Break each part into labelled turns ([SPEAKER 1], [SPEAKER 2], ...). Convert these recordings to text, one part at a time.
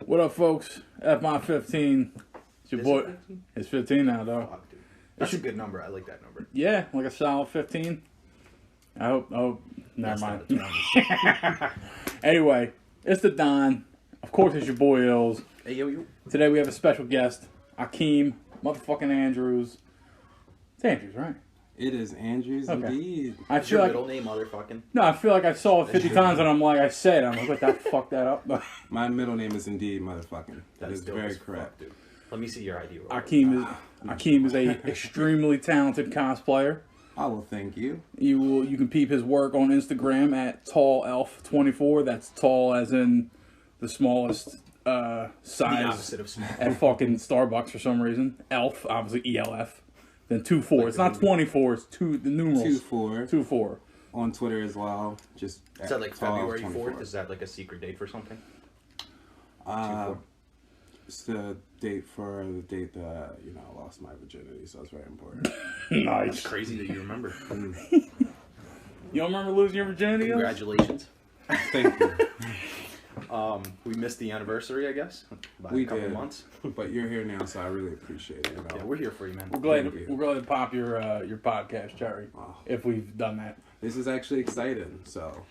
[SPEAKER 1] What up, folks? FMI15. It's your
[SPEAKER 2] Is
[SPEAKER 1] boy.
[SPEAKER 2] it 15?
[SPEAKER 1] It's 15 now, though.
[SPEAKER 2] Fuck, dude. That's a good number. I like that number.
[SPEAKER 1] Yeah, like a solid 15. I hope. Oh, never
[SPEAKER 2] That's
[SPEAKER 1] mind.
[SPEAKER 2] not a 20.
[SPEAKER 1] Anyway, it's the Don. Of course, it's your boy Ills.
[SPEAKER 2] Hey, yo.
[SPEAKER 1] Today we have a special guest, Akeem motherfucking Andrews. It's Andrews, right?
[SPEAKER 3] It is Andrews,
[SPEAKER 1] Okay.
[SPEAKER 3] indeed.
[SPEAKER 1] I
[SPEAKER 2] Is
[SPEAKER 1] feel
[SPEAKER 2] your
[SPEAKER 1] like
[SPEAKER 2] middle name motherfucking?
[SPEAKER 1] no, I feel like I saw it 50 times and I'm like, wait, that fucked that up.
[SPEAKER 3] My middle name is indeed motherfucking. That is
[SPEAKER 2] dope
[SPEAKER 3] very
[SPEAKER 2] as fuck,
[SPEAKER 3] correct.
[SPEAKER 2] dude. Let me see your ID. real quick.
[SPEAKER 1] Akeem is a extremely talented cosplayer.
[SPEAKER 3] I will thank you.
[SPEAKER 1] You can peep his work on Instagram at TallElf24. That's tall as in the smallest
[SPEAKER 2] The
[SPEAKER 1] size
[SPEAKER 2] opposite of small.
[SPEAKER 1] at fucking Starbucks for some reason. Elf, obviously ELF. Then 24. It's not 24. It's two. The numerals.
[SPEAKER 3] 2-4
[SPEAKER 1] 2-4.
[SPEAKER 3] on Twitter as well. Just
[SPEAKER 2] Is that like
[SPEAKER 3] tall
[SPEAKER 2] February
[SPEAKER 3] 24.
[SPEAKER 2] 4th? Is that like a secret date for something?
[SPEAKER 3] It's the date that I lost my virginity, so it's very important.
[SPEAKER 2] It's
[SPEAKER 1] Nice.
[SPEAKER 2] crazy that you remember.
[SPEAKER 1] You don't remember losing your virginity?
[SPEAKER 2] Congratulations.
[SPEAKER 3] Thank you.
[SPEAKER 2] We missed the anniversary, I guess, by
[SPEAKER 3] We
[SPEAKER 2] a couple
[SPEAKER 3] did.
[SPEAKER 2] months.
[SPEAKER 3] But you're here now, so I really appreciate it.
[SPEAKER 2] Yeah, we're here for you, man.
[SPEAKER 1] We're glad.
[SPEAKER 3] Thank you.
[SPEAKER 1] We're glad to pop your podcast, Cherry.
[SPEAKER 3] Oh.
[SPEAKER 1] If we've done that.
[SPEAKER 3] This is actually exciting. So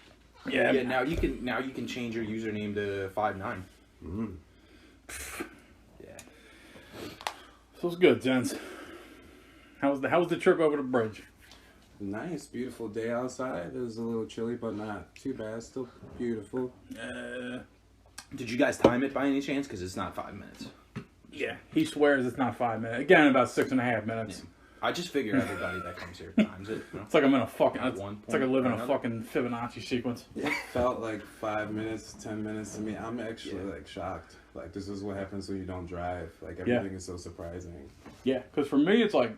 [SPEAKER 1] Yeah.
[SPEAKER 2] Yeah, now you can change your username to 59. Yeah.
[SPEAKER 1] So it's good, gents. How was the trip over the bridge?
[SPEAKER 3] nice, beautiful day outside. It was a little chilly, but not too bad. Still beautiful.
[SPEAKER 2] Did you guys time it by any chance? Because it's not 5 minutes.
[SPEAKER 1] Yeah. He swears it's not 5 minutes. Again, about 6.5 minutes.
[SPEAKER 2] I just figure everybody that comes here times it. You know?
[SPEAKER 1] It's like I'm in a fucking.
[SPEAKER 2] At
[SPEAKER 1] It's,
[SPEAKER 2] one
[SPEAKER 1] it's like I
[SPEAKER 2] point
[SPEAKER 1] live in
[SPEAKER 2] or
[SPEAKER 1] a
[SPEAKER 2] another.
[SPEAKER 1] fucking Fibonacci sequence.
[SPEAKER 3] It felt like 5 minutes, 10 minutes to me. I'm actually like shocked. Like this is what happens when you don't drive. Like everything is so surprising.
[SPEAKER 1] Yeah, because for me, it's like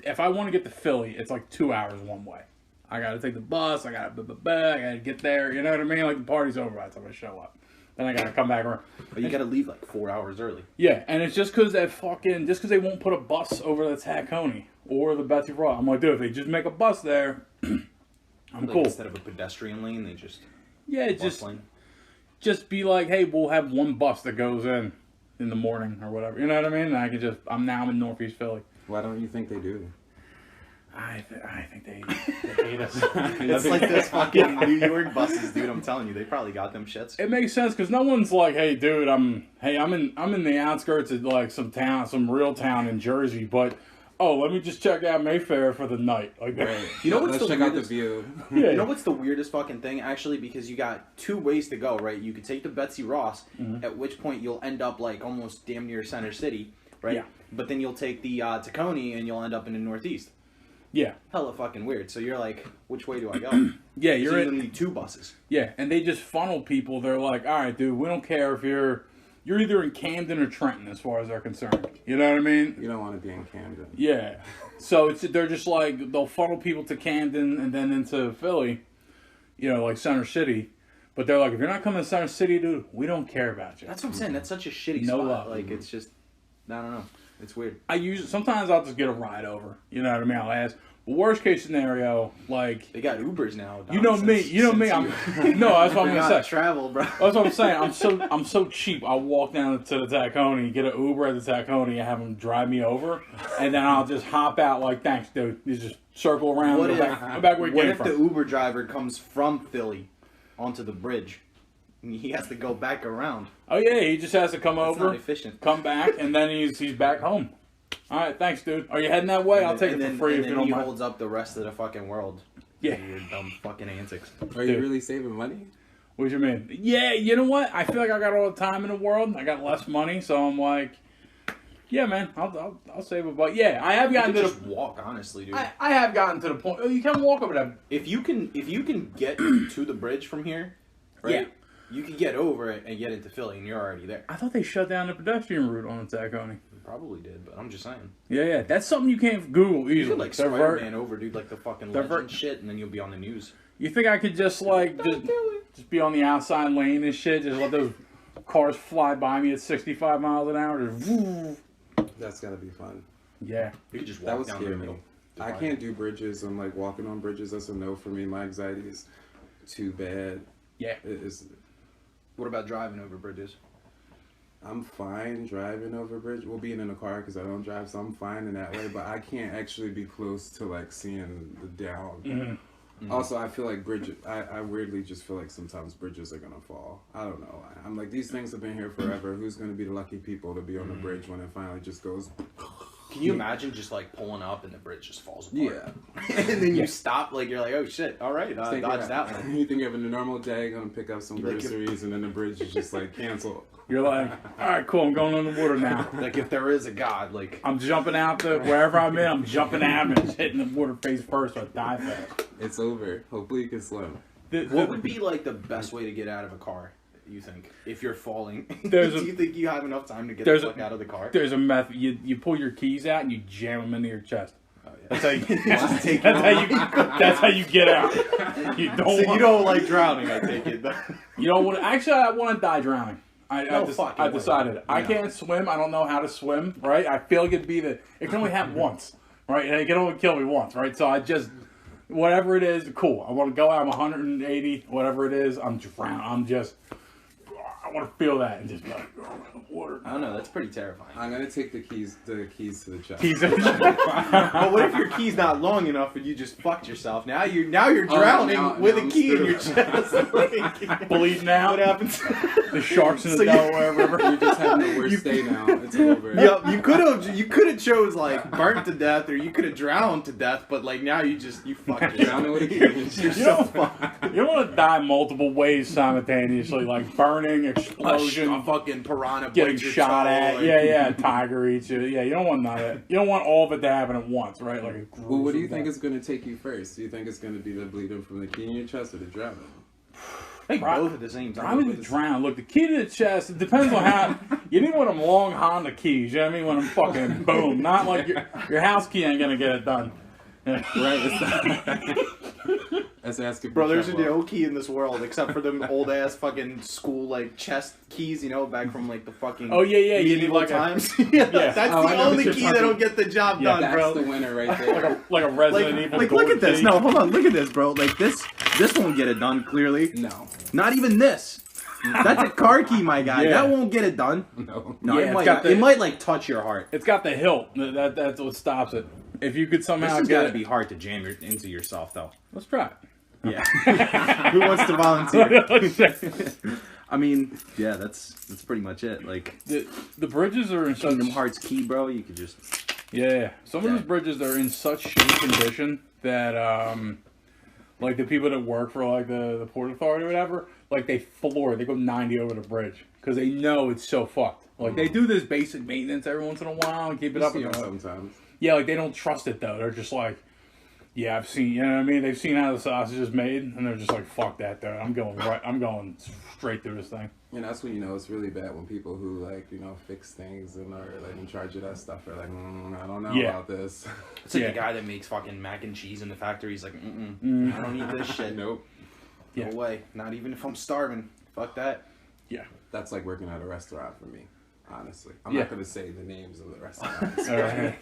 [SPEAKER 1] if I want to get to Philly, it's like 2 hours one way. I gotta take the bus. I gotta I gotta get there. You know what I mean? Like the party's over by the time I show up. Then I gotta come back around.
[SPEAKER 2] But you gotta leave like 4 hours early.
[SPEAKER 1] Yeah, and it's just because they won't put a bus over the Tacony or the Betsy Ross. I'm like, dude, if they just make a bus there, I'm
[SPEAKER 2] Like,
[SPEAKER 1] cool.
[SPEAKER 2] Instead of a pedestrian lane, they just
[SPEAKER 1] Yeah,
[SPEAKER 2] bus lane.
[SPEAKER 1] just be like, hey, we'll have one bus that goes in the morning or whatever. You know what I mean? And I can just I'm in Northeast Philly.
[SPEAKER 3] Why don't you think they do?
[SPEAKER 1] I think they hate us.
[SPEAKER 2] It's like those fucking New York buses, dude. I'm telling you, they probably got them shits.
[SPEAKER 1] It makes sense because no one's like, hey, dude, I'm in the outskirts of like some real town in Jersey, but let me just check out Mayfair for the night. Like,
[SPEAKER 2] You know what's
[SPEAKER 3] Let's
[SPEAKER 2] the
[SPEAKER 3] check out the
[SPEAKER 2] weirdest-
[SPEAKER 3] view.
[SPEAKER 1] yeah,
[SPEAKER 2] You know what's the weirdest fucking thing, actually? Because you got two ways to go, right? You could take the Betsy Ross, at which point you'll end up like almost damn near Center City, right?
[SPEAKER 1] Yeah.
[SPEAKER 2] But then you'll take the Tacony and you'll end up in the Northeast.
[SPEAKER 1] yeah,
[SPEAKER 2] Hella fucking weird. So you're like, which way do I go?
[SPEAKER 1] yeah.
[SPEAKER 2] You
[SPEAKER 1] You're
[SPEAKER 2] need two buses.
[SPEAKER 1] yeah, and they just funnel people. They're like, all right, dude, we don't care if you're either in Camden or Trenton as far as they're concerned. You know what I mean?
[SPEAKER 3] You don't want to be in Camden.
[SPEAKER 1] Yeah. So they're just like they'll funnel people to Camden and then into Philly, like Center City. But they're like, if you're not coming to Center City, dude, we don't care about you.
[SPEAKER 2] That's what I'm saying. That's such a shitty
[SPEAKER 1] No
[SPEAKER 2] spot.
[SPEAKER 1] love.
[SPEAKER 2] Like, it's just, I don't know. It's weird.
[SPEAKER 1] Sometimes I'll just get a ride over. You know what I mean? I'll ask. But worst case scenario, like
[SPEAKER 2] They got Ubers now. Dom,
[SPEAKER 1] you know me. I'm no. That's what I'm
[SPEAKER 2] Figure
[SPEAKER 1] gonna
[SPEAKER 2] out
[SPEAKER 1] say.
[SPEAKER 2] travel, bro.
[SPEAKER 1] That's what I'm saying. I'm so cheap. I'll walk down to the Tacony, get an Uber at the Tacony, and have them drive me over, and then I'll just hop out like, thanks, dude. You just circle around.
[SPEAKER 2] What
[SPEAKER 1] Go
[SPEAKER 2] if,
[SPEAKER 1] back where you
[SPEAKER 2] what
[SPEAKER 1] came
[SPEAKER 2] if
[SPEAKER 1] from.
[SPEAKER 2] the Uber driver comes from Philly onto the bridge? And he has to go back around.
[SPEAKER 1] Oh yeah, he just has to come
[SPEAKER 2] That's
[SPEAKER 1] over,
[SPEAKER 2] not efficient.
[SPEAKER 1] come back, and then he's back home. All right, thanks, dude. Are you heading that way? I'll take it for free if you don't
[SPEAKER 2] he
[SPEAKER 1] mind.
[SPEAKER 2] holds up the rest of the fucking world.
[SPEAKER 1] Yeah.
[SPEAKER 2] For your dumb fucking antics.
[SPEAKER 3] Are you
[SPEAKER 1] Dude.
[SPEAKER 3] really saving money?
[SPEAKER 1] What do you mean? Yeah, you know what? I feel like I got all the time in the world. I got less money, so I'm like, yeah, man, I'll save it. But yeah, I have
[SPEAKER 2] You
[SPEAKER 1] gotten
[SPEAKER 2] could
[SPEAKER 1] to
[SPEAKER 2] just walk, honestly, dude.
[SPEAKER 1] I have gotten to the point. Oh, you can walk over that.
[SPEAKER 2] If you can get to the bridge from here, right?
[SPEAKER 1] Yeah.
[SPEAKER 2] You can get over it and get into Philly, and you're already there.
[SPEAKER 1] I thought they shut down the pedestrian route on the Tacony.
[SPEAKER 2] You probably did, but I'm just saying.
[SPEAKER 1] Yeah, that's something you can't Google easily.
[SPEAKER 2] You could like
[SPEAKER 1] They're
[SPEAKER 2] Spider-Man over, dude, like the fucking
[SPEAKER 1] they're
[SPEAKER 2] legend shit, and then you'll be on the news.
[SPEAKER 1] You think I could just like just be on the outside lane and shit, just let those cars fly by me at 65 miles an hour? Just woo.
[SPEAKER 3] That's gotta be fun.
[SPEAKER 1] Yeah.
[SPEAKER 2] You could just
[SPEAKER 3] That
[SPEAKER 2] walk
[SPEAKER 3] would
[SPEAKER 2] down
[SPEAKER 3] scare
[SPEAKER 2] the
[SPEAKER 3] me.
[SPEAKER 2] middle.
[SPEAKER 3] I can't do bridges. I'm like walking on bridges. That's a no for me. My anxiety is too bad.
[SPEAKER 1] Yeah.
[SPEAKER 3] It is.
[SPEAKER 2] What about driving over bridges?
[SPEAKER 3] I'm fine driving over a bridge. Well, being in a car because I don't drive, so I'm fine in that way. But I can't actually be close to like seeing the down. Mm-hmm. Also, I feel like bridges. I weirdly just feel like sometimes bridges are gonna fall. I don't know. I'm like, these things have been here forever. Who's gonna be the lucky people to be on the bridge when it finally just goes?
[SPEAKER 2] Can you imagine just like pulling up and the bridge just falls apart?
[SPEAKER 3] Yeah.
[SPEAKER 2] And then you stop, like you're like, oh shit, all right, dodge that one.
[SPEAKER 3] You think you're having a normal day, gonna pick up some groceries, and then the bridge is just like canceled.
[SPEAKER 1] You're like, all right, cool, I'm going on the water now.
[SPEAKER 2] Like if there is a God, like
[SPEAKER 1] I'm jumping out to wherever I'm in, I'm jumping out and just hitting the water face first so I die fast.
[SPEAKER 3] It's over. Hopefully you can swim.
[SPEAKER 2] What would be like the best way to get out of a car, you think, if you're falling? Do
[SPEAKER 1] There's
[SPEAKER 2] you think you have enough time to get the fuck out of the car?
[SPEAKER 1] There's a method. You pull your keys out and you jam them into your chest.
[SPEAKER 2] Oh, yeah.
[SPEAKER 1] That's how you.
[SPEAKER 2] Just take
[SPEAKER 1] That's how you get out. You don't.
[SPEAKER 2] So you don't like drowning, I take it.
[SPEAKER 1] You don't want. Actually, I want to die drowning. I decided I can't swim. I don't know how to swim. Right. I feel like it'd be it can only happen once. Right. And it can only kill me once. Right. So I just. Whatever it is, cool. I want to go out. I'm 180, whatever it is. I'm drowning. I want to feel that and just be like, water.
[SPEAKER 2] I don't know. That's pretty terrifying.
[SPEAKER 3] I'm gonna take the keys to the chest.
[SPEAKER 2] But what if your key's not long enough and you just fucked yourself? Now you're drowning with a key in your chest.
[SPEAKER 1] Bleeding out.
[SPEAKER 2] What happens?
[SPEAKER 1] The sharks in the Delaware River.
[SPEAKER 3] You're just having the worst day now. It's over.
[SPEAKER 2] Yep. You could have chose like burnt to death or you could have drowned to death, but like now you fucked yourself.
[SPEAKER 3] Drowning with a key.
[SPEAKER 2] You're so fucked.
[SPEAKER 1] You don't want to die multiple ways simultaneously, like burning, explosion,
[SPEAKER 2] A fucking piranha
[SPEAKER 1] getting
[SPEAKER 2] bites your
[SPEAKER 1] shot
[SPEAKER 2] toe,
[SPEAKER 1] at.
[SPEAKER 2] like-
[SPEAKER 1] Yeah, tiger eats you. Yeah, you don't want none of that. You don't want all of it to happen at once, right? Like a
[SPEAKER 3] Well, what do you
[SPEAKER 1] gruesome
[SPEAKER 3] think
[SPEAKER 1] death.
[SPEAKER 3] is going to take you first? Do you think it's going to be the bleeding from the key in your chest or the drowning?
[SPEAKER 2] I think both at the same time.
[SPEAKER 1] I would drown. Look, the key to the chest, it depends on how. You need one of them long Honda keys, you know what I mean? When I'm fucking boom. Not like your house key ain't gonna get it done.
[SPEAKER 3] Right? That's asking for
[SPEAKER 2] Bro, there's
[SPEAKER 3] trouble.
[SPEAKER 2] no key in this world except for them old ass fucking school like chest keys, you know, back from like the fucking
[SPEAKER 1] Oh, yeah, you need
[SPEAKER 2] medieval
[SPEAKER 1] like a-
[SPEAKER 2] times. Yeah, that's
[SPEAKER 3] Oh, I
[SPEAKER 2] the
[SPEAKER 3] know what
[SPEAKER 2] only
[SPEAKER 3] you're
[SPEAKER 2] key
[SPEAKER 3] talking-
[SPEAKER 2] that'll get the job
[SPEAKER 1] Yeah,
[SPEAKER 2] done,
[SPEAKER 3] That's
[SPEAKER 2] bro.
[SPEAKER 3] the winner right there.
[SPEAKER 1] like a Resident Evil
[SPEAKER 2] Like
[SPEAKER 1] door
[SPEAKER 2] look at this.
[SPEAKER 1] key.
[SPEAKER 2] No, hold on, look at this, bro. Like this won't get it done. Clearly,
[SPEAKER 3] No.
[SPEAKER 2] not even this. That's a car key, my guy.
[SPEAKER 1] Yeah.
[SPEAKER 2] That won't get it done.
[SPEAKER 3] No.
[SPEAKER 2] No,
[SPEAKER 1] Yeah,
[SPEAKER 2] it might like touch your heart.
[SPEAKER 1] It's got the hilt. That's what stops it. If you could somehow
[SPEAKER 2] This has
[SPEAKER 1] get
[SPEAKER 2] got to
[SPEAKER 1] it.
[SPEAKER 2] be hard to jam into yourself, though.
[SPEAKER 1] Let's try it.
[SPEAKER 2] Yeah. Who wants to volunteer? I mean, yeah, that's pretty much it. Like
[SPEAKER 1] the bridges are in such
[SPEAKER 2] Kingdom Hearts key, bro. You could just
[SPEAKER 1] yeah. Some of those bridges are in such shitty condition that like the people that work for like the port authority or whatever, like they go 90 over the bridge because they know it's so fucked. Like they do this basic maintenance every once in a while and keep it up.
[SPEAKER 3] You
[SPEAKER 1] And
[SPEAKER 3] see 'em sometimes.
[SPEAKER 1] yeah, like they don't trust it though. They're just like, yeah, I've seen. You know what I mean? They've seen how the sausage is made, and they're just like, fuck that, dude. I'm going straight through this thing.
[SPEAKER 3] And that's when you know it's really bad when people who like fix things and are like in charge of that stuff are like, I don't know about this.
[SPEAKER 2] It's like
[SPEAKER 1] Yeah.
[SPEAKER 2] the guy that makes fucking mac and cheese in the factory. He's like, I don't eat this shit.
[SPEAKER 3] Nope.
[SPEAKER 1] Yeah.
[SPEAKER 2] No way. Not even if I'm starving. Fuck that.
[SPEAKER 1] Yeah.
[SPEAKER 3] That's like working at a restaurant for me. Honestly, I'm
[SPEAKER 1] Yeah.
[SPEAKER 3] not gonna say the names of the restaurants.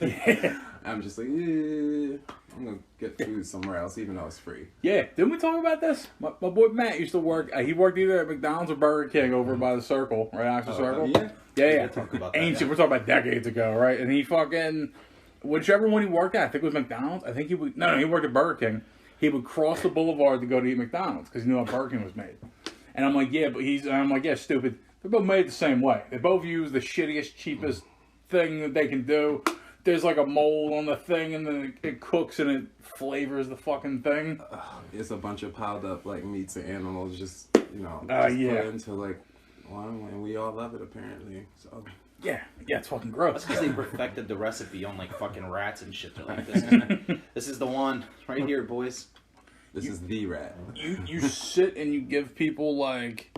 [SPEAKER 1] Yeah.
[SPEAKER 3] I'm just like, I'm gonna get food somewhere else, even though it's free.
[SPEAKER 1] Yeah, didn't we talk about this? My boy Matt used to work. He worked either at McDonald's or Burger King over by the Circle, right after Circle.
[SPEAKER 3] Yeah.
[SPEAKER 1] Yeah.
[SPEAKER 2] talk about that,
[SPEAKER 1] Ancient.
[SPEAKER 2] yeah.
[SPEAKER 1] We're talking about decades ago, right? And he fucking whichever one he worked at, I think it was McDonald's. I think he would. No, he worked at Burger King. He would cross the boulevard to go to eat McDonald's because he knew how Burger King was made. And I'm like, yeah, but I'm like, yeah, stupid. They're both made the same way. They both use the shittiest, cheapest thing that they can do. There's like a mold on the thing, and then it cooks and it flavors the fucking thing.
[SPEAKER 3] It's a bunch of piled up like meats and animals, just just
[SPEAKER 1] yeah.
[SPEAKER 3] put into like one, and we all love it apparently. So
[SPEAKER 1] Yeah, it's fucking gross.
[SPEAKER 2] That's because they perfected the recipe on like fucking rats and shit. They're like, this is the one right here, boys.
[SPEAKER 3] this is the rat.
[SPEAKER 1] You sit and you give people like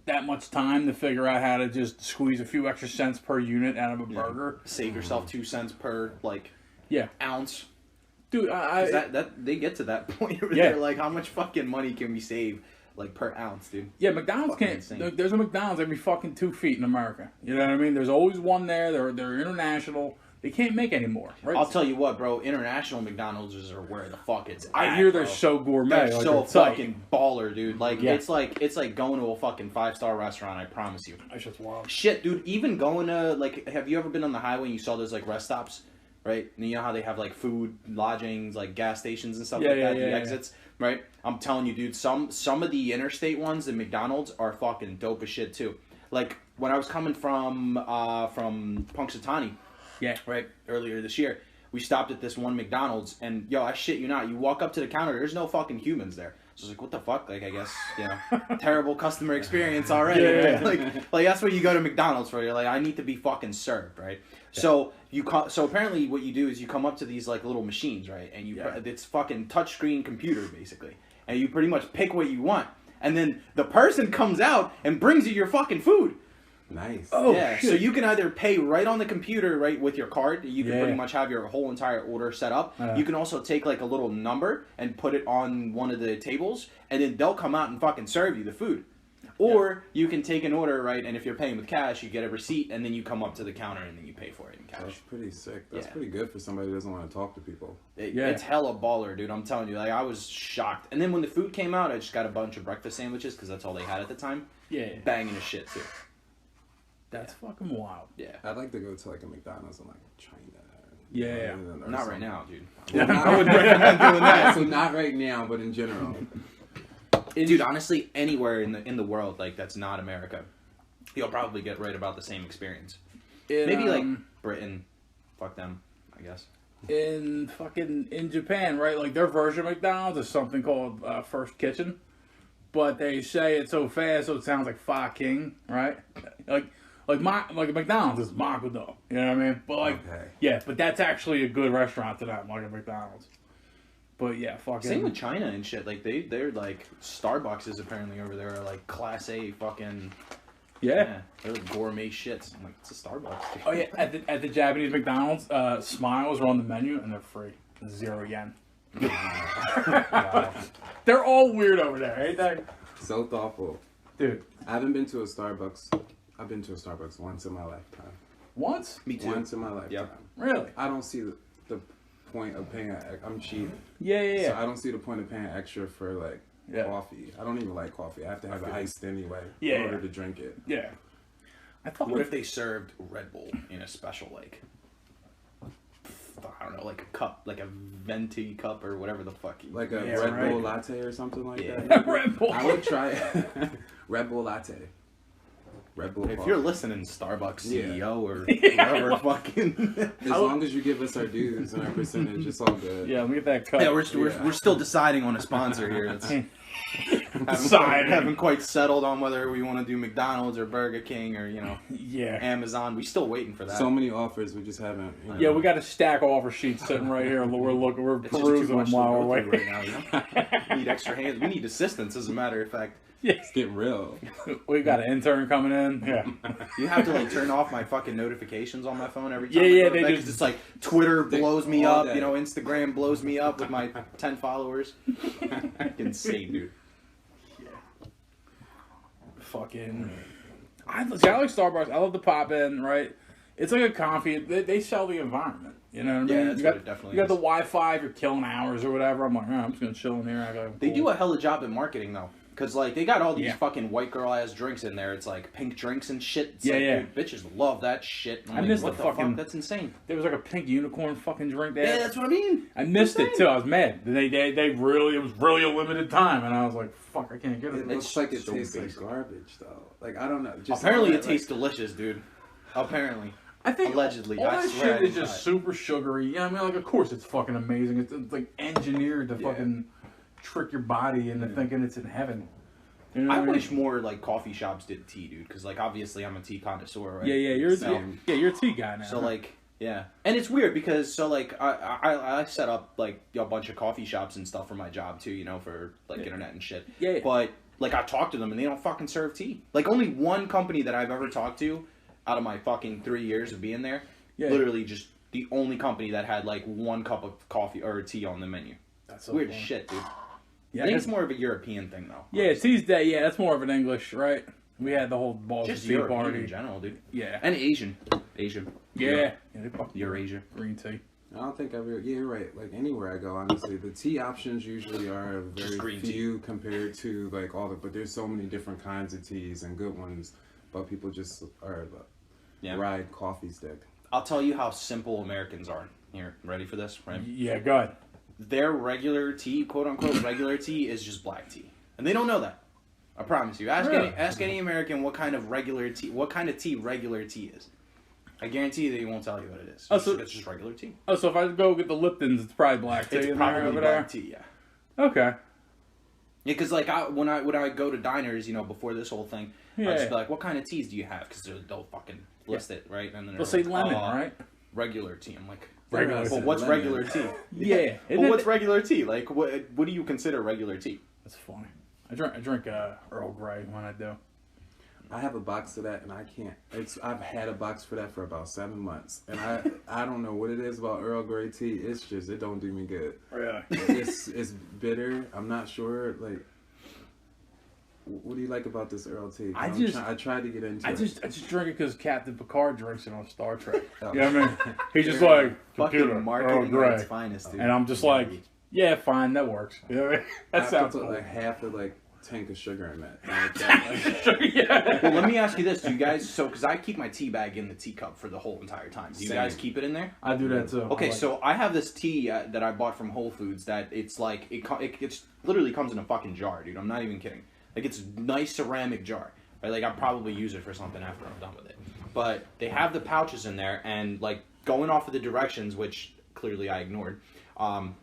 [SPEAKER 1] that much time to figure out how to just squeeze a few extra cents per unit out of a burger.
[SPEAKER 2] Save yourself 2 cents per like
[SPEAKER 1] Yeah,
[SPEAKER 2] ounce.
[SPEAKER 1] dude,
[SPEAKER 2] 'Cause that they get to that point where
[SPEAKER 1] Yeah.
[SPEAKER 2] they're like, how much fucking money can we save like per ounce, dude?
[SPEAKER 1] yeah, McDonald's
[SPEAKER 2] Fucking
[SPEAKER 1] can't.
[SPEAKER 2] insane.
[SPEAKER 1] There's a McDonald's every fucking 2 feet in America. You know what I mean? There's always one there. They're international. They can't make any more, right?
[SPEAKER 2] I'll tell you what, bro. International McDonald's are where the fuck it's at.
[SPEAKER 1] I hear they're
[SPEAKER 2] bro.
[SPEAKER 1] so gourmet.
[SPEAKER 2] They're
[SPEAKER 1] like,
[SPEAKER 2] so
[SPEAKER 1] it's tight.
[SPEAKER 2] fucking baller, dude. Like
[SPEAKER 1] Yeah.
[SPEAKER 2] it's like going to a fucking 5-star restaurant. I promise you.
[SPEAKER 1] That's just wild.
[SPEAKER 2] Shit, dude. Even going to like, have you ever been on the highway and you saw those like rest stops, right? And you know how they have like food, lodgings, like gas stations and stuff
[SPEAKER 1] Yeah,
[SPEAKER 2] like
[SPEAKER 1] yeah,
[SPEAKER 2] that.
[SPEAKER 1] yeah,
[SPEAKER 2] The
[SPEAKER 1] yeah.
[SPEAKER 2] exits, right? I'm telling you, dude. Some of the interstate ones at McDonald's are fucking dope as shit too. Like when I was coming from Punxsutawney,
[SPEAKER 1] Yeah.
[SPEAKER 2] right, earlier this year, we stopped at this one McDonald's, and yo, I shit you not, you walk up to the counter, there's no fucking humans there. So I was like, what the fuck? Like, I guess, you know, terrible customer experience already.
[SPEAKER 1] Yeah,
[SPEAKER 2] Right?
[SPEAKER 1] yeah.
[SPEAKER 2] Like that's what you go to McDonald's for. You're like, I need to be fucking served, right? Yeah. So so apparently what you do is you come up to these like little machines, right? And it's fucking touchscreen computer basically, and you pretty much pick what you want, and then the person comes out and brings you your fucking food.
[SPEAKER 3] Nice.
[SPEAKER 1] Oh,
[SPEAKER 2] Yeah,
[SPEAKER 1] shit.
[SPEAKER 2] so you can either pay right on the computer, right, with your card. You can
[SPEAKER 1] Yeah.
[SPEAKER 2] pretty much have your whole entire order set up. You can also take like a little number and put it on one of the tables, and then they'll come out and fucking serve you the food. Or you can take an order, right, and if you're paying with cash, you get a receipt, and then you come up to the counter and then you pay for it in cash.
[SPEAKER 3] That's pretty sick. That's
[SPEAKER 2] Yeah.
[SPEAKER 3] pretty good for somebody who doesn't want to talk to people.
[SPEAKER 1] Yeah.
[SPEAKER 2] It's hella baller, dude. I'm telling you, like I was shocked. And then when the food came out, I just got a bunch of breakfast sandwiches because that's all they had at the time.
[SPEAKER 1] Yeah.
[SPEAKER 2] Banging as shit too.
[SPEAKER 1] That's fucking wild.
[SPEAKER 2] Yeah.
[SPEAKER 3] I'd like to go to like a McDonald's in like China.
[SPEAKER 1] Yeah.
[SPEAKER 3] Or
[SPEAKER 2] Not right
[SPEAKER 3] something.
[SPEAKER 2] now, dude.
[SPEAKER 3] I would recommend doing that. So not right now, but in general.
[SPEAKER 2] Dude, honestly, anywhere in the world like that's not America, you'll probably get right about the same experience. Maybe like Britain, fuck them, I guess.
[SPEAKER 1] in Japan, right? Like their version of McDonald's is something called First Kitchen, but they say it so fast so it sounds like Fa King, right? Like a McDonald's is Makudo, you know what I mean? But like,
[SPEAKER 3] Okay.
[SPEAKER 1] yeah, but that's actually a good restaurant to them, like a McDonald's. But yeah, fucking.
[SPEAKER 2] Same with China and shit. Like they're like Starbucks apparently over there are like class A fucking
[SPEAKER 1] yeah.
[SPEAKER 2] they're like gourmet shits. I'm like, it's a Starbucks. Dude.
[SPEAKER 1] Oh yeah, at the Japanese McDonald's, smiles are on the menu and they're free, 0 yen.
[SPEAKER 2] Wow.
[SPEAKER 1] They're all weird over there, ain't they?
[SPEAKER 3] So thoughtful.
[SPEAKER 1] Dude,
[SPEAKER 3] I haven't been to a Starbucks. I've been to a Starbucks once in my lifetime.
[SPEAKER 1] once?
[SPEAKER 2] Me too.
[SPEAKER 3] Once in my lifetime.
[SPEAKER 2] Yep.
[SPEAKER 1] Really?
[SPEAKER 3] I don't see the point of paying. I'm cheap.
[SPEAKER 1] Yeah.
[SPEAKER 3] So I don't see the point of paying extra for like
[SPEAKER 1] Yeah.
[SPEAKER 3] coffee. I don't even like coffee. I have to have it iced anyway
[SPEAKER 1] Yeah,
[SPEAKER 3] in order
[SPEAKER 1] yeah.
[SPEAKER 3] to drink it.
[SPEAKER 1] Yeah. I thought
[SPEAKER 2] What if they served Red Bull in a special like I don't know, like a cup, like a venti cup or whatever the fuck.
[SPEAKER 3] Like a
[SPEAKER 1] Yeah,
[SPEAKER 3] Red
[SPEAKER 1] right.
[SPEAKER 3] Bull latte or something like
[SPEAKER 2] Yeah.
[SPEAKER 3] that.
[SPEAKER 1] Red Bull?
[SPEAKER 3] I would try it. Red Bull latte. Red Bull
[SPEAKER 2] If
[SPEAKER 3] coffee.
[SPEAKER 2] you're listening, Starbucks
[SPEAKER 3] Yeah.
[SPEAKER 2] CEO or
[SPEAKER 1] Yeah.
[SPEAKER 2] whoever fucking.
[SPEAKER 3] As long as you give us our dues and our percentage, it's all good.
[SPEAKER 1] Yeah, let me get that cut.
[SPEAKER 2] Yeah, we're still deciding on a sponsor here. It's haven't quite settled on whether we want to do McDonald's or Burger King or
[SPEAKER 1] Yeah.
[SPEAKER 2] Amazon. We still waiting for that.
[SPEAKER 3] So many offers, we just haven't. You know.
[SPEAKER 1] Yeah, we got a stack of offer sheets sitting right here. We're
[SPEAKER 2] It's just too
[SPEAKER 1] perusing
[SPEAKER 2] much
[SPEAKER 1] them
[SPEAKER 2] to
[SPEAKER 1] while
[SPEAKER 2] go
[SPEAKER 1] we're
[SPEAKER 2] through
[SPEAKER 1] waiting.
[SPEAKER 2] right now. We need extra hands. We need assistance, as a matter of fact.
[SPEAKER 1] Yeah.
[SPEAKER 3] It's getting real.
[SPEAKER 1] We got an intern coming in. Yeah.
[SPEAKER 2] You have to like turn off my fucking notifications on my phone every time.
[SPEAKER 1] Yeah,
[SPEAKER 2] I
[SPEAKER 1] yeah,
[SPEAKER 2] go to
[SPEAKER 1] they
[SPEAKER 2] bed,
[SPEAKER 1] just-
[SPEAKER 2] 'cause it's like Twitter blows me
[SPEAKER 3] all
[SPEAKER 2] up.
[SPEAKER 3] day.
[SPEAKER 2] Instagram blows me up with my 10 followers. Insane, dude.
[SPEAKER 1] Fucking. I like Starbucks. I love the pop in, right? It's like a coffee. They sell the environment. You know what I mean?
[SPEAKER 2] Yeah, that's
[SPEAKER 1] you got,
[SPEAKER 2] what it definitely
[SPEAKER 1] You got the
[SPEAKER 2] is.
[SPEAKER 1] Wi-Fi. If you're killing hours or whatever. I'm like, I'm just gonna chill in here. I go.
[SPEAKER 2] They do a hella job at marketing though. Cause like they got all these
[SPEAKER 1] Yeah.
[SPEAKER 2] fucking white girl ass drinks in there. It's like pink drinks and shit. It's
[SPEAKER 1] Yeah,
[SPEAKER 2] like,
[SPEAKER 1] yeah.
[SPEAKER 2] Dude, bitches love that shit. I'm
[SPEAKER 1] I
[SPEAKER 2] like,
[SPEAKER 1] miss
[SPEAKER 2] what
[SPEAKER 1] the
[SPEAKER 2] the
[SPEAKER 1] fucking-
[SPEAKER 2] fuck? That's insane.
[SPEAKER 1] There was like a pink unicorn fucking drink there.
[SPEAKER 2] Yeah, that's what I mean.
[SPEAKER 1] I missed it
[SPEAKER 2] Insane.
[SPEAKER 1] too. I was mad. They really it was really a limited time, and I was like, fuck, I can't get
[SPEAKER 3] It
[SPEAKER 1] it.
[SPEAKER 3] looks like it
[SPEAKER 2] so
[SPEAKER 3] tastes like
[SPEAKER 2] basic.
[SPEAKER 3] garbage, though. Like, I don't know. Just
[SPEAKER 2] Apparently,
[SPEAKER 3] all
[SPEAKER 2] it
[SPEAKER 3] that,
[SPEAKER 2] tastes delicious, dude. Apparently.
[SPEAKER 1] I think
[SPEAKER 2] Allegedly,
[SPEAKER 1] all
[SPEAKER 2] I
[SPEAKER 1] that
[SPEAKER 2] swear I
[SPEAKER 1] shit is
[SPEAKER 2] didn't
[SPEAKER 1] just
[SPEAKER 2] try it.
[SPEAKER 1] super sugary. Yeah, I mean, like of course it's fucking amazing. It's like engineered to
[SPEAKER 3] Yeah.
[SPEAKER 1] fucking trick your body into thinking it's in heaven. You know
[SPEAKER 2] I
[SPEAKER 1] what mean?
[SPEAKER 2] wish more like coffee shops did tea, dude. Because like obviously I'm a tea connoisseur, right?
[SPEAKER 1] Yeah, you're
[SPEAKER 2] So-
[SPEAKER 1] you're a tea guy now.
[SPEAKER 2] So like, yeah, and it's weird because so like I set up like a bunch of coffee shops and stuff for my job too, for like internet and shit.
[SPEAKER 1] Yeah.
[SPEAKER 2] But like I talked to them and they don't fucking serve tea. Like only one company that I've ever talked to out of my fucking 3 years of being there,
[SPEAKER 1] Yeah.
[SPEAKER 2] literally just the only company that had like one cup of coffee or tea on the menu.
[SPEAKER 1] That's so
[SPEAKER 2] Weird as
[SPEAKER 1] funny.
[SPEAKER 2] shit, dude.
[SPEAKER 1] Yeah,
[SPEAKER 2] I think
[SPEAKER 1] that's-
[SPEAKER 2] it's more of a European thing though.
[SPEAKER 1] yeah, tea's day. Yeah, that's more of an English, right? We had the whole balls
[SPEAKER 2] Just
[SPEAKER 1] of tea
[SPEAKER 2] European
[SPEAKER 1] party.
[SPEAKER 2] in general, dude.
[SPEAKER 1] Yeah.
[SPEAKER 2] And Asian. Asia.
[SPEAKER 1] Yeah, they fucking
[SPEAKER 2] Eurasia.
[SPEAKER 1] green tea.
[SPEAKER 3] I don't think I've ever. Yeah, you're right. Like anywhere I go, honestly, the tea options usually are
[SPEAKER 2] Just
[SPEAKER 3] very
[SPEAKER 2] green
[SPEAKER 3] few compared to like all the. But there's so many different kinds of teas and good ones. But people just are ride coffee stick.
[SPEAKER 2] I'll tell you how simple Americans are. Here, ready for this? Right.
[SPEAKER 1] Yeah, go ahead.
[SPEAKER 2] Their regular tea, quote unquote regular tea, is just black tea, and they don't know that. I promise you. Ask any American what kind of tea regular tea is. I guarantee you that he won't tell you what it is. It's just regular tea.
[SPEAKER 1] Oh, so if I go get the Lipton's, it's probably black tea.
[SPEAKER 2] It's probably black tea, yeah.
[SPEAKER 1] Okay.
[SPEAKER 2] Yeah, because like when I go to diners, before this whole thing, I just be like, "What kind of teas do you have?" Because they'll fucking list it, right? And then
[SPEAKER 1] they'll say lemon, right?
[SPEAKER 2] Regular tea. I'm like,
[SPEAKER 1] regular.
[SPEAKER 2] Well, what's
[SPEAKER 3] lemon.
[SPEAKER 2] regular tea?
[SPEAKER 1] Yeah.
[SPEAKER 2] Well, what's regular tea? Like, what do you consider regular tea?
[SPEAKER 1] That's funny. I drink Earl Grey when I do.
[SPEAKER 3] I have a box of that, and I can't. I've had a box for that for about 7 months, and I don't know what it is about Earl Grey tea. It's just it don't do me good.
[SPEAKER 1] Really?
[SPEAKER 3] It's bitter. I'm not sure. Like, what do you like about this Earl tea? I tried to get into it.
[SPEAKER 1] I just drink it because Captain Picard drinks it on Star Trek.
[SPEAKER 3] Oh.
[SPEAKER 1] You know what I mean? He's just like computer
[SPEAKER 2] Fucking
[SPEAKER 1] Earl
[SPEAKER 2] marketing at
[SPEAKER 1] Grey,
[SPEAKER 2] its finest, dude.
[SPEAKER 1] and I'm just like, yeah, fine, that works. You know what I mean? That sounds
[SPEAKER 3] put
[SPEAKER 1] cool.
[SPEAKER 3] like half of like tank of sugar in that.
[SPEAKER 1] Yeah.
[SPEAKER 2] Well, let me ask you this: do you guys? Because I keep my tea bag in the teacup for the whole entire time. Do you
[SPEAKER 3] Same.
[SPEAKER 2] guys keep it in there?
[SPEAKER 1] I do that too.
[SPEAKER 2] Okay,
[SPEAKER 1] I like
[SPEAKER 2] so I have this tea that I bought from Whole Foods that it's like it literally comes in a fucking jar, dude. I'm not even kidding. Like it's a nice ceramic jar. Right? Like I'll probably use it for something after I'm done with it. But they have the pouches in there, and like going off of the directions, which clearly I ignored.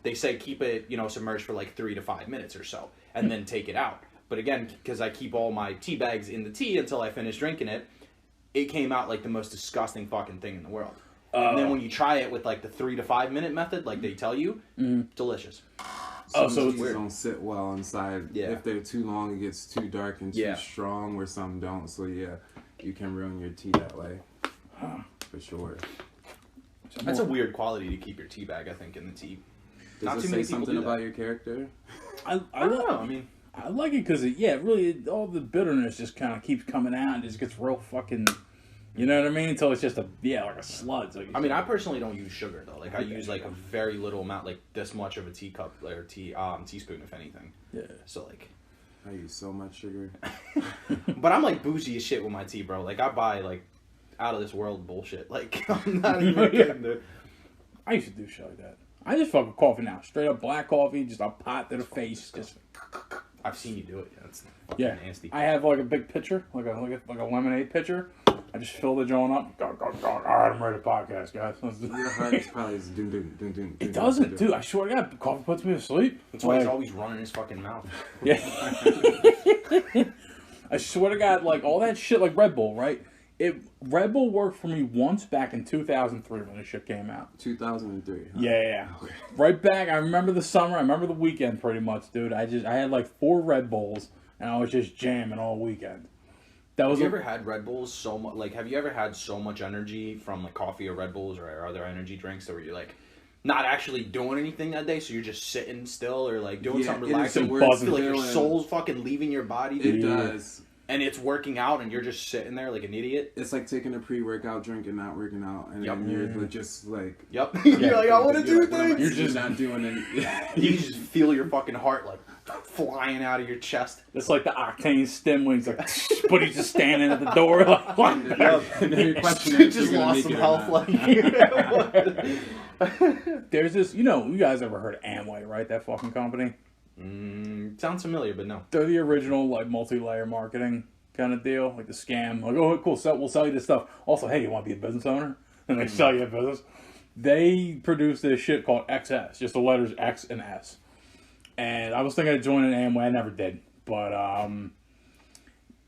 [SPEAKER 2] They say keep it, submerged for like 3 to 5 minutes or so, and then take it out. But again, because I keep all my tea bags in the tea until I finish drinking it, it came out like the most disgusting fucking thing in the world. And then when you try it with like the 3 to 5 minute method, like they tell you, delicious.
[SPEAKER 3] So
[SPEAKER 1] it's
[SPEAKER 3] teas don't sit well inside.
[SPEAKER 2] Yeah.
[SPEAKER 3] If they're too long, it gets too dark and too strong, where some don't. So yeah, you can ruin your tea that way. For sure.
[SPEAKER 2] That's a weird quality to keep your tea bag, I think, in the tea.
[SPEAKER 3] Does
[SPEAKER 2] Not
[SPEAKER 3] it
[SPEAKER 2] too
[SPEAKER 3] say
[SPEAKER 2] many people
[SPEAKER 3] something
[SPEAKER 2] do that.
[SPEAKER 3] about your character?
[SPEAKER 1] I
[SPEAKER 2] don't
[SPEAKER 1] like-
[SPEAKER 2] know. I mean,
[SPEAKER 1] I like it because all the bitterness just kind of keeps coming out and just gets real fucking. You know what I mean? Until it's just like a sludge. Like
[SPEAKER 2] I mean, I personally don't use sugar though. Like I use like a very little amount, like this much of a teacup or teaspoon, if anything.
[SPEAKER 1] Yeah.
[SPEAKER 2] So like,
[SPEAKER 3] I use so much sugar.
[SPEAKER 2] but I'm like bougie as shit with my tea, bro. Like I buy like out of this world bullshit. Like I'm not even kidding, dude.
[SPEAKER 1] I used to do shit like that. I just fuck with coffee now. Straight up black coffee, just a pot to the face. Just
[SPEAKER 2] I've seen you do it. That's fucking nasty.
[SPEAKER 1] I have like a big pitcher, like a lemonade pitcher. I just fill the joint up. All right, I'm ready to podcast, guys.
[SPEAKER 3] Your heart is probably just dun, dun, dun, dun,
[SPEAKER 1] It
[SPEAKER 3] dun,
[SPEAKER 1] doesn't,
[SPEAKER 3] dun,
[SPEAKER 1] dude. I swear to God, coffee puts me to sleep.
[SPEAKER 2] That's why he's
[SPEAKER 1] Like,
[SPEAKER 2] always running his fucking mouth.
[SPEAKER 1] Yeah. I swear to God, like all that shit, like Red Bull, right? Red Bull worked for me once back in 2003 when this shit came out.
[SPEAKER 3] 2003. Huh?
[SPEAKER 1] Yeah. Right back. I remember the summer. I remember the weekend pretty much, dude. I had like 4 Red Bulls and I was just jamming all weekend. That was.
[SPEAKER 2] Have you ever had Red Bulls so much? Like, have you ever had so much energy from like coffee or Red Bulls or other energy drinks that where you're like not actually doing anything that day, so you're just sitting still or like doing something relaxing?
[SPEAKER 1] some
[SPEAKER 2] Where you
[SPEAKER 1] buzzing
[SPEAKER 2] feel like your
[SPEAKER 3] feeling.
[SPEAKER 2] soul's fucking leaving your body,
[SPEAKER 3] It
[SPEAKER 2] dude,
[SPEAKER 3] does.
[SPEAKER 2] and it's working out, and you're just sitting there like an idiot.
[SPEAKER 3] It's like taking a pre-workout drink and not working out, and then you're just like,
[SPEAKER 2] Yep. You're like, I want to do
[SPEAKER 3] you're like, what am I-
[SPEAKER 2] things.
[SPEAKER 3] You're just not doing anything.
[SPEAKER 2] You just feel your fucking heart like flying out of your chest.
[SPEAKER 1] It's like the Octane stim wings, like, but he's just standing at the door, like, what?
[SPEAKER 3] And then you're questioning if
[SPEAKER 2] Just
[SPEAKER 3] you're gonna
[SPEAKER 2] lost
[SPEAKER 3] make
[SPEAKER 2] some
[SPEAKER 3] it or
[SPEAKER 2] health.
[SPEAKER 3] not.
[SPEAKER 2] Like,
[SPEAKER 1] There's this, you guys ever heard of Amway, right? That fucking company.
[SPEAKER 2] sounds familiar, but no.
[SPEAKER 1] They're the original like multi-layer marketing kind of deal, like the scam. Like, oh, cool, we'll sell you this stuff. Also, hey, you want to be a business owner? And they sell you a business. They produce this shit called XS, just the letters X and S. And I was thinking of joining Amway. I never did, but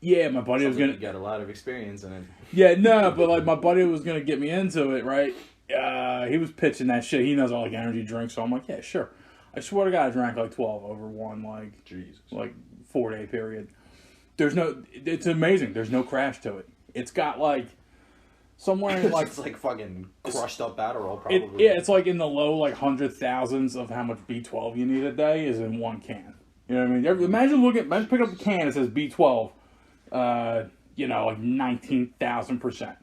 [SPEAKER 1] yeah, my buddy was gonna.
[SPEAKER 2] You got a lot of experience in it.
[SPEAKER 1] Yeah, no, but like my buddy was gonna get me into it, right? He was pitching that shit. He knows all like energy drinks, so I'm like, yeah, sure. I swear to God, I drank like 12 over one like
[SPEAKER 2] Jesus.
[SPEAKER 1] like 4-day period. It's amazing. There's no crash to it. It's got like somewhere in like
[SPEAKER 2] It's like fucking crushed up Adderall, probably.
[SPEAKER 1] it's like in the low like 100,000s of how much B12 you need a day is in one can. You know what I mean? Imagine pick up the can. It says B12. Like 19,000%.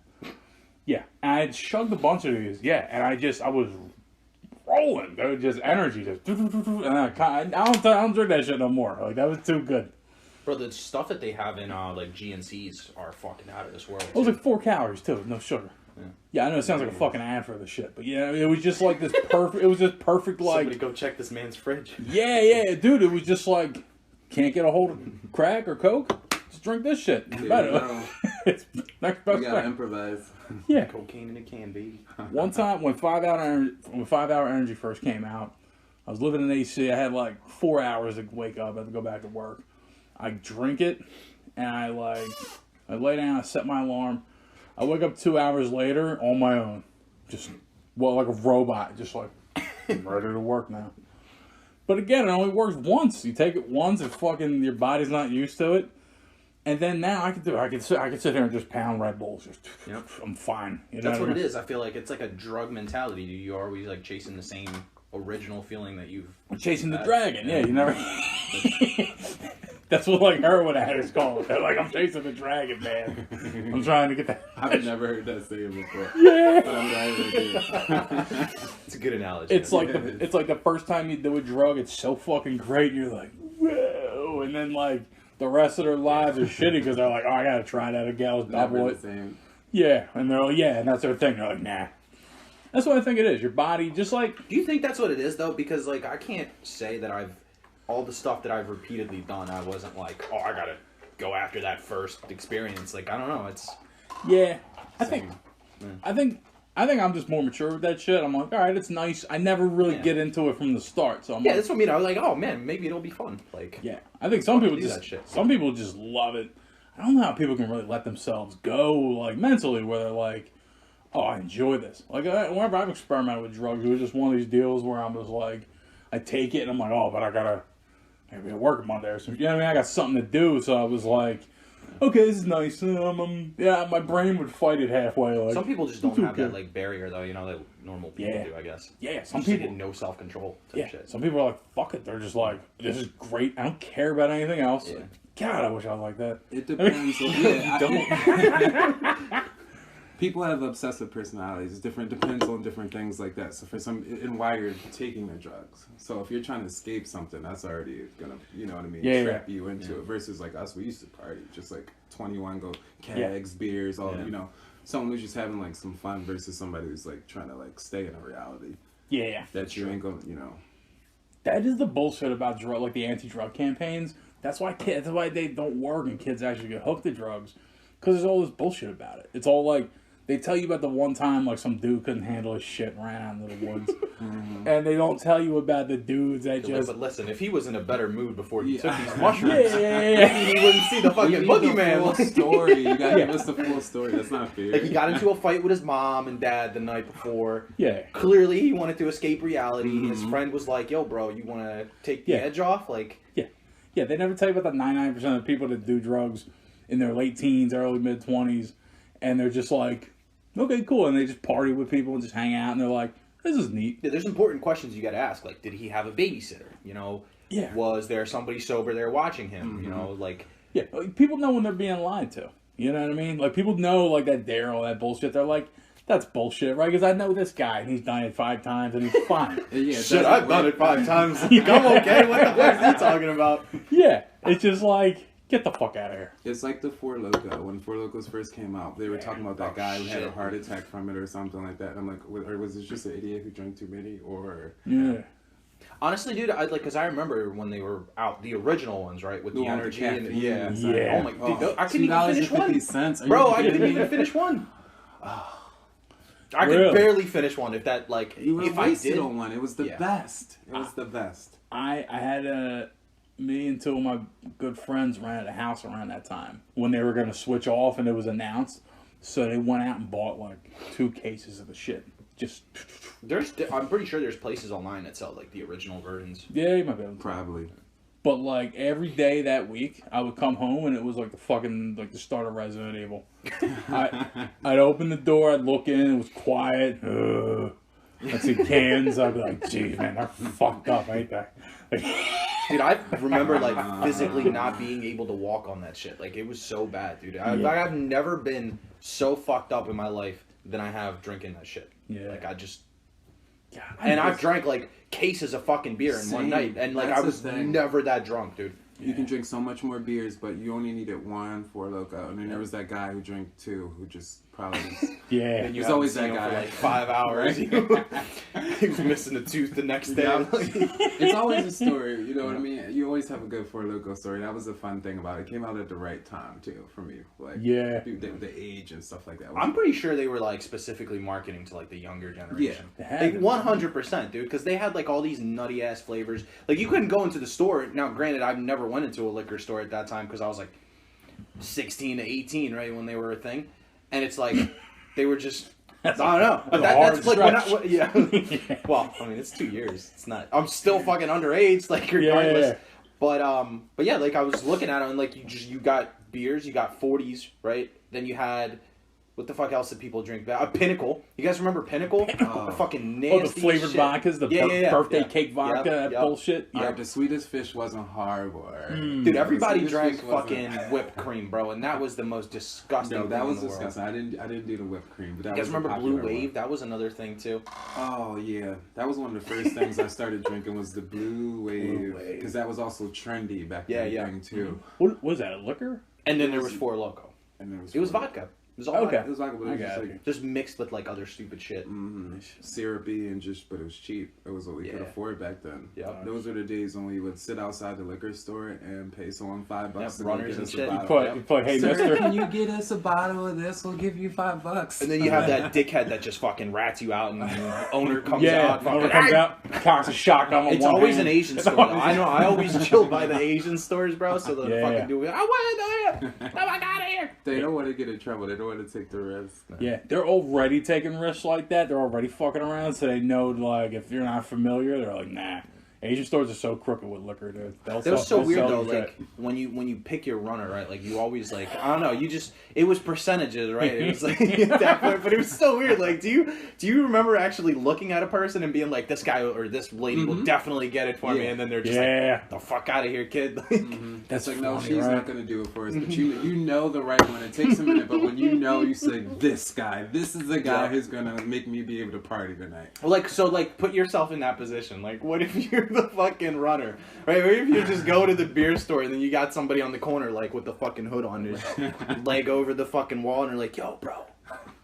[SPEAKER 1] Yeah, and I had chugged a bunch of these. Yeah, and I was rolling. There was just energy, and I don't drink that shit no more. Like that was too good.
[SPEAKER 2] Bro, the stuff that they have in like GNCs are fucking out of this world.
[SPEAKER 1] It was like 4 calories too, no sugar. Yeah, I know it sounds like a fucking ad for the shit, but yeah, it was just like this perfect. It was just perfect, like.
[SPEAKER 2] Somebody go check this man's fridge.
[SPEAKER 1] Yeah, dude. It was just like, can't get a hold of crack or coke. Just drink this shit. It's better. It's next best
[SPEAKER 3] You gotta
[SPEAKER 1] thing.
[SPEAKER 3] improvise.
[SPEAKER 1] Yeah.
[SPEAKER 2] Cocaine in a can, baby.
[SPEAKER 1] One time when 5 Hour Energy first came out, I was living in AC. I had like 4 hours to wake up. I had to go back to work. I drink it, and I lay down. I set my alarm. I wake up 2 hours later on my own, just like a robot, just like I'm ready to work now. But again, it only works once. You take it once, and fucking your body's not used to it. And then now I can sit here and just pound Red Bulls.
[SPEAKER 2] Yep.
[SPEAKER 1] I'm fine. You know
[SPEAKER 2] That's what
[SPEAKER 1] I mean?
[SPEAKER 2] it is. I feel like it's like a drug mentality. You're always like chasing the same original feeling that you've.
[SPEAKER 1] Chasing the dragon. Yeah, you never. That's what like heroin addicts call it. They're like, I'm chasing the dragon, man. I'm trying to get that.
[SPEAKER 3] I've never heard that saying before.
[SPEAKER 1] Yeah.
[SPEAKER 3] But I'm glad they did.
[SPEAKER 2] It's a good analogy.
[SPEAKER 1] It's like the first time you do a drug, it's so fucking great. You're like, whoa, and then like the rest of their lives are shitty because they're like, oh, I gotta try that again. I'll double
[SPEAKER 3] Never
[SPEAKER 1] it.
[SPEAKER 3] the same.
[SPEAKER 1] Yeah, and they're like, yeah, and that's their thing. They're like, nah. That's what I think it is. Your body, just like.
[SPEAKER 2] Do you think that's what it is though? Because like I can't say that all the stuff that I've repeatedly done, I wasn't like, oh, I gotta go after that first experience. Like I don't know. It's.
[SPEAKER 1] Yeah, I think I'm just more mature with that shit. I'm like, all right, it's nice. I never really get into it from the start, so I'm
[SPEAKER 2] Yeah,
[SPEAKER 1] like,
[SPEAKER 2] that's what I mean. I was like, oh man, maybe it'll be fun. Like.
[SPEAKER 1] yeah, I think some people
[SPEAKER 2] do
[SPEAKER 1] just
[SPEAKER 2] that shit.
[SPEAKER 1] some people just love it. I don't know how people can really let themselves go like mentally, where they're like, oh, I enjoy this. Like whenever I've experimented with drugs, it was just one of these deals where I'm just like, I take it and I'm like, oh, but I gotta maybe work Monday or something. You know what I mean? I got something to do, so I was like, okay, this is nice. Yeah, my brain would fight it halfway. Like
[SPEAKER 2] Some people just don't
[SPEAKER 1] it's
[SPEAKER 2] have
[SPEAKER 1] okay.
[SPEAKER 2] that like barrier though, you know, that normal people
[SPEAKER 1] Yeah.
[SPEAKER 2] do, I guess.
[SPEAKER 1] Yeah, some
[SPEAKER 2] Just
[SPEAKER 1] people.
[SPEAKER 2] no self control.
[SPEAKER 1] Yeah,
[SPEAKER 2] Shit.
[SPEAKER 1] some people are like, fuck it. They're just like, this is great. I don't care about anything else.
[SPEAKER 2] Yeah.
[SPEAKER 1] God, I wish I was like that.
[SPEAKER 3] It depends. Yeah, people have obsessive personalities. It's different. Depends on different things like that. So for some, and why you're taking the drugs. So if you're trying to escape something, that's already gonna, you know what I mean, trap you into it. Versus like us, we used to party, just like 21, go kegs, beers, all you know. Someone who's just having like some fun versus somebody who's like trying to like stay in a reality.
[SPEAKER 1] Yeah.
[SPEAKER 3] That you ain't gonna, you know.
[SPEAKER 1] That is the bullshit about drug, like the anti-drug campaigns. That's why they don't work and kids actually get hooked to drugs, because there's all this bullshit about it. It's all like they tell you about the one time like some dude couldn't handle his shit and ran out into the woods, and they don't tell you about the dudes that just.
[SPEAKER 2] But listen, if he was in a better mood before he took these mushrooms,
[SPEAKER 1] Yeah.
[SPEAKER 2] he wouldn't see the fucking
[SPEAKER 3] You need
[SPEAKER 2] boogeyman.
[SPEAKER 3] the full story. You gotta give us the full story. That's not fair.
[SPEAKER 2] Like he got into a fight with his mom and dad the night before.
[SPEAKER 1] Yeah.
[SPEAKER 2] Clearly, he wanted to escape reality. His friend was like, "Yo, bro, you want to take the edge off?" Like,
[SPEAKER 1] Yeah, they never tell you about the 99% of the people that do drugs in their late teens, early mid-20s, and they're just like, okay, cool, and they just party with people and just hang out, and they're like, this is neat.
[SPEAKER 2] yeah, there's important questions you got to ask. Like, did he have a babysitter? You know, was there somebody sober there watching him? You know, like,
[SPEAKER 1] Yeah, like, people know when they're being lied to. You know what I mean? Like, people know, like, that Daryl, that bullshit. They're like, that's bullshit, right? Because I know this guy, and he's done it 5 times, and he's fine.
[SPEAKER 2] shit, I've done it 5 times. I'm okay. What the fuck is he talking about?
[SPEAKER 1] Yeah, it's just like, get the fuck out of here.
[SPEAKER 3] It's like the Four Loko. When Four Locos first came out, they were talking about that guy who had a heart attack from it or something like that. And I'm like, or was it just an idiot who drank too many? Or
[SPEAKER 1] Yeah.
[SPEAKER 2] Honestly, dude, because I remember when they were out, the original ones, right, with the
[SPEAKER 3] one with
[SPEAKER 2] energy
[SPEAKER 3] the
[SPEAKER 2] and
[SPEAKER 3] caffeine.
[SPEAKER 1] Yeah.
[SPEAKER 2] Oh my, dude, I couldn't even finish one,
[SPEAKER 3] $2.50.
[SPEAKER 2] bro. I couldn't even finish one. I could
[SPEAKER 1] Really?
[SPEAKER 2] barely finish one. If that, like,
[SPEAKER 3] You
[SPEAKER 2] if
[SPEAKER 3] were
[SPEAKER 2] I
[SPEAKER 3] wasted
[SPEAKER 2] did,
[SPEAKER 3] on one. It was the best. It was the best.
[SPEAKER 1] I had me and 2 of my good friends rented a house around that time when they were going to switch off and it was announced. So they went out and bought like 2 cases of the shit. Just
[SPEAKER 2] I'm pretty sure there's places online that sell like the original versions.
[SPEAKER 1] yeah, you might be able to.
[SPEAKER 3] Probably.
[SPEAKER 1] But like every day that week, I would come home and it was like the start of Resident Evil. I'd open the door, I'd look in, it was quiet. I'd see cans. I'd be like, "Geez, man, they're fucked up, ain't they?" Like,
[SPEAKER 2] Dude, I remember like physically not being able to walk on that shit. Like it was so bad, dude. I've never been so fucked up in my life than I have drinking that shit.
[SPEAKER 1] Yeah.
[SPEAKER 2] Like I just.
[SPEAKER 1] God,
[SPEAKER 2] And I've drank like cases of fucking beer in one
[SPEAKER 3] Same.
[SPEAKER 2] night, and like
[SPEAKER 3] That's
[SPEAKER 2] I
[SPEAKER 3] the
[SPEAKER 2] was
[SPEAKER 3] thing.
[SPEAKER 2] never that drunk, dude.
[SPEAKER 3] You can drink so much more beers, but you only needed one for Loco. And then there was that guy who drank two, who just probably.
[SPEAKER 1] Yeah.
[SPEAKER 2] And you
[SPEAKER 3] There's
[SPEAKER 2] haven't
[SPEAKER 3] always
[SPEAKER 2] seen
[SPEAKER 3] that
[SPEAKER 2] him
[SPEAKER 3] guy.
[SPEAKER 2] for like 5 hours. He was missing a tooth the next day.
[SPEAKER 3] Yeah. It's always a story, you know what I mean? You always have a good Four Loko story. That was the fun thing about it. It came out at the right time too for me. Like
[SPEAKER 1] Yeah.
[SPEAKER 3] the age and stuff like that.
[SPEAKER 2] I'm pretty sure they were like specifically marketing to like the younger generation.
[SPEAKER 1] They had
[SPEAKER 2] Like
[SPEAKER 1] to.
[SPEAKER 2] 100%, dude, because they had like all these nutty ass flavors. Like you couldn't go into the store. Now, granted, I've never went into a liquor store at that time because I was like 16 to 18, right, when they were a thing, and it's like they were just. I don't know. But that's like when I, yeah. Well, I mean, it's 2 years. It's not. I'm still fucking underage, like regardless.
[SPEAKER 1] Yeah.
[SPEAKER 2] But yeah, like I was looking at it, and like you got beers, you got 40s, right? Then you had. What the fuck else did people drink? Pinnacle. You guys remember Pinnacle? The fucking nasty
[SPEAKER 1] Oh, the flavored
[SPEAKER 2] shit.
[SPEAKER 1] vodkas, the birthday cake vodka,
[SPEAKER 2] Yep,
[SPEAKER 1] that bullshit.
[SPEAKER 3] Yeah, the sweetest fish wasn't harbor.
[SPEAKER 2] Dude, everybody
[SPEAKER 3] The
[SPEAKER 2] drank
[SPEAKER 3] sweetest fish wasn't-
[SPEAKER 2] fucking whipped cream, bro, and that was the most disgusting
[SPEAKER 3] No,
[SPEAKER 2] thing
[SPEAKER 3] that
[SPEAKER 2] in
[SPEAKER 3] was
[SPEAKER 2] the world.
[SPEAKER 3] disgusting. I didn't do the whipped cream, but that
[SPEAKER 2] You guys
[SPEAKER 3] was a
[SPEAKER 2] remember Blue
[SPEAKER 3] popular
[SPEAKER 2] Wave?
[SPEAKER 3] one.
[SPEAKER 2] That was another thing too.
[SPEAKER 3] Oh yeah, that was one of the first things I started drinking was the Blue Wave
[SPEAKER 1] Wave.
[SPEAKER 3] because that was also trendy back
[SPEAKER 2] Yeah,
[SPEAKER 3] then
[SPEAKER 2] yeah.
[SPEAKER 3] too.
[SPEAKER 1] What was that? A liquor?
[SPEAKER 2] And then there was Four Loko.
[SPEAKER 3] And there
[SPEAKER 2] It was
[SPEAKER 3] Four-
[SPEAKER 2] vodka. It was all
[SPEAKER 1] Okay.
[SPEAKER 2] vodka.
[SPEAKER 3] It was like, but it
[SPEAKER 1] I
[SPEAKER 3] was just
[SPEAKER 1] got
[SPEAKER 3] like
[SPEAKER 1] it.
[SPEAKER 2] Just mixed with like other stupid shit.
[SPEAKER 3] syrupy and just, but it was cheap. It was what we could
[SPEAKER 2] Yeah.
[SPEAKER 3] afford back then.
[SPEAKER 2] Yep.
[SPEAKER 3] Those were the days when we would sit outside the liquor store and pay someone $5
[SPEAKER 2] Yep,
[SPEAKER 3] to go
[SPEAKER 2] runners
[SPEAKER 3] get
[SPEAKER 2] and
[SPEAKER 3] us a
[SPEAKER 2] shit.
[SPEAKER 3] bottle.
[SPEAKER 1] You put, hey,
[SPEAKER 3] Sir,
[SPEAKER 1] mister.
[SPEAKER 3] can you get us a bottle of this? We'll give you $5.
[SPEAKER 2] And then you have that dickhead that just fucking rats you out, and the owner comes
[SPEAKER 1] Yeah,
[SPEAKER 2] out.
[SPEAKER 1] owner
[SPEAKER 2] Fucking,
[SPEAKER 1] comes
[SPEAKER 2] "Hey!"
[SPEAKER 1] out, cocks a shotgun on
[SPEAKER 2] It's
[SPEAKER 1] one
[SPEAKER 2] always
[SPEAKER 1] hand.
[SPEAKER 2] an Asian store. Though. I know. I always chill by the Asian stores, bro. So the
[SPEAKER 1] Yeah.
[SPEAKER 2] fucking dude, I want it. Oh my god, here.
[SPEAKER 3] They don't want to get in trouble. They don't want to take the risk.
[SPEAKER 1] Yeah, they're already taking risks like that. They're already fucking around, so they know, like, if you're not familiar, they're like, nah. Asian stores are so crooked with liquor, dude.
[SPEAKER 2] That was so
[SPEAKER 1] they'll
[SPEAKER 2] weird
[SPEAKER 1] sell
[SPEAKER 2] though.
[SPEAKER 1] you shit.
[SPEAKER 2] Like when you pick your runner, right? Like you always like I don't know. You just it was percentages, right? It was like at that point, but it was so weird. Like do you remember actually looking at a person and being like, this guy or this lady will definitely get it for me,
[SPEAKER 3] Yeah.
[SPEAKER 2] and then they're just
[SPEAKER 1] Yeah.
[SPEAKER 2] like, the fuck out of here, kid.
[SPEAKER 1] That's
[SPEAKER 3] It's like, no,
[SPEAKER 1] funny,
[SPEAKER 3] she's
[SPEAKER 1] right?
[SPEAKER 3] not going to do it for us. But you know the right one. It takes a minute, but when you know, you say, this guy, this is the guy
[SPEAKER 2] Yeah.
[SPEAKER 3] who's going to make me be able to party tonight.
[SPEAKER 2] Well, like put yourself in that position. Like, what if you're the fucking runner, right? What if you just go to the beer store and then you got somebody on the corner, like with the fucking hood on, his leg over the fucking wall, and they're like, "Yo, bro,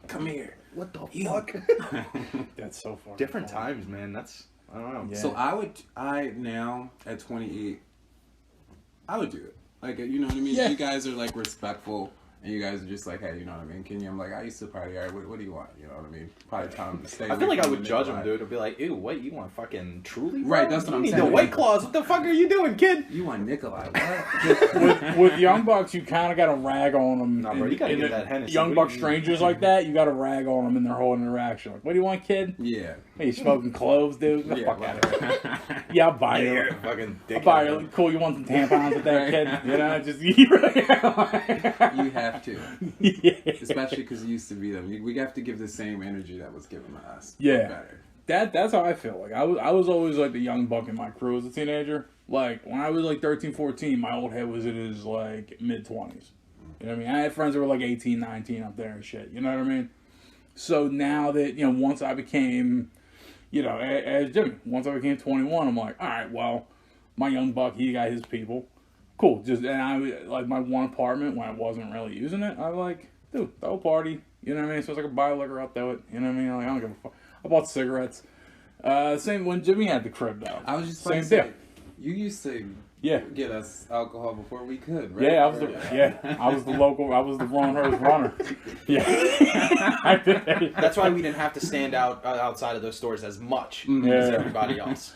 [SPEAKER 3] Come here.
[SPEAKER 2] what the fuck?"
[SPEAKER 1] That's so fucking
[SPEAKER 2] Different
[SPEAKER 1] funny.
[SPEAKER 2] times, man. That's I don't know.
[SPEAKER 1] Yeah.
[SPEAKER 3] So I now, at 28, I would do it. Like, you know what I mean?
[SPEAKER 1] Yeah.
[SPEAKER 3] You guys are, like, respectful. And you guys are just like, hey, you know what I mean? Can you? I'm like, I used to party. All right, what do you want? You know what I mean? Probably time to stay.
[SPEAKER 2] I feel
[SPEAKER 3] away
[SPEAKER 2] like I
[SPEAKER 3] from
[SPEAKER 2] would
[SPEAKER 3] the
[SPEAKER 2] judge him,
[SPEAKER 3] Nikolai.
[SPEAKER 2] dude. I'd be like, "Ew, what? You want fucking Truly? Bro?
[SPEAKER 3] Right, that's what
[SPEAKER 2] you
[SPEAKER 3] I'm
[SPEAKER 2] need
[SPEAKER 3] saying.
[SPEAKER 2] the White Claws. What the fuck are you doing, kid?"
[SPEAKER 3] You want Nikolai? What?
[SPEAKER 1] with Young Bucks, you kind of got to rag on them.
[SPEAKER 2] Nah, bro, you gotta get that Hennessy.
[SPEAKER 1] Young
[SPEAKER 2] What
[SPEAKER 1] Buck
[SPEAKER 2] do you
[SPEAKER 1] strangers like that, you got to rag on them in their whole interaction. Like, what do you want, kid?
[SPEAKER 3] Yeah.
[SPEAKER 1] Hey, you smoking cloves, dude? Get the fuck out of here. Yeah, I'll buy you.
[SPEAKER 2] You're a fucking
[SPEAKER 1] I'll
[SPEAKER 2] dickhead.
[SPEAKER 1] buy you. Cool, you want some tampons with that, kid? You know, just you
[SPEAKER 3] You have to.
[SPEAKER 1] yeah.
[SPEAKER 3] Especially because you used to be them. We have to give the same energy that was given to us.
[SPEAKER 1] Yeah.
[SPEAKER 3] Better.
[SPEAKER 1] That's how I feel. Like I was always like the young buck in my crew as a teenager. Like when I was like 13, 14, my old head was in his like mid 20s. You know what I mean? I had friends that were like 18, 19 up there and shit. You know what I mean? So now that, you know, once I became, you know, as Jimmy, once I became 21, I'm like, all right, well, my young buck, he got his people. Cool. Just, and I, like, my one apartment, when I wasn't really using it, I like, dude, throw a party. You know what I mean? So it's like a buy liquor, I'll throw it. You know what I mean? Like, I don't give a fuck. I bought cigarettes. Same when Jimmy had the crib, though.
[SPEAKER 3] I was just
[SPEAKER 1] Same
[SPEAKER 3] about to say,
[SPEAKER 1] deal.
[SPEAKER 3] you used to
[SPEAKER 1] Yeah.
[SPEAKER 3] get us alcohol before we could, right?
[SPEAKER 1] Yeah, I was the local, I was the Ronhurst runner. Yeah. I did.
[SPEAKER 2] That's why we didn't have to stand outside of those stores as much
[SPEAKER 1] Yeah.
[SPEAKER 2] as everybody else.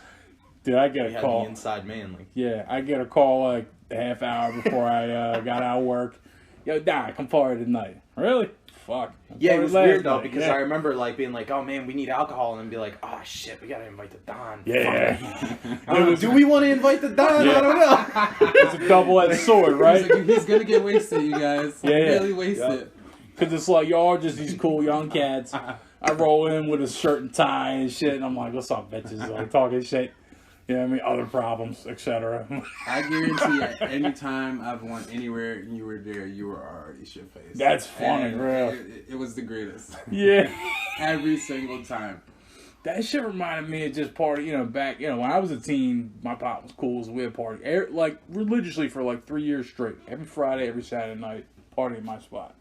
[SPEAKER 1] Did I get
[SPEAKER 2] We
[SPEAKER 1] a
[SPEAKER 2] had
[SPEAKER 1] call?
[SPEAKER 2] the inside man. Like,
[SPEAKER 1] Yeah, I get a call like a half hour before I got out of work. Yo, Doc, come party tonight. Really? Fuck. I
[SPEAKER 2] yeah, it
[SPEAKER 1] partied
[SPEAKER 2] was
[SPEAKER 1] last
[SPEAKER 2] weird though
[SPEAKER 1] night.
[SPEAKER 2] because
[SPEAKER 1] Yeah.
[SPEAKER 2] I remember like being like, "Oh man, we need alcohol," and then be like, "Oh shit, we gotta invite the Don."
[SPEAKER 1] Yeah.
[SPEAKER 2] I don't know, do we want to invite the Don?
[SPEAKER 1] Yeah.
[SPEAKER 2] I don't know.
[SPEAKER 1] It's a double-edged sword, right?
[SPEAKER 3] He's, like, he's gonna get wasted, you guys.
[SPEAKER 1] Yeah, yeah.
[SPEAKER 3] Really wasted.
[SPEAKER 1] Because it's like, y'all are just these cool young cats. I roll in with a shirt and tie and shit, and I'm like, what's up, bitches? Like, talking shit. Yeah, I mean, other problems, etc.
[SPEAKER 3] I guarantee at any time I've went anywhere and you were there, you were already shit-faced.
[SPEAKER 1] That's funny,
[SPEAKER 3] And
[SPEAKER 1] bro.
[SPEAKER 3] It was the greatest.
[SPEAKER 1] Yeah.
[SPEAKER 3] Every single time.
[SPEAKER 1] That shit reminded me of just party, back, when I was a teen, my pop was cool, so we had party, like, religiously for, like, 3 years straight. Every Friday, every Saturday night, party in my spot.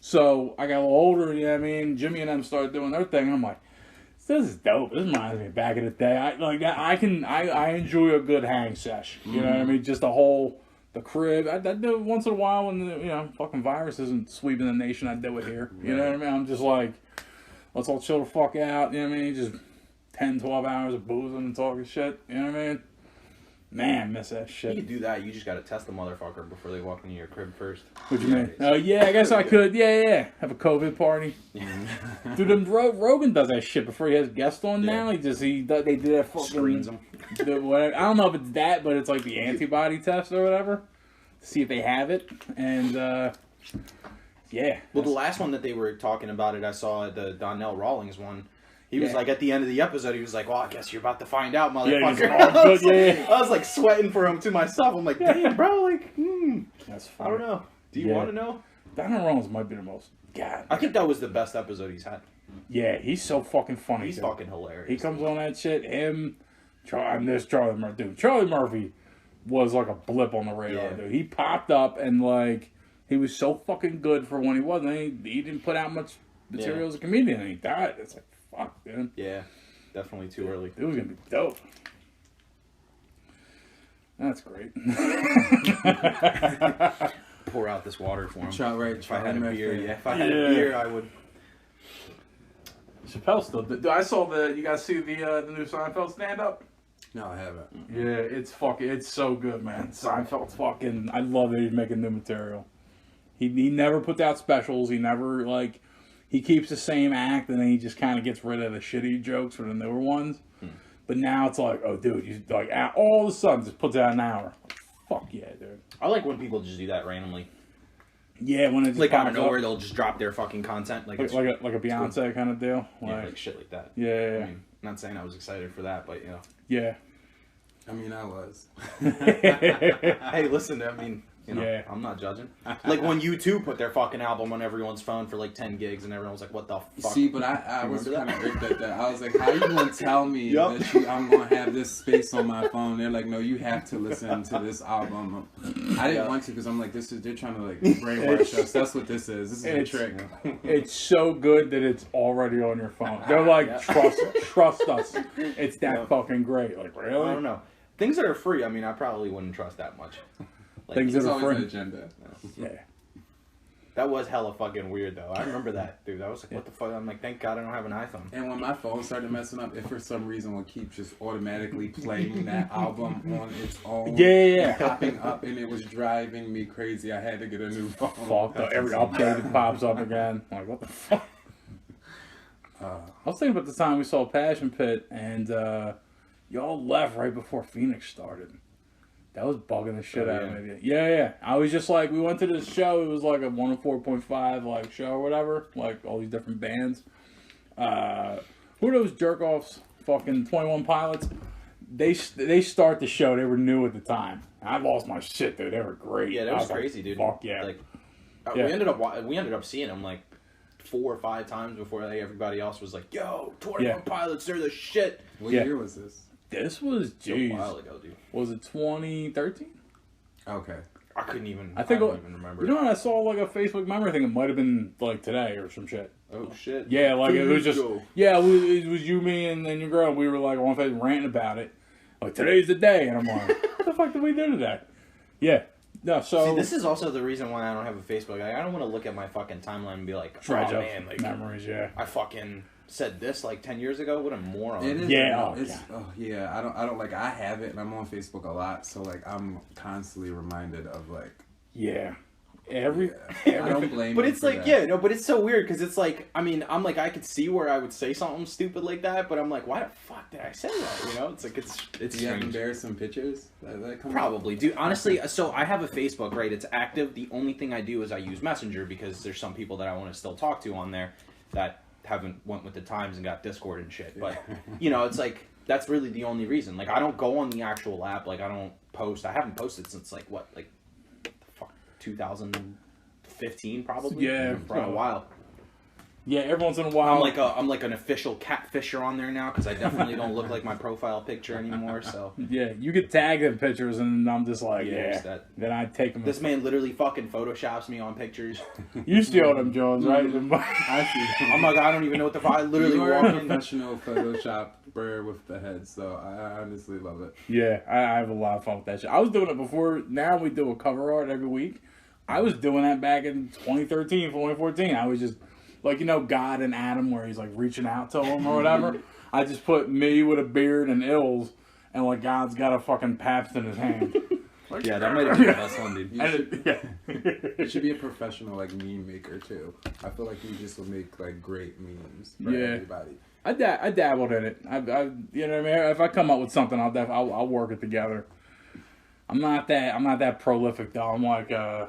[SPEAKER 1] So, I got a little older, Jimmy and them started doing their thing, and I'm like, this is dope. This reminds me of back in the day. I enjoy a good hang sesh. You know what I mean? Just the crib. I do it once in a while when the, fucking virus isn't sweeping the nation. I do it here. You know what I mean? I'm just like, let's all chill the fuck out. You know what I mean? Just 10, 12 hours of boozing and talking shit. You know what I mean? Man, miss that shit.
[SPEAKER 2] You can do that. You just gotta test the motherfucker before they walk into your crib first.
[SPEAKER 1] What you mean? Oh, yeah, I guess I could. Yeah. Have a COVID party. Dude, Rogan does that shit before he has guests on now. They do that fucking...
[SPEAKER 2] Screens them.
[SPEAKER 1] Whatever. I don't know if it's that, but it's like the antibody test or whatever. See if they have it. And, yeah.
[SPEAKER 2] Well, the last one that they were talking about I saw the Donnell Rawlings one. He was like, at the end of the episode, he was like, well, I guess you're about to find out, motherfucker. I was like sweating for him to myself. I'm like, damn, bro, like,
[SPEAKER 1] That's funny.
[SPEAKER 2] I don't know. Do you want to know?
[SPEAKER 1] Donnell Rawlings might be the most... God.
[SPEAKER 2] I think that was the best episode he's had.
[SPEAKER 1] Yeah, he's so fucking funny.
[SPEAKER 2] He's fucking hilarious.
[SPEAKER 1] He comes on that shit. I miss Charlie Murphy. Dude, Charlie Murphy was like a blip on the radar, dude. He popped up and, like, he was so fucing good for when he wasn't. He didn't put out much material as a comedian, and he died. It's like, fuck, dude.
[SPEAKER 2] Yeah, definitely too early.
[SPEAKER 1] It was gonna be dope. That's great.
[SPEAKER 2] Pour out this water for him.
[SPEAKER 3] If
[SPEAKER 2] I had a beer, If I had a beer, I would.
[SPEAKER 1] Chappelle still did. I saw you guys see the new Seinfeld stand-up?
[SPEAKER 3] No, I haven't.
[SPEAKER 1] Yeah, it's so good, man. Seinfeld's fucking, I love that he's making new material. He never puts out specials. He never, like, he keeps the same act, and then he just kind of gets rid of the shitty jokes for the newer ones. But now it's like, oh, dude, he's like, all of a sudden just puts out an hour. Fuck yeah, dude.
[SPEAKER 2] I like when people just do that randomly.
[SPEAKER 1] Yeah, when it's
[SPEAKER 2] like out of nowhere, they'll just drop their fucking content, like a
[SPEAKER 1] Beyonce kind of deal.
[SPEAKER 2] Like shit like that.
[SPEAKER 1] Yeah.
[SPEAKER 2] I mean, not saying I was excited for that, but
[SPEAKER 1] Yeah.
[SPEAKER 3] I mean, I was.
[SPEAKER 2] Hey, listen, I mean, I'm not judging. Like when U2 put their fucking album on everyone's phone for like 10 gigs, and everyone was like, "What the fuck?"
[SPEAKER 3] See, but I was kind of irked at that. I was like, "How you gonna tell me that I'm gonna have this space on my phone?" They're like, "No, you have to listen to this album." I didn't want to because I'm like, they're trying to like brainwash us. That's what this is. This is a trick.
[SPEAKER 1] It's so good that it's already on your phone. They're like, trust us. It's that fucking great. Like, really?
[SPEAKER 2] I don't know. Things that are free, I mean, I probably wouldn't trust that much. Like,
[SPEAKER 1] things that are free.
[SPEAKER 3] An agenda.
[SPEAKER 1] Yeah.
[SPEAKER 2] That was hella fucking weird, though. I remember that, dude. I was like, what the fuck? I'm like, thank God I don't have an iPhone.
[SPEAKER 3] And when my phone started messing up, if for some reason would keep just automatically playing that album on its own.
[SPEAKER 1] Yeah.
[SPEAKER 3] Popping up, and it was driving me crazy. I had to get a new phone.
[SPEAKER 1] Fuck, every update it pops up again. I'm like, what the fuck? I was thinking about the time we saw Passion Pit, and y'all left right before Phoenix started. That was bugging the shit out of me. Yeah. I was just like, we went to this show. It was like a 104.5 like show or whatever. Like all these different bands. Who are those jerk offs? Fucking 21 Pilots. They start the show. They were new at the time. I lost my shit, dude. They were great.
[SPEAKER 2] Yeah, that was crazy, dude.
[SPEAKER 1] Fuck yeah.
[SPEAKER 2] Like, we ended up seeing them like 4 or 5 times before everybody else was like, "Yo, 21 Pilots, they're the shit."
[SPEAKER 3] What year was this?
[SPEAKER 1] This was,
[SPEAKER 2] a while ago, dude.
[SPEAKER 1] Was it 2013?
[SPEAKER 3] Okay.
[SPEAKER 2] I couldn't even.
[SPEAKER 1] I
[SPEAKER 2] don't even remember.
[SPEAKER 1] You know what? I saw like a Facebook memory thing. It might have been like today or some shit.
[SPEAKER 2] Oh shit.
[SPEAKER 1] Yeah, like it was just. Yeah, it was you, me, and your girl. We were like on Facebook ranting about it. Like today's the day, and I'm like, what the fuck did we do today? Yeah. No. So
[SPEAKER 2] see, this is also the reason why I don't have a Facebook. Like, I don't want to look at my fucking timeline and be like, "Oh man, like
[SPEAKER 1] memories." Yeah.
[SPEAKER 2] I fucking said this like 10 years ago. What a moron.
[SPEAKER 3] It is,
[SPEAKER 1] yeah.
[SPEAKER 3] I don't like. I have it, and I'm on Facebook a lot, so like I'm constantly reminded of like.
[SPEAKER 1] Yeah.
[SPEAKER 3] I don't blame.
[SPEAKER 2] But it's like, but it's so weird because it's like, I mean, I'm like, I could see where I would say something stupid like that, but I'm like, why the fuck did I say that? You know, it's like it's.
[SPEAKER 3] Do you have embarrassing pictures that come
[SPEAKER 2] Probably, dude. Honestly, so I have a Facebook, right? It's active. The only thing I do is I use Messenger because there's some people that I want to still talk to on there that haven't went with the times and got Discord and shit. But you know, it's like that's really the only reason. Like, I don't go on the actual app. Like, I don't post. I haven't posted since, like, what? Like, fuck, 2015, probably?
[SPEAKER 1] Yeah.
[SPEAKER 2] For a while.
[SPEAKER 1] Yeah, every once in a while.
[SPEAKER 2] I'm like an official catfisher on there now, because I definitely don't look like my profile picture anymore, so.
[SPEAKER 1] Yeah, you get tagged in pictures, and I'm just like, yeah. Then I take them.
[SPEAKER 2] This man literally fucking photoshops me on pictures.
[SPEAKER 1] You steal them, Jones, right?
[SPEAKER 3] I see.
[SPEAKER 2] I'm like, I don't even know what the fuck. I literally
[SPEAKER 3] You are
[SPEAKER 2] walk
[SPEAKER 3] a
[SPEAKER 2] in.
[SPEAKER 3] professional Photoshopper with the head, so I honestly love it.
[SPEAKER 1] Yeah, I have a lot of fun with that shit. I was doing it before. Now we do a cover art every week. I was doing that back in 2013, 2014. I was just, like, you know, God and Adam, where he's, like, reaching out to him or whatever. I just put me with a beard and ills, and, like, God's got a fucking Pabst in his hand.
[SPEAKER 2] Like, yeah, that might have been the best one, dude.
[SPEAKER 3] You should be a professional, like, meme maker, too. I feel like you just will make, like, great memes for everybody.
[SPEAKER 1] I dabbled in it. I you know what I mean? If I come up with something, I'll work it together. I'm not that prolific, though. I'm like, trying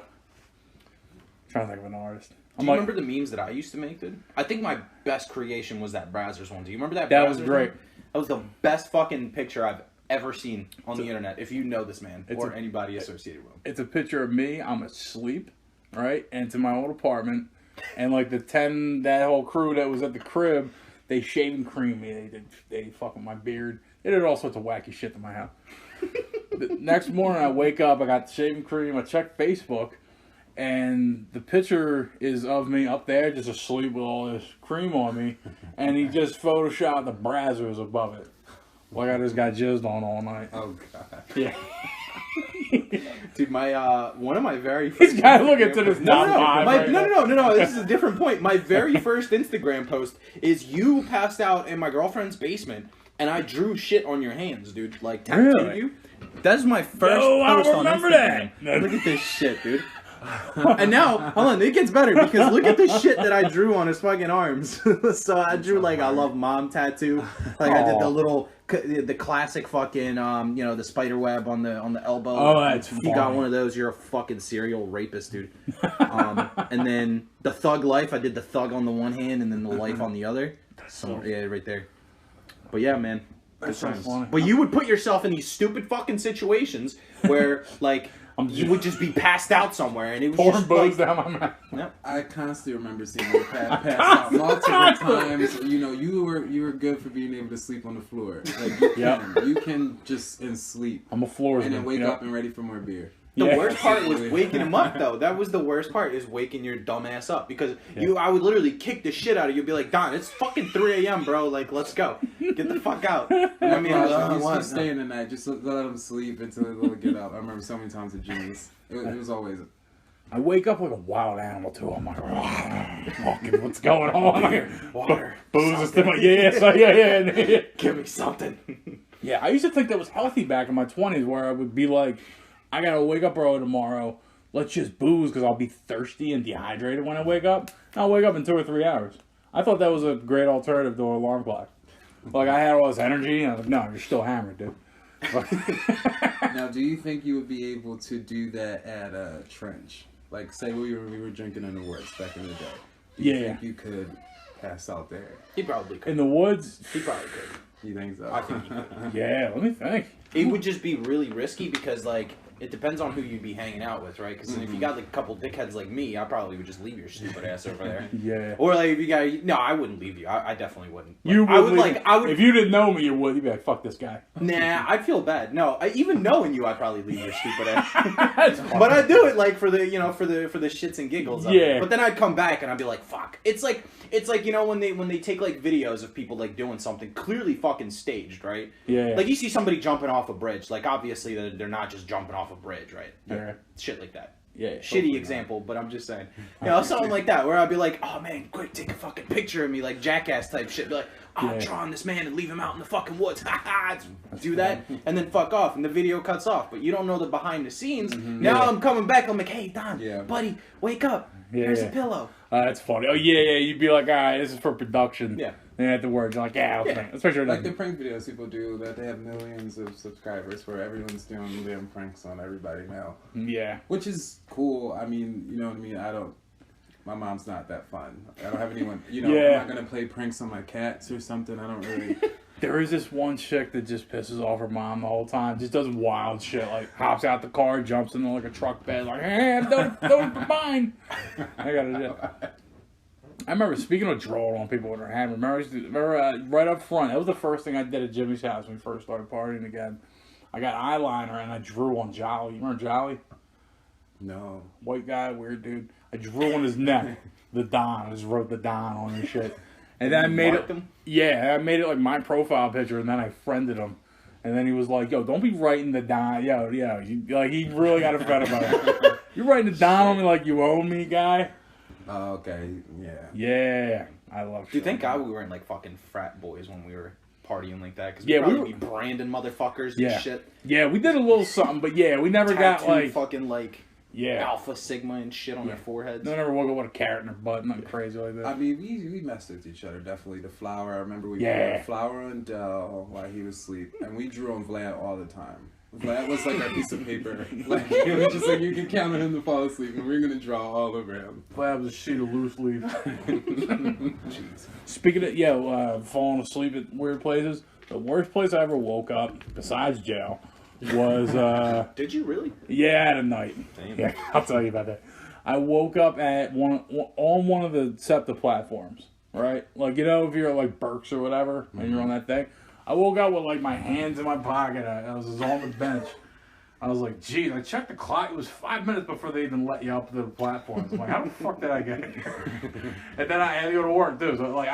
[SPEAKER 1] to think of an artist.
[SPEAKER 2] Do you remember the memes that I used to make, dude? I think my best creation was that Brazzers one. Do you remember that?
[SPEAKER 1] That was great.
[SPEAKER 2] That was the best fucking picture I've ever seen on the internet. If you know this man or anybody associated with him,
[SPEAKER 1] it's a picture of me. I'm asleep, right? And to my old apartment, and like that whole crew that was at the crib, they shave and cream me. They fuck with my beard. They did all sorts of wacky shit to my house. The next morning, I wake up. I got the shaving cream. I check Facebook. And the picture is of me up there, just asleep with all this cream on me. And he just photoshopped the Brazzers above it. Like I just got jizzed on all night.
[SPEAKER 3] Oh, God.
[SPEAKER 1] Yeah.
[SPEAKER 2] Dude, my one of my very first
[SPEAKER 1] This guy looking to this
[SPEAKER 2] no,
[SPEAKER 1] no.
[SPEAKER 2] This is a different point. My very first Instagram post is you passed out in my girlfriend's basement, and I drew shit on your hands, dude. Like tattooed you. That's my first post on Instagram. Look at this shit, dude. And now, hold on, it gets better because look at the shit that I drew on his fucking arms. So I drew like I love mom tattoo. Like I did the classic fucking you know, the spider web on the elbow.
[SPEAKER 1] Oh, that's
[SPEAKER 2] if you got one of those, you're a fucking serial rapist, dude. And then the thug life, I did the thug on the one hand and then the life on the other. So yeah, right there. But yeah, man.
[SPEAKER 1] That's so funny.
[SPEAKER 2] But you would put yourself in these stupid fucking situations where like you would just be passed out somewhere, and it was
[SPEAKER 1] pouring
[SPEAKER 2] just
[SPEAKER 1] bugs
[SPEAKER 2] like,
[SPEAKER 1] down my mouth.
[SPEAKER 2] Yep.
[SPEAKER 3] I constantly remember seeing you pass out multiple times. You know, you were good for being able to sleep on the floor. Like you can just sleep.
[SPEAKER 1] I'm a floorsman.
[SPEAKER 3] And then wake up and ready for more beer.
[SPEAKER 2] The worst part was waking him up, though. That was the worst part, is waking your dumb ass up. Because I would literally kick the shit out of you. You'd be like, Don, it's fucking 3 a.m., bro. Like, let's go. Get the fuck out. I mean,
[SPEAKER 3] he's staying the night. Just let him sleep until he'll get up. I remember so many times with Jimmy's. It was always...
[SPEAKER 1] I wake up like a wild animal, too. I'm like, fucking, what's going on?
[SPEAKER 2] Like, water.
[SPEAKER 1] Booze is still yeah.
[SPEAKER 2] Give me something.
[SPEAKER 1] Yeah, I used to think that was healthy back in my 20s, where I would be like, I gotta wake up early tomorrow. Let's just booze because I'll be thirsty and dehydrated when I wake up. I'll wake up in 2 or 3 hours. I thought that was a great alternative to an alarm clock. Like, I had all this energy, and I was like, no, you're still hammered, dude.
[SPEAKER 3] Now, do you think you would be able to do that at a Trench? Like, say we were drinking in the woods back in the day. Do you think you could pass out there?
[SPEAKER 2] He probably could.
[SPEAKER 1] In the woods?
[SPEAKER 2] He probably could.
[SPEAKER 3] You think so?
[SPEAKER 2] I think he could.
[SPEAKER 1] Yeah, let me think.
[SPEAKER 2] It would just be really risky because, like, it depends on who you'd be hanging out with, right? Because if you got like a couple dickheads like me, I probably would just leave your stupid ass over there.
[SPEAKER 1] Yeah.
[SPEAKER 2] Or like if you got I wouldn't leave you. I definitely wouldn't.
[SPEAKER 1] You would.
[SPEAKER 2] I would.
[SPEAKER 1] If you didn't know me, you would. You'd be like, "Fuck this guy."
[SPEAKER 2] Nah, I'd feel bad. No, even knowing you, I'd probably leave your stupid ass. But I'd do it like for the for the shits and giggles. Of it. But then I'd come back and I'd be like, "Fuck." It's like you know when they take like videos of people like doing something clearly fucking staged, right?
[SPEAKER 1] Yeah.
[SPEAKER 2] Like you see somebody jumping off a bridge. Like obviously they're not just jumping off a bridge, right?
[SPEAKER 1] Yeah.
[SPEAKER 2] Shit like that.
[SPEAKER 1] Yeah.
[SPEAKER 2] Shitty example, but I'm just saying. You know, something like that, where I'd be like, oh man, quick, take a fucking picture of me, like Jackass type shit. Be like, I'm drawing this man and leave him out in the fucking woods. Do that, and then fuck off, and the video cuts off. But you don't know the behind the scenes. Now I'm coming back, I'm like, hey, Don, buddy, wake up. Here's a pillow.
[SPEAKER 1] That's funny. Oh, yeah. You'd be like, all right, this is for production.
[SPEAKER 2] Yeah.
[SPEAKER 1] And afterwards, you're like, especially
[SPEAKER 3] like the prank videos people do that they have millions of subscribers where everyone's doing damn pranks on everybody now.
[SPEAKER 1] Yeah.
[SPEAKER 3] Which is cool. I mean, you know what I mean? My mom's not that fun. I don't have anyone, you know, I'm not going to play pranks on my cats or something. I don't really
[SPEAKER 1] There is this one chick that just pisses off her mom the whole time. Just does wild shit, like hops out the car, jumps into like a truck bed, like, hey, don't mine. I gotta do it. I remember, speaking of drawing on people with their hand, remember right up front, that was the first thing I did at Jimmy's house when we first started partying again. I got eyeliner and I drew on Jolly. You remember Jolly?
[SPEAKER 3] No.
[SPEAKER 1] White guy, weird dude. I drew on his neck the Don. I just wrote the Don on his shit. And then I made it. Yeah, I made it like my profile picture, and then I friended him. And then he was like, "Yo, don't be writing the Don." Yo, like he really got offended about it. You're writing the Don on me like you own me, guy.
[SPEAKER 3] Oh, okay. Yeah.
[SPEAKER 1] Yeah, I love.
[SPEAKER 2] Dude, thank God we weren't like fucking frat boys when we were partying like that. Because
[SPEAKER 1] Yeah, we
[SPEAKER 2] we
[SPEAKER 1] were-
[SPEAKER 2] be branding motherfuckers and
[SPEAKER 1] Yeah.
[SPEAKER 2] shit.
[SPEAKER 1] Yeah, we did a little something, but yeah, we never got
[SPEAKER 2] Tattoo
[SPEAKER 1] like
[SPEAKER 2] fucking like
[SPEAKER 1] yeah.
[SPEAKER 2] Alpha Sigma and shit on their foreheads.
[SPEAKER 1] No one ever woke up with a carrot in their butt, nothing crazy like
[SPEAKER 3] I
[SPEAKER 1] that.
[SPEAKER 3] mean, we messed with each other, definitely. The flower, I remember we
[SPEAKER 1] Yeah.
[SPEAKER 3] put flower on Dell while he was asleep, and we drew on Vlad all the time. Vlad was like our piece of paper. Like, it was just like, you can count on him to fall asleep, and we're going to draw all over him.
[SPEAKER 1] Flab was a sheet of loose leaf.
[SPEAKER 3] Jeez.
[SPEAKER 1] Speaking of, falling asleep at weird places, the worst place I ever woke up, besides jail, was,
[SPEAKER 2] Did you really?
[SPEAKER 1] yeah, at a night.
[SPEAKER 2] Damn.
[SPEAKER 1] Yeah, I'll tell you about that. I woke up at on one of the SEPTA platforms, right? Like, you know, if you're at, like, Burks or whatever, and you're on that thing. I woke up with, like, my hands in my pocket. I was just on the bench. I was like, geez, I checked the clock. It was 5 minutes before they even let you up to the platforms. I'm like, how the fuck did I get here? And then I had to go to work, too. So, like,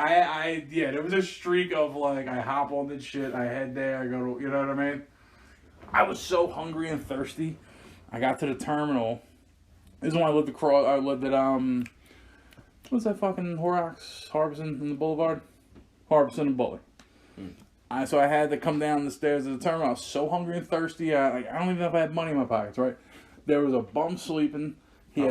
[SPEAKER 1] yeah, there was a streak of, like, I hop on this shit, I head there, I go to, you know what I mean? I was so hungry and thirsty. I got to the terminal. This is when I lived at, what's that fucking Horrocks, Harbison and the Boulevard? Harbison and Bully. So I had to come down the stairs of the terminal. I was so hungry and thirsty. I don't even know if I had money in my pockets, right? There was a bum sleeping. He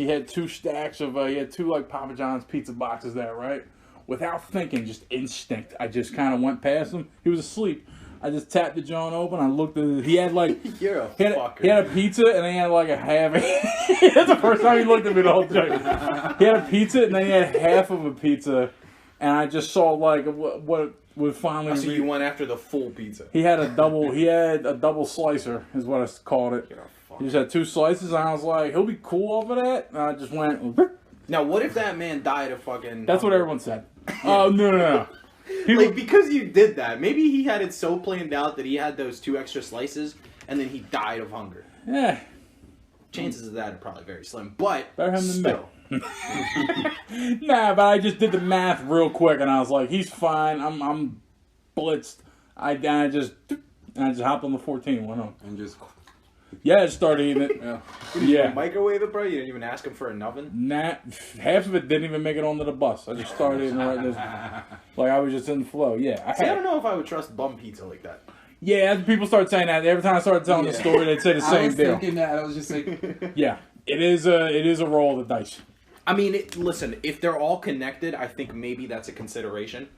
[SPEAKER 1] had two stacks of, he had two, like, Papa John's pizza boxes there, right? Without thinking, just instinct, I just kind of went past him. He was asleep. I just tapped the joint open. I looked at it. He had, like,
[SPEAKER 2] You're a
[SPEAKER 1] he had
[SPEAKER 2] fucker.
[SPEAKER 1] a pizza, and then he had, like, a half. That's the first time he looked at me the whole time. He had a pizza, and then he had half of a pizza, and I just saw, like, what would finally.
[SPEAKER 2] So you went after the full pizza.
[SPEAKER 1] He had a double slicer, is what I called it.
[SPEAKER 2] You're a fucker.
[SPEAKER 1] He just had two slices, and I was like, he'll be cool off of that. And I just went.
[SPEAKER 2] Now, what if that man died of fucking...
[SPEAKER 1] That's what everyone said. Oh, no. People,
[SPEAKER 2] Like, because you did that, maybe he had it so planned out that he had those 2 extra slices, and then he died of hunger.
[SPEAKER 1] yeah,
[SPEAKER 2] Chances of that are probably very slim, but
[SPEAKER 1] better him than
[SPEAKER 2] still.
[SPEAKER 1] me. Nah, but I just did the math real quick, and I was like, he's fine. I'm blitzed. I just hopped on the 14 and went home.
[SPEAKER 3] And just,
[SPEAKER 1] Yeah, I just started eating it.
[SPEAKER 3] yeah.
[SPEAKER 1] Yeah.
[SPEAKER 2] Microwave it, bro? You didn't even ask him for an oven?
[SPEAKER 1] Nah, half of it didn't even make it onto the bus. I just started eating right there. Like I was just in the flow. Yeah,
[SPEAKER 2] See, I don't know if I would trust bum pizza like that.
[SPEAKER 1] Yeah, people start saying that. Every time I started telling the
[SPEAKER 3] Yeah.
[SPEAKER 1] story, they'd say the
[SPEAKER 3] I
[SPEAKER 1] same
[SPEAKER 3] was
[SPEAKER 1] deal.
[SPEAKER 3] thinking that. I was just like,
[SPEAKER 1] Yeah, it is a roll of the dice.
[SPEAKER 2] I mean, listen, if they're all connected, I think maybe that's a consideration.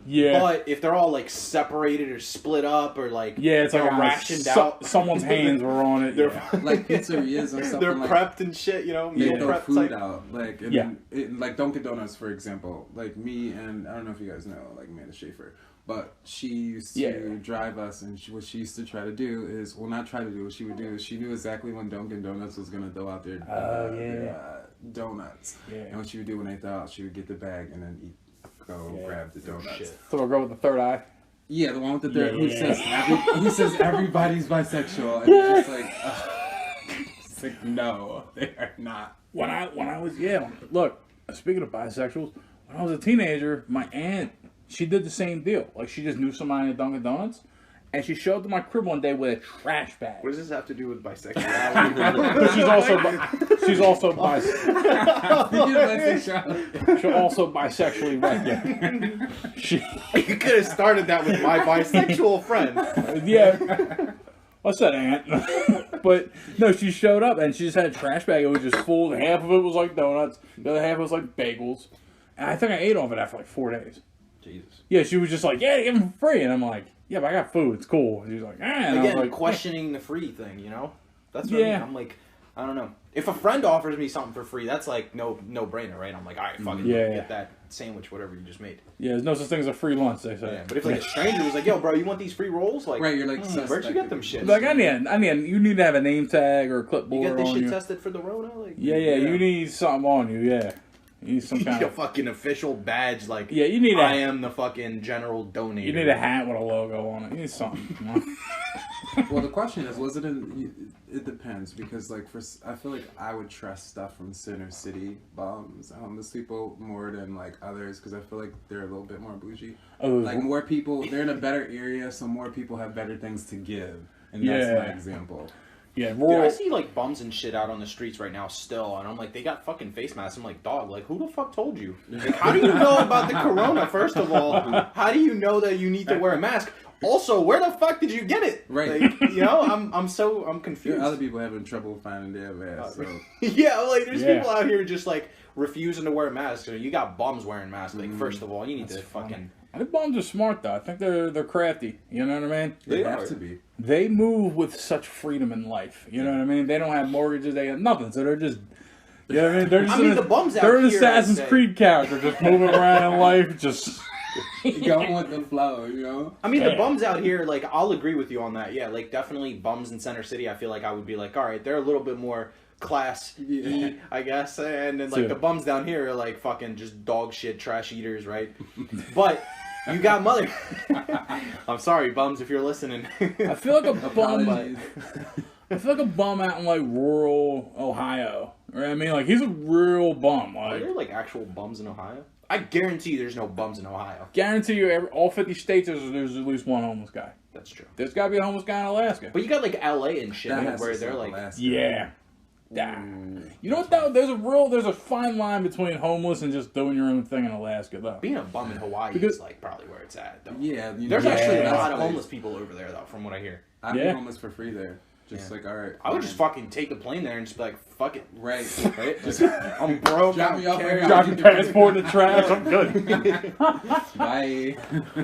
[SPEAKER 1] Yeah,
[SPEAKER 2] But if they're all, like, separated or split up or, like,
[SPEAKER 1] yeah, it's like
[SPEAKER 2] they're rationed out.
[SPEAKER 1] Someone's hands were on it.
[SPEAKER 2] They're,
[SPEAKER 1] Yeah.
[SPEAKER 3] like pizzerias or something
[SPEAKER 2] they're
[SPEAKER 3] like
[SPEAKER 2] prepped and shit, you know?
[SPEAKER 3] they
[SPEAKER 2] Meal
[SPEAKER 3] throw
[SPEAKER 2] prep
[SPEAKER 3] food
[SPEAKER 2] type.
[SPEAKER 3] out, like
[SPEAKER 1] Yeah.
[SPEAKER 3] like Dunkin' Donuts, for example. Like me and I don't know if you guys know, like Amanda Schaefer, but she used to
[SPEAKER 1] Yeah.
[SPEAKER 3] drive us, and what she used to try to do is, well, not try to do. What she would do is she knew exactly when Dunkin' Donuts was gonna throw out their donuts,
[SPEAKER 1] Yeah.
[SPEAKER 3] and what she would do when they throw out, she would get the bag and then grab the donuts.
[SPEAKER 2] Shit.
[SPEAKER 1] So a girl with the third eye.
[SPEAKER 3] Yeah, the one with the third
[SPEAKER 1] Yeah.
[SPEAKER 3] who says everybody's bisexual, and it's just like, it's like no, they are not.
[SPEAKER 1] When I was look, speaking of bisexuals, when I was a teenager, my aunt, she did the same deal. Like she just knew somebody at Dunkin' Donuts, and she showed up to my crib one day with a trash bag.
[SPEAKER 2] What does this have to do with bisexuality?
[SPEAKER 1] She's also bisexually wet. Yeah.
[SPEAKER 2] You could have started that with my bisexual friend.
[SPEAKER 1] Yeah. What's that, aunt? But no, she showed up and she just had a trash bag. It was just full. Half of it was like donuts. The other half was like bagels. And I think I ate off it after like 4 days.
[SPEAKER 2] Jesus.
[SPEAKER 1] Yeah, she was just like, yeah, give them for free. And I'm like, yeah, but I got food. It's cool. And she was like, ah. And I
[SPEAKER 2] Again,
[SPEAKER 1] was like,
[SPEAKER 2] questioning the free thing, you know? That's what I
[SPEAKER 1] Yeah.
[SPEAKER 2] mean. I'm like, I don't know. If a friend offers me something for free, that's like no brainer, right? I'm like, all right, fucking get that sandwich, whatever you just made.
[SPEAKER 1] Yeah, there's no such thing as a free lunch, they say.
[SPEAKER 2] Yeah, but if like a stranger was like, yo, bro, you want these free rolls? Like,
[SPEAKER 3] Right, you're like,
[SPEAKER 2] where'd you get them shit?
[SPEAKER 1] Like, I need, you need to have a name tag or a clipboard.
[SPEAKER 2] You got this
[SPEAKER 1] on
[SPEAKER 2] shit
[SPEAKER 1] you.
[SPEAKER 2] tested for the Rona? Like,
[SPEAKER 1] Yeah, you need something on you, yeah. You need some
[SPEAKER 2] you
[SPEAKER 1] kind
[SPEAKER 2] need a
[SPEAKER 1] of...
[SPEAKER 2] fucking official badge, like,
[SPEAKER 1] Yeah, you need
[SPEAKER 2] I am the fucking general donator.
[SPEAKER 1] You need a hat with a logo on it. You need something.
[SPEAKER 3] Well, the question is, was it in? It depends because, like, I feel like I would trust stuff from Center City bums, homeless people, more than like others because I feel like they're a little bit more bougie.
[SPEAKER 1] Oh,
[SPEAKER 3] like more people, they're in a better area, so more people have better things to give, and that's my example.
[SPEAKER 1] Yeah,
[SPEAKER 2] Dude, I see like bums and shit out on the streets right now still, and I'm like, they got fucking face masks. I'm like, dog, like who the fuck told you? Like, how do you know about the corona? First of all, how do you know that you need to wear a mask? Also, where the fuck did you get it?
[SPEAKER 3] Right.
[SPEAKER 2] Like, you know, I'm confused.
[SPEAKER 3] There are other people having trouble finding their masks. So.
[SPEAKER 2] Yeah, like there's people out here just like refusing to wear masks. Or you got bums wearing masks. Like, first of all, you need to fucking.
[SPEAKER 1] I think bums are smart though. I think they're crafty. You know what I mean?
[SPEAKER 3] They have to be.
[SPEAKER 1] They move with such freedom in life. You know what I mean? They don't have mortgages. They have nothing. So they're just. You know what I mean? They're just
[SPEAKER 2] the bums out
[SPEAKER 1] they're an
[SPEAKER 2] here,
[SPEAKER 1] Assassin's Creed character, just moving around in life, just.
[SPEAKER 3] Going with the flow, you know?
[SPEAKER 2] I mean, the bums out here, like, I'll agree with you on that. Yeah, like, definitely bums in Center City, I feel like I would be like, all right, they're a little bit more class E, I guess. And then, like, the bums down here are, like, fucking just dog shit trash eaters, right? But you got mother... I'm sorry, bums, if you're listening.
[SPEAKER 1] I feel like a bum... I feel like a bum out in, like, rural Ohio. Right? I mean, like, he's a real bum. Like,
[SPEAKER 2] are there, like, actual bums in Ohio? I guarantee there's no bums in Ohio.
[SPEAKER 1] Guarantee you, all 50 states, there's at least one homeless guy.
[SPEAKER 2] That's true.
[SPEAKER 1] There's got to be a homeless guy in Alaska.
[SPEAKER 2] But you got like LA and shit where they're like,
[SPEAKER 3] Alaska.
[SPEAKER 1] Yeah. You know what though? There's a fine line between homeless and just doing your own thing in Alaska though.
[SPEAKER 2] being a bum in Hawaii is like probably where it's at though.
[SPEAKER 3] Yeah.
[SPEAKER 2] There's actually a lot of homeless people over there though, from what I hear.
[SPEAKER 3] I'd be homeless for free there. Just like, all right.
[SPEAKER 2] I would just fucking take a plane there and just be like, fuck it.
[SPEAKER 3] Right.
[SPEAKER 2] Just, I'm broke.
[SPEAKER 3] Drop me off.
[SPEAKER 1] Drop your passport in the trash. I'm good.
[SPEAKER 3] Bye.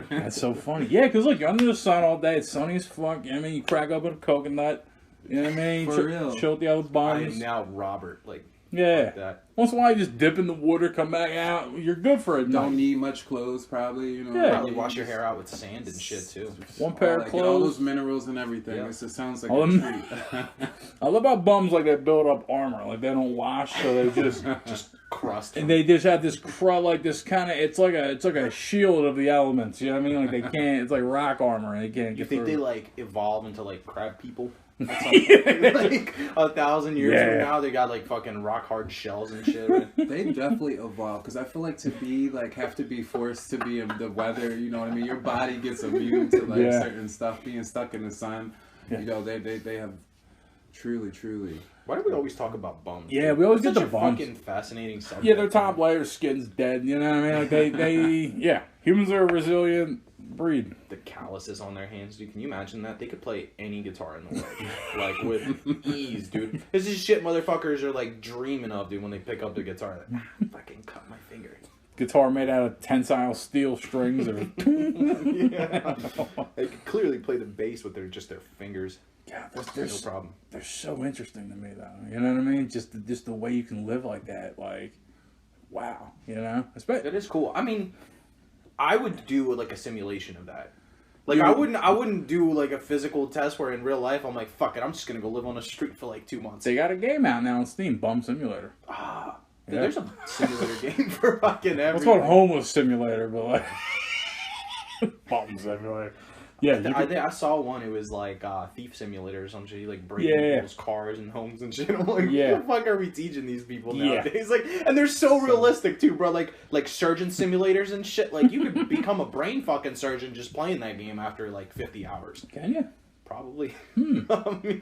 [SPEAKER 1] That's so funny. Yeah, because look, you're under the sun all day. It's sunny as fuck. I mean, you crack open a coconut. You know what I mean?
[SPEAKER 3] For real.
[SPEAKER 1] Chill with the other
[SPEAKER 2] I
[SPEAKER 1] bums.
[SPEAKER 2] am now Robert. Like,
[SPEAKER 1] yeah.
[SPEAKER 2] that.
[SPEAKER 1] Once in a while, you just dip in the water, come back out. You're good for it.
[SPEAKER 3] Don't need much clothes, probably. You know.
[SPEAKER 1] Yeah.
[SPEAKER 2] Probably wash your hair out with sand and shit too.
[SPEAKER 1] One pair of
[SPEAKER 3] Get all those
[SPEAKER 1] clothes.
[SPEAKER 3] minerals and everything.
[SPEAKER 2] Yeah.
[SPEAKER 3] It sounds like
[SPEAKER 1] All
[SPEAKER 3] a
[SPEAKER 1] them-
[SPEAKER 3] treat.
[SPEAKER 1] I love how bums like they build up armor. Like they don't wash, so they just
[SPEAKER 2] Crust.
[SPEAKER 1] and they just have this like this kind of it's like a shield of the elements. You know what I mean? Like they can't. It's like rock armor, and they can't
[SPEAKER 2] You
[SPEAKER 1] get
[SPEAKER 2] think
[SPEAKER 1] through.
[SPEAKER 2] they like evolve into like crab people? Like 1,000 years from now, they got like fucking rock hard shells and shit.
[SPEAKER 3] They definitely evolve because I feel like to be like have to be forced to be in the weather. You know what I mean? Your body gets immune to like certain stuff. Being stuck in the sun, you know they have truly.
[SPEAKER 2] Why do we always talk about bums?
[SPEAKER 1] Yeah, we always
[SPEAKER 2] It's
[SPEAKER 1] get
[SPEAKER 2] such
[SPEAKER 1] the
[SPEAKER 2] a
[SPEAKER 1] bums.
[SPEAKER 2] fucking fascinating subject.
[SPEAKER 1] Yeah, their top layer skin's dead. You know what I mean? Like they humans are a resilient breed.
[SPEAKER 2] The calluses on their hands, dude. Can you imagine that? They could play any guitar in the world, like with ease, dude. This is shit motherfuckers are like dreaming of, dude, when they pick up the guitar. Like, fucking cut my finger.
[SPEAKER 1] Guitar made out of tensile steel strings, or
[SPEAKER 2] Yeah. They could clearly play the bass with their fingers.
[SPEAKER 1] God,
[SPEAKER 2] No problem.
[SPEAKER 1] they're so interesting to me, though. You know what I mean? Just the way you can live like that, like, wow. You know,
[SPEAKER 2] That is cool. I mean, I would do like a simulation of that. Like I wouldn't do like a physical test where in real life I'm like, fuck it, I'm just gonna go live on the street for like 2 months.
[SPEAKER 1] They got a game out now on Steam, Bum Simulator.
[SPEAKER 2] Dude, there's a simulator game for fucking everything.
[SPEAKER 1] It's called Homeless Simulator, but like Bum Simulator. Yeah,
[SPEAKER 2] I think I saw one. It was like Thief Simulator or some shit. You like break into people's cars and homes and shit. I'm like, what the fuck are we teaching these people nowadays? Like, and they're so realistic too, bro. Like surgeon simulators and shit. Like, you could become a brain fucking surgeon just playing that game after like 50 hours.
[SPEAKER 1] Can you?
[SPEAKER 2] Probably.
[SPEAKER 1] I
[SPEAKER 2] mean,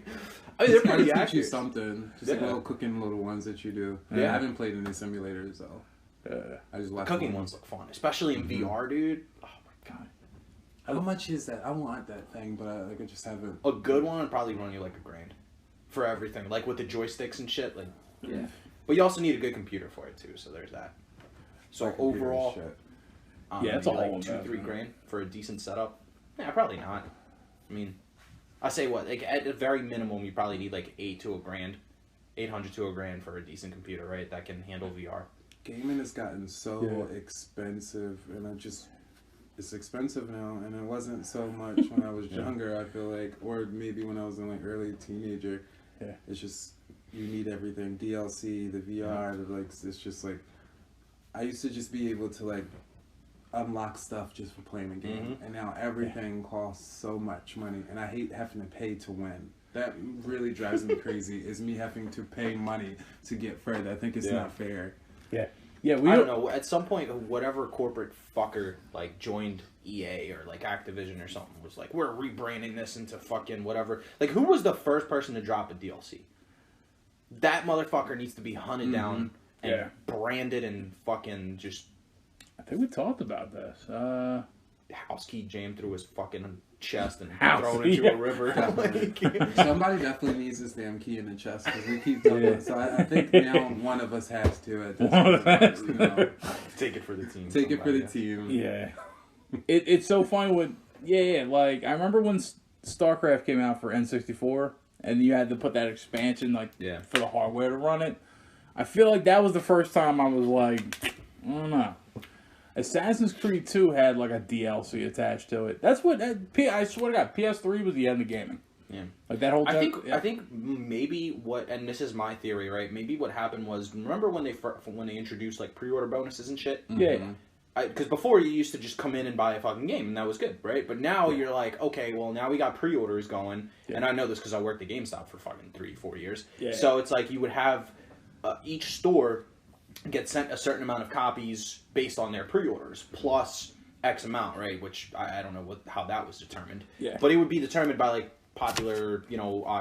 [SPEAKER 2] they're pretty
[SPEAKER 3] teach you
[SPEAKER 2] accurate.
[SPEAKER 3] something. Just like little cooking little ones that you do.
[SPEAKER 2] Yeah.
[SPEAKER 3] I haven't played any simulators though. I just watch
[SPEAKER 2] Cooking ones look fun, especially in VR, dude. Oh my god.
[SPEAKER 3] How much is that? I want that thing, but I just haven't.
[SPEAKER 2] A good one would probably run you like $1,000 for everything, like with the joysticks and shit. Like,
[SPEAKER 3] Yeah.
[SPEAKER 2] But you also need a good computer for it too, so there's that. So
[SPEAKER 3] My computer
[SPEAKER 2] overall,
[SPEAKER 3] is shit.
[SPEAKER 1] Yeah, it's a
[SPEAKER 2] maybe
[SPEAKER 1] whole
[SPEAKER 2] like $2-3
[SPEAKER 1] investment.
[SPEAKER 2] grand for a decent setup. Yeah, probably not. I mean, I say what, like at a very minimum, you probably need like $8,000 to $1,000 $800 to $1,000 for a decent computer, right? That can handle VR.
[SPEAKER 3] Gaming has gotten so expensive, and it's expensive now, and it wasn't so much when I was younger, I feel like, or maybe when I was in like early teenager.
[SPEAKER 1] Yeah.
[SPEAKER 3] It's just, you need everything, DLC, the VR, it's just like, I used to just be able to like unlock stuff just for playing a game, and now everything costs so much money, and I hate having to pay to win. That really drives me crazy, is me having to pay money to get further. I think it's not fair.
[SPEAKER 1] Yeah. Yeah,
[SPEAKER 2] I don't know. At some point, whatever corporate fucker like joined EA or like Activision or something was like, we're rebranding this into fucking whatever. Like, who was the first person to drop a DLC? That motherfucker needs to be hunted down and branded and fucking just.
[SPEAKER 1] I think we talked about this.
[SPEAKER 2] House key jammed through his fucking chest and
[SPEAKER 1] House,
[SPEAKER 2] thrown into a river.
[SPEAKER 3] Somebody definitely needs this damn key in the chest because we keep doing it. So I think now one of us has to at this point. You know,
[SPEAKER 2] take it for the team.
[SPEAKER 3] take it for the team.
[SPEAKER 1] Yeah. It's so funny when, like, I remember when StarCraft came out for N64, and you had to put that expansion, like, for the hardware to run it. I feel like that was the first time I was like, I don't know. Assassin's Creed 2 had like a DLC attached to it. That's what I swear to God, PS3 was the end of gaming.
[SPEAKER 2] Yeah,
[SPEAKER 1] like that whole.
[SPEAKER 2] I think maybe what, and this is my theory, right? Maybe what happened was, remember when they introduced like pre-order bonuses and shit?
[SPEAKER 1] Yeah.
[SPEAKER 2] Because before you used to just come in and buy a fucking game and that was good, right? But now you're like, okay, well now we got pre-orders going, and I know this because I worked at GameStop for fucking 3-4 years. Yeah. So it's like you would have each store get sent a certain amount of copies based on their pre-orders plus X amount, right? Which I don't know how that was determined. Yeah. But it would be determined by like popular,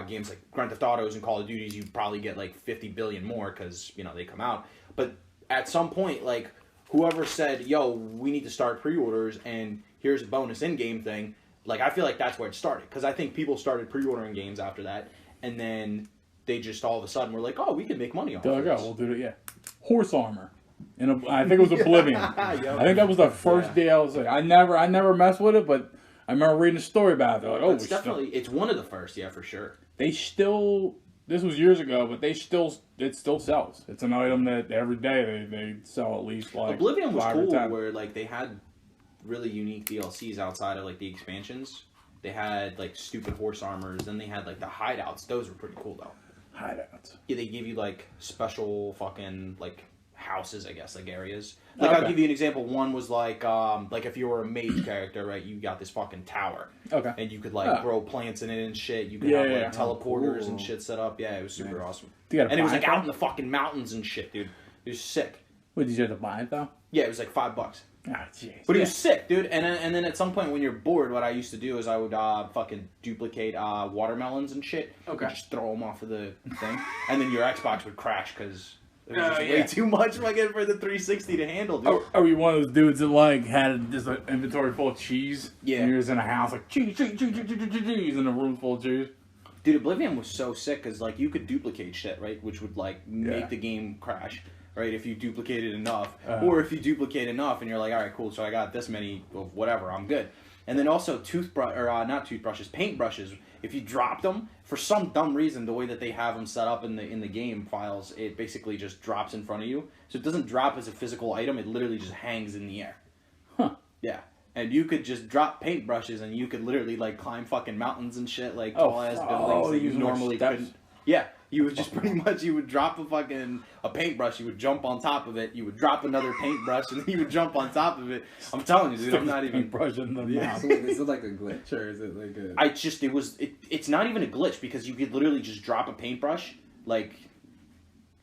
[SPEAKER 2] games like Grand Theft Autos and Call of Duties. You probably get like 50 billion more because they come out. But at some point, like whoever said, "Yo, we need to start pre-orders and here's a bonus in-game thing," like I feel like that's where it started because I think people started pre-ordering games after that, and then they just all of a sudden were like, "Oh, we can make money off this."
[SPEAKER 1] We'll do it. Yeah. Horse armor. I think it was Oblivion. I think that was the first DLC. I never messed with it, but I remember reading a story about it. They're like, oh,
[SPEAKER 2] it's definitely it's one of the first, for sure.
[SPEAKER 1] They still, this was years ago, but it still sells. It's an item that every day they sell at least like
[SPEAKER 2] Oblivion was cool, where like they had really unique DLCs outside of like the expansions. They had like stupid horse armors, then they had like the hideouts. Those were pretty cool though.
[SPEAKER 1] Hideouts.
[SPEAKER 2] Yeah, they give you like special fucking like houses, I guess, like areas. Like I'll give you an example. One was like if you were a mage character, right? You got this fucking tower. Okay. And you could like grow plants in it and shit. You could have like teleporters and shit set up. Yeah, it was super awesome. And it was like out in the fucking mountains and shit, dude. It was sick.
[SPEAKER 1] Wait, did you have to buy it though?
[SPEAKER 2] Yeah, it was like $5.
[SPEAKER 1] Ah, jeez.
[SPEAKER 2] But it was sick, dude. And then at some point when you're bored, what I used to do is I would fucking duplicate watermelons and shit. Okay. Just throw them off of the thing, and then your Xbox would crash because it was just way too much fucking for the 360 to handle, dude.
[SPEAKER 1] Are you one of those dudes that like had just an inventory full of cheese?
[SPEAKER 2] Yeah.
[SPEAKER 1] And you're just in a house like cheese, in a room full of cheese.
[SPEAKER 2] Dude, Oblivion was so sick because like you could duplicate shit, right? Which would like make the game crash. Right, if you duplicate it enough, or if you duplicate enough, and you're like, all right, cool, so I got this many of whatever, I'm good. And then also not toothbrushes, paintbrushes. If you dropped them for some dumb reason, the way that they have them set up in the game files, it basically just drops in front of you. So it doesn't drop as a physical item; it literally just hangs in the air.
[SPEAKER 1] Huh?
[SPEAKER 2] Yeah. And you could just drop paintbrushes, and you could literally like climb fucking mountains and shit, like tall ass buildings that you normally couldn't. Yeah. You would just pretty much, you would drop a paintbrush, you would jump on top of it, you would drop another paintbrush, and then you would jump on top of it. I'm telling you, dude, I'm not even...
[SPEAKER 1] brushing them.
[SPEAKER 3] Yeah. So is it like a glitch, or is it like a...
[SPEAKER 2] It's not even a glitch, because you could literally just drop a paintbrush, like...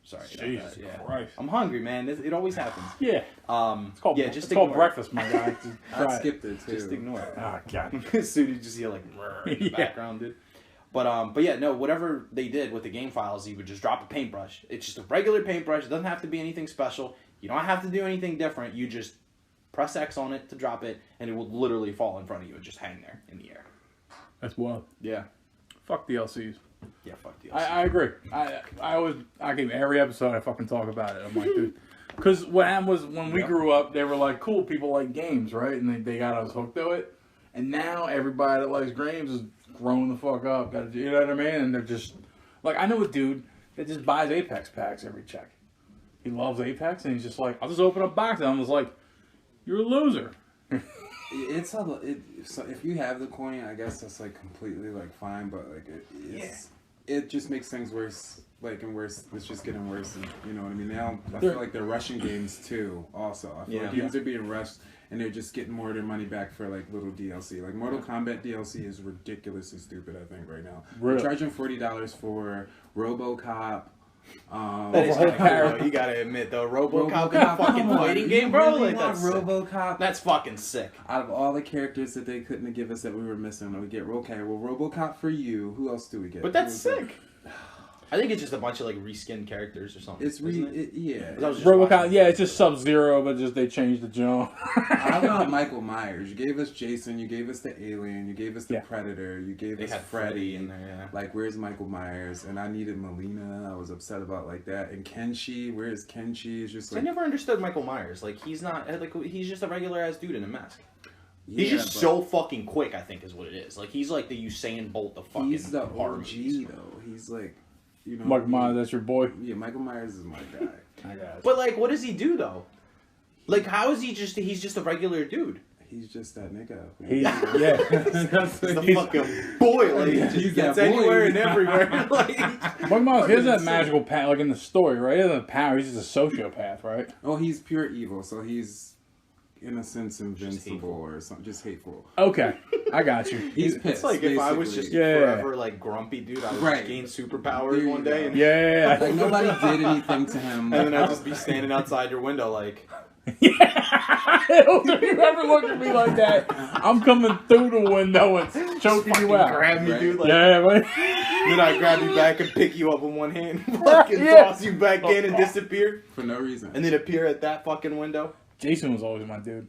[SPEAKER 2] Sorry.
[SPEAKER 1] Jesus Christ.
[SPEAKER 2] I'm hungry, man. It always happens.
[SPEAKER 1] Yeah.
[SPEAKER 2] It's
[SPEAKER 1] called breakfast, my guy.
[SPEAKER 2] I skipped it, too. Just ignore it.
[SPEAKER 1] Oh, God.
[SPEAKER 2] Soon you just hear, like, in the background, dude. But yeah, no, whatever they did with the game files, you would just drop a paintbrush. It's just a regular paintbrush. It doesn't have to be anything special. You don't have to do anything different. You just press X on it to drop it, and it will literally fall in front of you and just hang there in the air.
[SPEAKER 1] That's wild.
[SPEAKER 2] Yeah.
[SPEAKER 1] Fuck DLCs.
[SPEAKER 2] Yeah, fuck DLCs.
[SPEAKER 1] I agree. I give every episode I fucking talk about it. I'm like, dude. Because what happened was when we grew up, they were like, cool, people like games, right? And they got us hooked to it. And now everybody that likes games is growing the fuck up. You know what I mean? And they're just like, I know a dude that just buys Apex packs every check. He loves Apex, and he's just like, I'll just open up boxes. I'm just like, you're a loser.
[SPEAKER 3] So if you have the coin, I guess that's like completely like fine, but like it just makes things worse. Like and worse, it's just getting worse. And, you know what I mean? Now I feel like they're rushing games too. Also, I feel like games are being rushed, and they're just getting more of their money back for like little DLC. Like Mortal Kombat DLC is ridiculously stupid. I think right now,
[SPEAKER 1] Really?
[SPEAKER 3] They're charging $40 for RoboCop.
[SPEAKER 2] That is you gotta admit though, RoboCop in a fucking fighting game, bro.
[SPEAKER 3] Really
[SPEAKER 2] Like that's
[SPEAKER 3] RoboCop.
[SPEAKER 2] sick. That's fucking sick.
[SPEAKER 3] Out of all the characters that they couldn't give us that we were missing, we get RoboCop for you. Who else do we get?
[SPEAKER 2] But that's sick. I think it's just a bunch of like reskinned characters or something.
[SPEAKER 3] It's yeah.
[SPEAKER 1] RoboCop, yeah, it's just Sub-Zero, but just they changed the jump.
[SPEAKER 3] I love Michael Myers. You gave us Jason, you gave us the Alien, you gave us the Predator, you gave us Freddy
[SPEAKER 2] in there. Yeah.
[SPEAKER 3] Like, where's Michael Myers? And I needed Melina. I was upset about like that. And Kenshi, where's Kenshi? It's just like
[SPEAKER 2] I never understood Michael Myers. Like he's not like he's just a regular ass dude in a mask. He's
[SPEAKER 3] yeah,
[SPEAKER 2] just so fucking quick. I think is what it is. Like he's like the Usain Bolt of fucking.
[SPEAKER 3] He's the
[SPEAKER 2] horror
[SPEAKER 3] OG
[SPEAKER 2] movies.
[SPEAKER 3] though. He's like, you know,
[SPEAKER 1] Michael Myers, that's your boy.
[SPEAKER 3] Yeah, Michael Myers is my guy.
[SPEAKER 1] I got it.
[SPEAKER 2] But like, what does he do though? Like, how is he just? He's just a regular dude.
[SPEAKER 3] He's just that nigga.
[SPEAKER 1] He's
[SPEAKER 2] He's the fucking boy. Like he just
[SPEAKER 3] He's
[SPEAKER 2] gets
[SPEAKER 3] that boy.
[SPEAKER 2] anywhere and everywhere. Like
[SPEAKER 1] Michael Myers, he has that magical power, like in the story, right? He doesn't have power. He's just a sociopath, right?
[SPEAKER 3] Oh, he's pure evil. So he's, in a sense, invincible or something. Just hateful.
[SPEAKER 1] Okay, I got you.
[SPEAKER 3] He's pissed.
[SPEAKER 2] it's like if I was just
[SPEAKER 3] basically.
[SPEAKER 2] forever like grumpy dude, I would just gain superpowers
[SPEAKER 3] There you
[SPEAKER 2] one day,
[SPEAKER 3] go.
[SPEAKER 2] and,
[SPEAKER 1] Yeah.
[SPEAKER 3] Like nobody did anything to him.
[SPEAKER 2] and then I'd just be standing outside your window like.
[SPEAKER 1] If you ever look at me like that, I'm coming through the window and choking you out.
[SPEAKER 2] Grab me, dude. Like,
[SPEAKER 1] Yeah, man.
[SPEAKER 2] then I grab you back and pick you up with one hand, fucking toss you back in and disappear,
[SPEAKER 3] For no reason.
[SPEAKER 2] and then appear at that fucking window.
[SPEAKER 1] Jason was always my dude.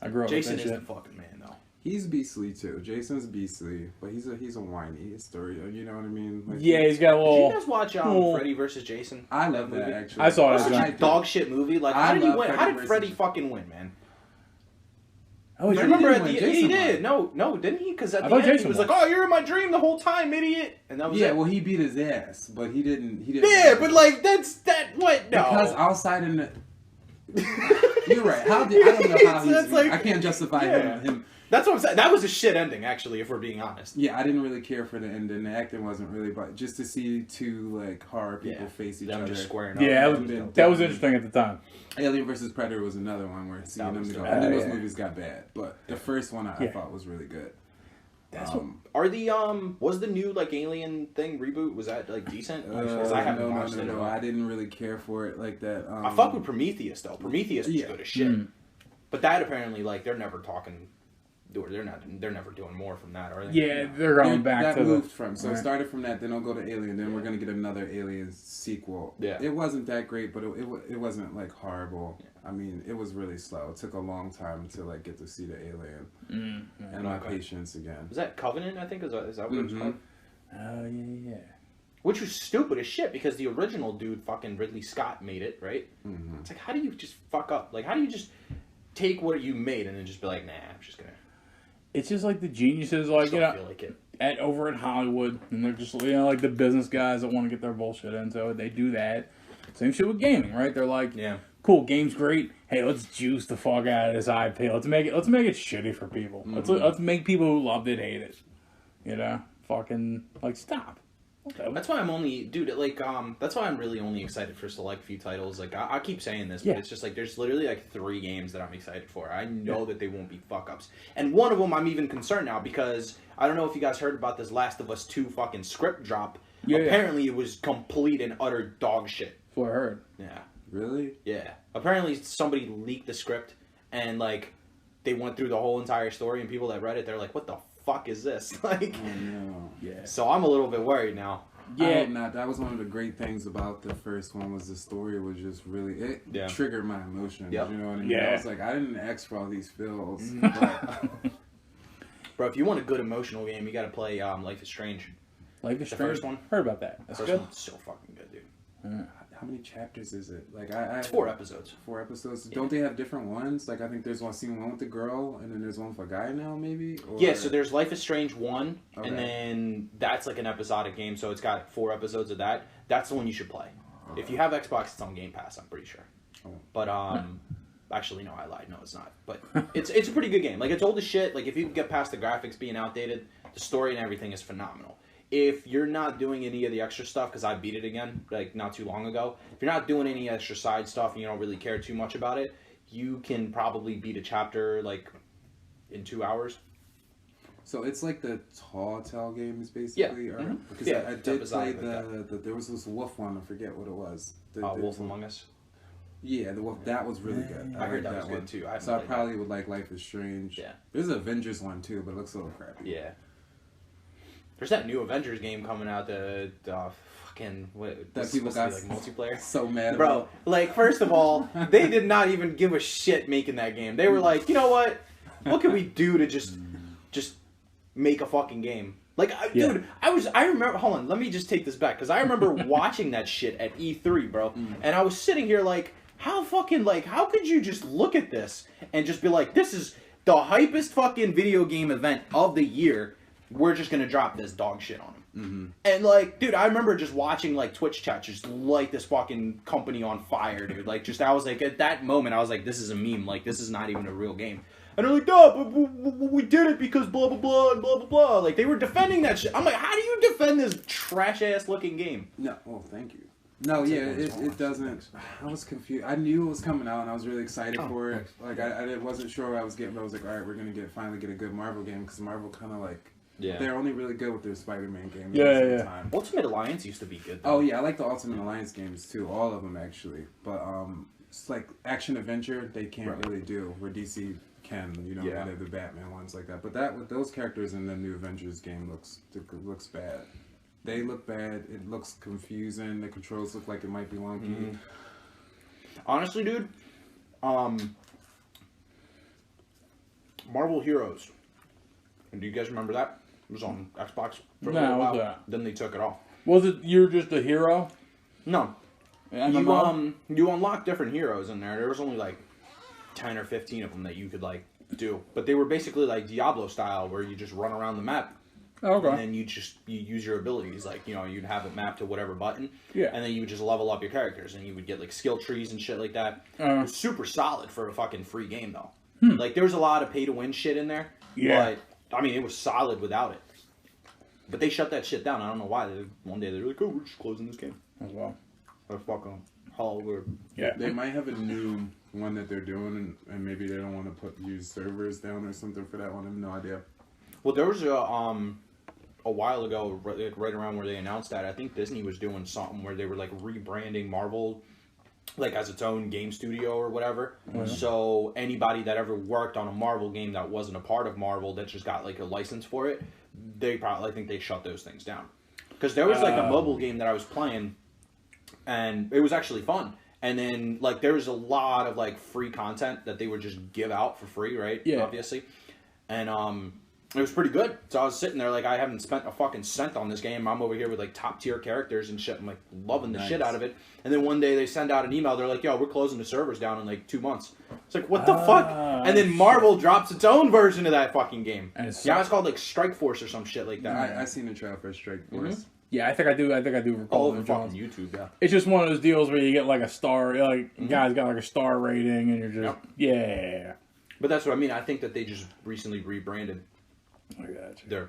[SPEAKER 1] I grew up
[SPEAKER 2] Jason
[SPEAKER 1] with
[SPEAKER 2] is
[SPEAKER 1] that
[SPEAKER 2] the fucking man, though.
[SPEAKER 3] He's beastly too. Jason's beastly, but he's a whiny story. You know what I mean? Like,
[SPEAKER 1] Yeah, he's got a
[SPEAKER 2] Did
[SPEAKER 1] little.
[SPEAKER 2] you guys watch Freddy vs. Jason?
[SPEAKER 3] I love that
[SPEAKER 2] movie?
[SPEAKER 3] actually.
[SPEAKER 1] I saw it.
[SPEAKER 2] That's such
[SPEAKER 1] I
[SPEAKER 2] a
[SPEAKER 1] did.
[SPEAKER 2] dog shit movie. Like,
[SPEAKER 3] I
[SPEAKER 2] how did he
[SPEAKER 3] love
[SPEAKER 2] win?
[SPEAKER 3] Freddy
[SPEAKER 2] How did
[SPEAKER 3] versus
[SPEAKER 2] Freddy
[SPEAKER 3] Jason.
[SPEAKER 2] fucking win, man?
[SPEAKER 1] Oh,
[SPEAKER 2] I
[SPEAKER 1] he's
[SPEAKER 2] remember
[SPEAKER 3] didn't
[SPEAKER 2] at
[SPEAKER 3] win,
[SPEAKER 2] the
[SPEAKER 3] Jason
[SPEAKER 2] he
[SPEAKER 3] won.
[SPEAKER 2] did. No, didn't he? Because at
[SPEAKER 1] I
[SPEAKER 2] the
[SPEAKER 1] thought
[SPEAKER 2] end he
[SPEAKER 1] Jason
[SPEAKER 2] was
[SPEAKER 1] won.
[SPEAKER 2] like, "Oh, you're in my dream the whole time, idiot," and that was
[SPEAKER 3] Yeah,
[SPEAKER 2] it.
[SPEAKER 3] well, he beat his ass, but he didn't.
[SPEAKER 2] Yeah, but like that's what? No,
[SPEAKER 3] because outside in the. You're right. I don't know how
[SPEAKER 2] That's
[SPEAKER 3] he's.
[SPEAKER 2] like-
[SPEAKER 3] I can't justify
[SPEAKER 2] Yeah.
[SPEAKER 3] him.
[SPEAKER 2] That's what I'm saying. That was a shit ending, actually, if we're being honest.
[SPEAKER 3] Yeah, I didn't really care for the ending. The acting wasn't really, but just to see two like horror people face each
[SPEAKER 2] Them
[SPEAKER 3] other.
[SPEAKER 2] just squaring up.
[SPEAKER 1] Yeah,
[SPEAKER 3] Yeah.
[SPEAKER 1] that was interesting at the time.
[SPEAKER 3] Alien vs Predator was another one where seeing
[SPEAKER 2] That
[SPEAKER 3] them
[SPEAKER 2] was
[SPEAKER 3] go.
[SPEAKER 2] dope.
[SPEAKER 3] And then those
[SPEAKER 1] Yeah.
[SPEAKER 3] movies got bad, but the first one I thought was really good.
[SPEAKER 1] That's
[SPEAKER 2] Are the was the new like Alien thing reboot? Was that like decent? Because I haven't watched it.
[SPEAKER 3] No. I didn't really care for it like that.
[SPEAKER 2] I fuck with Prometheus though. Prometheus was
[SPEAKER 3] Yeah.
[SPEAKER 2] good as shit.
[SPEAKER 1] Mm.
[SPEAKER 2] But that apparently like they're never talking. They're never doing more from that, are they?
[SPEAKER 1] Yeah, they're going back
[SPEAKER 3] that
[SPEAKER 1] to
[SPEAKER 3] moved
[SPEAKER 1] the.
[SPEAKER 3] from. So it
[SPEAKER 1] Right.
[SPEAKER 3] started from that. Then they'll go to Alien. Then we're gonna get another Alien sequel.
[SPEAKER 2] Yeah.
[SPEAKER 3] It wasn't that great, but it wasn't like horrible. I mean, it was really slow. It took a long time to like get to see the Alien and my patience again.
[SPEAKER 2] Was that Covenant? I think is that what it was called?
[SPEAKER 1] Oh yeah.
[SPEAKER 2] Which was stupid as shit because the original dude, fucking Ridley Scott, made it right.
[SPEAKER 3] Mm-hmm.
[SPEAKER 2] It's like how do you just fuck up? Like how do you just take what you made and then just be like, nah, I'm just gonna.
[SPEAKER 1] It's just like the geniuses, like
[SPEAKER 2] Still
[SPEAKER 1] you know,
[SPEAKER 2] feel like it.
[SPEAKER 1] over at Hollywood, and they're just like the business guys that want to get their bullshit into it. They do that. Same shit with gaming, right? They're like,
[SPEAKER 2] Yeah.
[SPEAKER 1] cool, game's great. Hey, let's juice the fuck out of this IP. Let's make it shitty for people. Let's make people who loved it hate it. You know, fucking like stop.
[SPEAKER 2] That's why I'm only, dude. Like, that's why I'm really only excited for select few titles. Like, I keep saying this, but it's just like there's literally like 3 games that I'm excited for. I know that they won't be fuck ups, and one of them I'm even concerned now because I don't know if you guys heard about this Last of Us 2 fucking script drop.
[SPEAKER 1] Yeah,
[SPEAKER 2] Apparently, it was complete and utter dog shit.
[SPEAKER 1] That's what I heard.
[SPEAKER 2] Yeah,
[SPEAKER 3] Really?
[SPEAKER 2] yeah. Apparently, somebody leaked the script, and like they went through the whole entire story, and people that read it, they're like, "What the fuck is this?" Like,
[SPEAKER 3] Oh no.
[SPEAKER 1] Yeah.
[SPEAKER 2] so I'm a little bit worried now.
[SPEAKER 3] I
[SPEAKER 1] Yeah.
[SPEAKER 3] hope not. That was one of the great things about the first one was the story was just really it triggered my emotions.
[SPEAKER 2] Yep.
[SPEAKER 3] You know what I mean?
[SPEAKER 1] Yeah.
[SPEAKER 3] I was like, I didn't ask for all these feels. But
[SPEAKER 2] Bro, if you want a good emotional game, you got to play Life is Strange.
[SPEAKER 1] Life is
[SPEAKER 2] The
[SPEAKER 1] Strange.
[SPEAKER 2] first one?
[SPEAKER 1] Heard about that.
[SPEAKER 2] The
[SPEAKER 1] That's
[SPEAKER 2] first
[SPEAKER 1] good.
[SPEAKER 2] one's so fucking good, dude.
[SPEAKER 3] how many chapters is it? Like I
[SPEAKER 2] It's 4 episodes.
[SPEAKER 3] 4 episodes. Don't they have different ones? Like I think there's one with the girl, and then there's one with a guy now, maybe. Or...
[SPEAKER 2] Yeah, so there's Life is Strange 1,
[SPEAKER 3] Okay.
[SPEAKER 2] and then that's like an episodic game, so it's got 4 episodes of that. That's the one you should play. If you have Xbox, it's on Game Pass, I'm pretty sure.
[SPEAKER 3] Oh.
[SPEAKER 2] But actually no, I lied. No, it's not. But it's a pretty good game. Like it's old as shit. Like if you can get past the graphics being outdated, the story and everything is phenomenal. If you're not doing any of the extra stuff, because I beat it again like not too long ago, if you're not doing any extra side stuff and you don't really care too much about it, you can probably beat a chapter like in 2 hours.
[SPEAKER 3] So it's like the Tall Tale games, basically,
[SPEAKER 2] Yeah.
[SPEAKER 3] or
[SPEAKER 2] Mm-hmm.
[SPEAKER 3] because
[SPEAKER 2] Yeah,
[SPEAKER 3] I
[SPEAKER 2] it's
[SPEAKER 3] did
[SPEAKER 2] episodic
[SPEAKER 3] play
[SPEAKER 2] like
[SPEAKER 3] the there was this wolf one. I forget what it was.
[SPEAKER 2] Wolf Among Us.
[SPEAKER 3] Yeah, the wolf that was really good.
[SPEAKER 2] I heard that was
[SPEAKER 3] one
[SPEAKER 2] good too. I
[SPEAKER 3] So I
[SPEAKER 2] played that.
[SPEAKER 3] probably would like Life is Strange.
[SPEAKER 2] Yeah.
[SPEAKER 3] There's an Avengers one too, but it looks a little crappy.
[SPEAKER 2] Yeah. There's that new Avengers game coming out. The fucking what?
[SPEAKER 3] That
[SPEAKER 2] It's
[SPEAKER 3] people
[SPEAKER 2] supposed to
[SPEAKER 3] got
[SPEAKER 2] be, like multiplayer.
[SPEAKER 3] So mad,
[SPEAKER 2] Bro,
[SPEAKER 3] about.
[SPEAKER 2] like first of all, they did not even give a shit making that game. They were like, you know what? What can we do to just make a fucking game? Like, dude, I remember. Hold on, let me just take this back because I remember watching that shit at E3, bro, and I was sitting here like, how could you just look at this and just be like, this is the hypest fucking video game event of the year. We're just gonna drop this dog shit on them.
[SPEAKER 3] Mm-hmm.
[SPEAKER 2] And like, dude, I remember just watching like Twitch chat just light this fucking company on fire, dude. Like, just I was like, at that moment, I was like, this is a meme. Like, this is not even a real game. And they're like, no, but we did it because blah blah blah and blah blah blah. Like, they were defending that shit. I'm like, how do you defend this trash ass looking game?
[SPEAKER 3] No, oh, thank you. No, yeah, it doesn't. I was confused. I knew it was coming out, and I was really excited for it. Like, I wasn't sure what I was getting, but I was like, all right, we're gonna finally get a good Marvel game because Marvel kind of like.
[SPEAKER 2] Yeah.
[SPEAKER 3] They're only really good with their Spider-Man games.
[SPEAKER 1] Yeah.
[SPEAKER 3] Time.
[SPEAKER 2] Ultimate Alliance used to be good, though.
[SPEAKER 3] Oh yeah, I like the Ultimate Alliance games too, all of them actually. But it's like action adventure they can't really do where DC can, you know,
[SPEAKER 2] Yeah.
[SPEAKER 3] the Batman ones like that. But that with those characters in the new Avengers game looks bad. They look bad. It looks confusing. The controls look like it might be wonky.
[SPEAKER 2] Mm-hmm. Honestly, dude, Marvel Heroes. And do you guys remember that? It was on Xbox for a
[SPEAKER 1] No,
[SPEAKER 2] little
[SPEAKER 1] what
[SPEAKER 2] while.
[SPEAKER 1] was that?
[SPEAKER 2] Then they took it off.
[SPEAKER 1] Was it you're just a hero?
[SPEAKER 2] No. You unlock different heroes in there. There was only like 10 or 15 of them that you could like do. But they were basically like Diablo style where you just run around the map.
[SPEAKER 1] Okay.
[SPEAKER 2] And then you use your abilities, like, you know, you'd have it mapped to whatever button.
[SPEAKER 1] Yeah.
[SPEAKER 2] And then you would just level up your characters and you would get like skill trees and shit like that. It was super solid for a fucking free game though. Like there was a lot of pay to win shit in there.
[SPEAKER 1] Yeah.
[SPEAKER 2] But I mean it was solid without it. But they shut that shit down. I don't know why. One day they're like, oh, we're just closing this game.
[SPEAKER 1] As well.
[SPEAKER 2] Or fucking Hollywood.
[SPEAKER 1] Yeah.
[SPEAKER 3] They might have a new one that they're doing, and maybe they don't want to use servers down or something for that one. I have no idea.
[SPEAKER 2] Well, there was a while ago, right around where they announced that, I think Disney was doing something where they were like rebranding Marvel like as its own game studio or whatever. So anybody that ever worked on a Marvel game that wasn't a part of Marvel that just got like a license for it, they probably, I think they shut those things down. Because there was like a mobile game that I was playing and it was actually fun. And then like there was a lot of like free content that they would just give out for free, right?
[SPEAKER 1] Yeah.
[SPEAKER 2] Obviously. And it was pretty good. So I was sitting there like I haven't spent a fucking cent on this game. I'm over here with like top tier characters and shit. I'm like loving the shit out of it. And then one day they send out an email. They're like, yo, we're closing the servers down in like 2 months. It's like, what the fuck? And then Marvel drops its own version of that fucking game.
[SPEAKER 1] And it's
[SPEAKER 2] it's called like Strike Force or some shit like that.
[SPEAKER 3] I seen the trailer for Strike Force.
[SPEAKER 1] Yeah, I think I do recall
[SPEAKER 2] All over
[SPEAKER 1] them,
[SPEAKER 2] fucking
[SPEAKER 1] Jones.
[SPEAKER 2] YouTube, yeah.
[SPEAKER 1] It's just one of those deals where you get like a star, like guys got like a star rating, and you're just yeah.
[SPEAKER 2] But that's what I mean. I think that they just recently rebranded
[SPEAKER 1] I got you.
[SPEAKER 2] their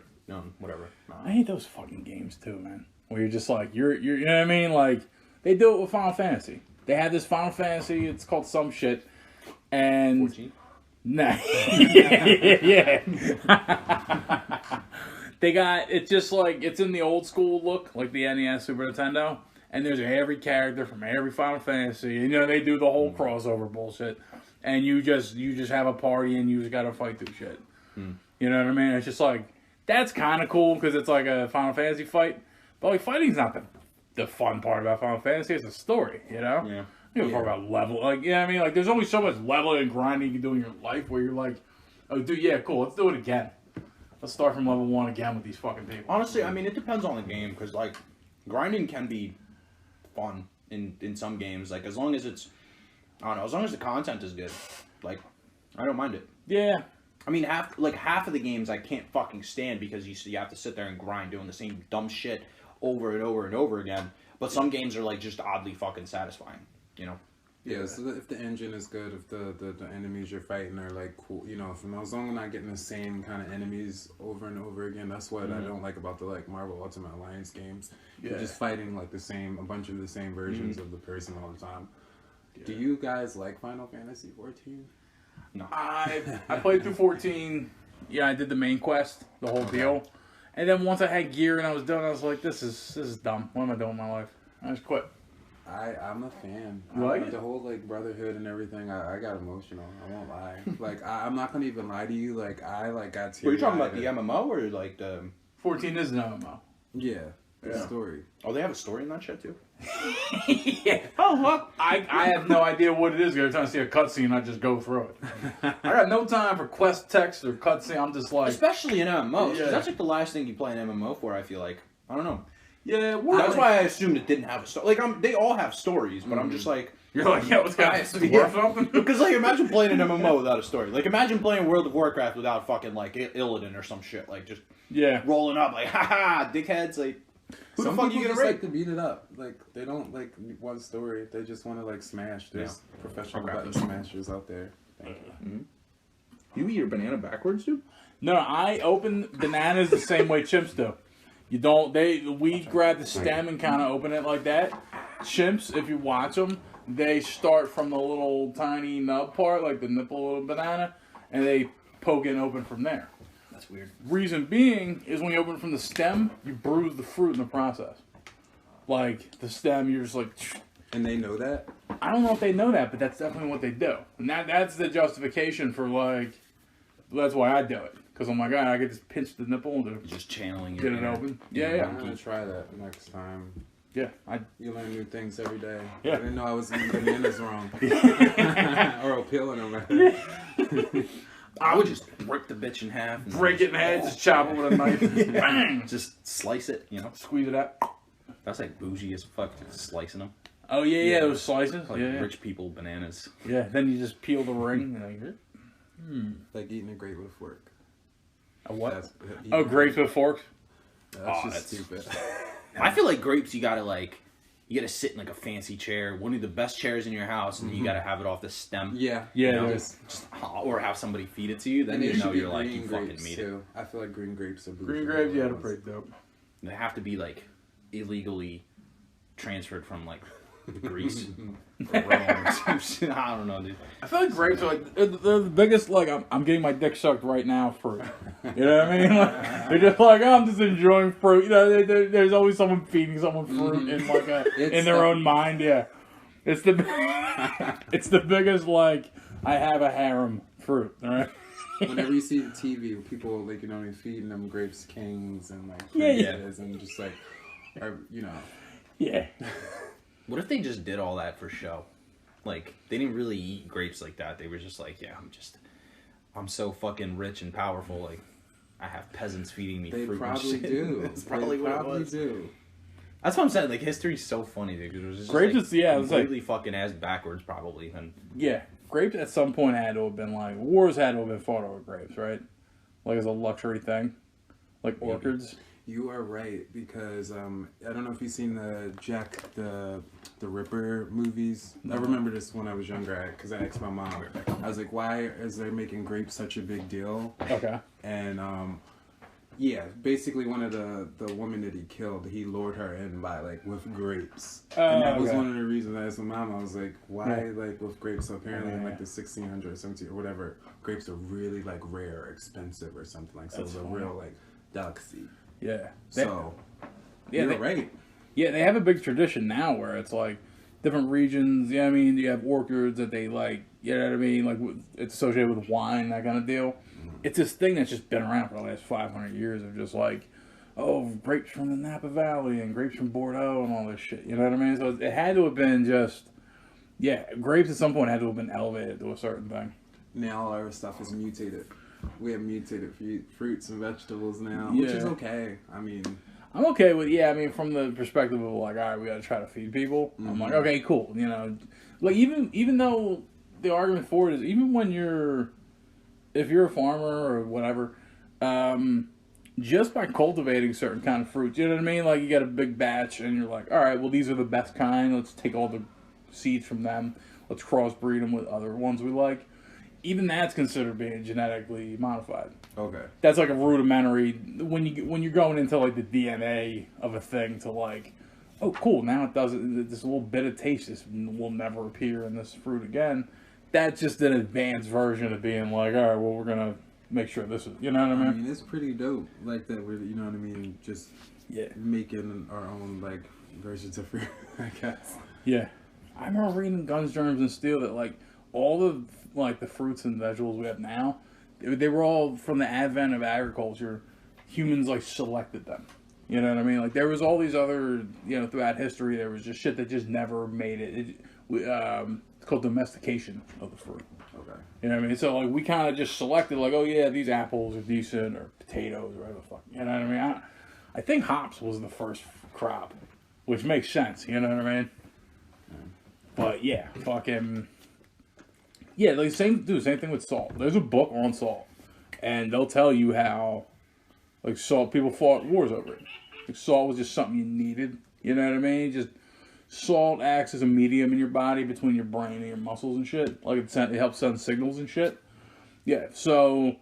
[SPEAKER 2] whatever.
[SPEAKER 1] I hate those fucking games too, man. Where you're just like you're you know what I mean? Like they do it with Final Fantasy. They had this Final Fantasy. It's called some shit, and
[SPEAKER 2] 14?
[SPEAKER 1] nah, yeah. They got it's just like it's in the old school look, like the NES, Super Nintendo, and there's every character from every Final Fantasy. And, you know, they do the whole crossover bullshit, and you just have a party and you just gotta fight through shit. You know what I mean? It's just like that's kind of cool because it's like a Final Fantasy fight, but like fighting's not the fun part about Final Fantasy. It's a story, you know.
[SPEAKER 2] Yeah.
[SPEAKER 1] You don't talk about level, like I mean, like there's only so much leveling and grinding you can do in your life where you're like, oh, dude, yeah, cool, let's do it again. Let's start from level 1 again with these fucking people.
[SPEAKER 2] Honestly, I mean, it depends on the game because like grinding can be fun in some games. Like as long as it's, I don't know, as long as the content is good, like I don't mind it.
[SPEAKER 1] Yeah.
[SPEAKER 2] I mean, half of the games I can't fucking stand because you have to sit there and grind doing the same dumb shit over and over and over again. But some games are like just oddly fucking satisfying, you know.
[SPEAKER 3] Yeah, so if the engine is good, if the enemies you're fighting are like cool, you know, as long as I'm not getting the same kind of enemies over and over again, that's what I don't like about the like Marvel Ultimate Alliance games.
[SPEAKER 1] Yeah.
[SPEAKER 3] You're just fighting like a bunch of the same versions of the person all the time. Yeah. Do you guys like Final Fantasy 14?
[SPEAKER 2] No.
[SPEAKER 1] I played through 14. Yeah, I did the main quest, the whole deal. And then once I had gear and I was done, I was like, this is dumb. What am I doing with my life? I just quit.
[SPEAKER 3] I'm a fan.
[SPEAKER 1] You like it?
[SPEAKER 3] The whole like brotherhood and everything. I got emotional. I won't lie. Like I'm not gonna even lie to you. Like I like got teary.
[SPEAKER 2] Were you talking about the MMO or like the?
[SPEAKER 1] 14 is an MMO.
[SPEAKER 3] Yeah, the story.
[SPEAKER 2] Oh, they have a story in that shit too.
[SPEAKER 1] Yeah. Oh, well, I have no idea what it is. Every time I see a cutscene, I just go through it. I got no time for quest text or cutscene. I'm just like,
[SPEAKER 2] especially in MMOs.
[SPEAKER 1] Yeah.
[SPEAKER 2] That's like the last thing you play an MMO for. I feel like I don't know.
[SPEAKER 1] yeah.
[SPEAKER 2] That's why I assumed it didn't have a story. Like they all have stories, but I'm just like.
[SPEAKER 1] You're like, yeah, what's got to
[SPEAKER 2] Yeah.
[SPEAKER 1] or something?
[SPEAKER 2] Because like imagine playing an MMO without a story. Like imagine playing World of Warcraft without fucking like Illidan or some shit. Like just rolling up like haha dickheads like who
[SPEAKER 3] Some
[SPEAKER 2] the fuck
[SPEAKER 3] people
[SPEAKER 2] you gonna
[SPEAKER 3] just
[SPEAKER 2] raid?
[SPEAKER 3] like to beat it up. Like they don't like one story. They just want to like smash. There's professional
[SPEAKER 2] Okay.
[SPEAKER 3] button smashers out there. Thank you.
[SPEAKER 2] You eat your banana backwards, dude?
[SPEAKER 1] No, I open bananas the same way chimps do. You don't. We grab the stem and kind of open it like that. Chimps, if you watch them, they start from the little tiny nub part, like the nipple of a banana, and they poke it and open from there.
[SPEAKER 2] That's weird.
[SPEAKER 1] Reason being is when you open from the stem, you bruise the fruit in the process. Like the stem, you're just like.
[SPEAKER 3] And they know that.
[SPEAKER 1] I don't know if they know that, but that's definitely what they do, and that's the justification for like. That's why I do it, because I'm like, I could just pinch the nipple and
[SPEAKER 2] Just channeling
[SPEAKER 1] get it open. Yeah.
[SPEAKER 3] I'm gonna try that next time.
[SPEAKER 1] Yeah,
[SPEAKER 3] You learn new things every day.
[SPEAKER 1] Yeah.
[SPEAKER 3] I didn't know I was eating bananas wrong. Or peeling them.
[SPEAKER 2] I would just rip the bitch in half. And
[SPEAKER 1] break it in half, just chop it with a knife, bang,
[SPEAKER 2] Just slice it, you know?
[SPEAKER 1] squeeze it out.
[SPEAKER 2] That's like bougie as fuck, just slicing them.
[SPEAKER 1] Oh yeah, those slices.
[SPEAKER 2] Like
[SPEAKER 1] Yeah.
[SPEAKER 2] rich people bananas.
[SPEAKER 1] Yeah, then you just peel the ring. And like,
[SPEAKER 3] Like eating a grape with a fork.
[SPEAKER 1] a what?
[SPEAKER 3] That's,
[SPEAKER 1] Oh, grapes with forks.
[SPEAKER 3] That's just
[SPEAKER 2] that's-
[SPEAKER 3] stupid.
[SPEAKER 2] I feel like grapes, you gotta sit in like a fancy chair, one of the best chairs in your house, and then you gotta have it off the stem.
[SPEAKER 3] Yeah.
[SPEAKER 1] Yeah,
[SPEAKER 2] You know?
[SPEAKER 1] there's-
[SPEAKER 2] Or have somebody feed it to you, then
[SPEAKER 3] And
[SPEAKER 2] you
[SPEAKER 3] they
[SPEAKER 2] know
[SPEAKER 3] should be
[SPEAKER 2] you're like,
[SPEAKER 3] green
[SPEAKER 2] you fucking
[SPEAKER 3] grapes
[SPEAKER 2] made it.
[SPEAKER 3] too. I feel like green grapes are
[SPEAKER 1] green grapes. Yeah, they're pretty dope.
[SPEAKER 2] They have to be like illegally transferred from like Greece or Rome or some shit. I don't know, dude.
[SPEAKER 1] I feel like grapes are like they're the biggest. Like I'm getting my dick sucked right now fruit. You know what I mean? Like, they're just like, oh, I'm just enjoying fruit. You know, there's always someone feeding someone fruit in like in their own mind. Yeah, it's the it's the biggest. Like I have a harem fruit. All right.
[SPEAKER 3] Whenever you see the TV, people like feeding them grapes kings and like
[SPEAKER 1] Yeah.
[SPEAKER 3] princesses and just like,
[SPEAKER 1] Yeah.
[SPEAKER 2] What if they just did all that for show? Like, they didn't really eat grapes like that. They were just like, yeah, I'm so fucking rich and powerful. Like, I have peasants feeding me
[SPEAKER 3] They
[SPEAKER 2] fruit
[SPEAKER 3] probably
[SPEAKER 2] and shit.
[SPEAKER 3] do.
[SPEAKER 2] That's probably
[SPEAKER 3] they
[SPEAKER 2] what
[SPEAKER 3] probably
[SPEAKER 2] it was.
[SPEAKER 3] do.
[SPEAKER 2] That's what I'm saying. Like, history's so funny, dude. 'Cause it was just
[SPEAKER 1] Grapes
[SPEAKER 2] like,
[SPEAKER 1] is- yeah, it's like-
[SPEAKER 2] completely fucking ass backwards, probably. And
[SPEAKER 1] Yeah. Grapes at some point had to have been like wars had to have been fought over grapes, right? Like as a luxury thing, like orchards.
[SPEAKER 3] You are right because I don't know if you've seen the Jack the Ripper movies. I remember this when I was younger because I asked my mom. I was like, "Why is they making grapes such a big deal?"
[SPEAKER 1] Okay.
[SPEAKER 3] And yeah, basically one of the women that he killed, he lured her in by with grapes, and that was
[SPEAKER 1] okay.
[SPEAKER 3] one of the reasons I asked my mom. I was like, "Why
[SPEAKER 1] Yeah.
[SPEAKER 3] with grapes?" So apparently in
[SPEAKER 1] Yeah.
[SPEAKER 3] the 1600s, 17 or whatever, grapes are really rare, expensive or something like. So
[SPEAKER 1] That's
[SPEAKER 3] it was a
[SPEAKER 1] funny.
[SPEAKER 3] real delicacy.
[SPEAKER 1] Yeah.
[SPEAKER 3] So
[SPEAKER 1] yeah,
[SPEAKER 3] you're right.
[SPEAKER 1] Yeah, they have a big tradition now where it's like different regions. Yeah, I mean, you have orchards that they like. You know what I mean? Like it's associated with wine, that kind of deal. It's this thing that's just been around for the last 500 years of just like, oh, grapes from the Napa Valley and grapes from Bordeaux and all this shit. You know what I mean? So it had to have been just, yeah, grapes at some point had to have been elevated to a certain thing.
[SPEAKER 3] Now all our stuff is mutated. We have mutated fruits and vegetables now, which is
[SPEAKER 1] Yeah.
[SPEAKER 3] okay. I mean,
[SPEAKER 1] I'm okay with, I mean, from the perspective of like, all right, we got to try to feed people. I'm like, okay, cool. You know, like even though the argument for it is, even when if you're a farmer or whatever, just by cultivating certain kind of fruits, you know what I mean? Like you got a big batch and you're like, all right, well, these are the best kind. Let's take all the seeds from them. Let's crossbreed them with other ones we like. Even that's considered being genetically modified.
[SPEAKER 3] Okay.
[SPEAKER 1] That's like a rudimentary when you're going into like the DNA of a thing to like, oh cool, now it doesn't, this little bit of taste this will never appear in this fruit again. That's just an advanced version of being like, all right, well, we're gonna make sure this is, you know what I mean?
[SPEAKER 3] I mean, it's pretty dope like that. With, you know what I mean? Just making our own like versions of fruit, I guess.
[SPEAKER 1] Yeah, I remember reading Guns, Germs, and Steel that like all the like the fruits and vegetables we have now, they were all from the advent of agriculture. Humans like selected them. You know what I mean? Like there was all these other, you know, throughout history there was just shit that just never made it. It's called domestication of the fruit.
[SPEAKER 3] Okay.
[SPEAKER 1] You know what I mean? So like we kind of just selected like, oh yeah, these apples are decent, or potatoes or whatever the fuck. You know what I mean? I think hops was the first crop, which makes sense. You know what I mean? But yeah, fucking. Yeah, like same thing with salt. There's a book on salt, and they'll tell you how, like salt, people fought wars over it. Like salt was just something you needed. You know what I mean? Just salt acts as a medium in your body between your brain and your muscles and shit. Like it helps send signals and shit. Yeah. So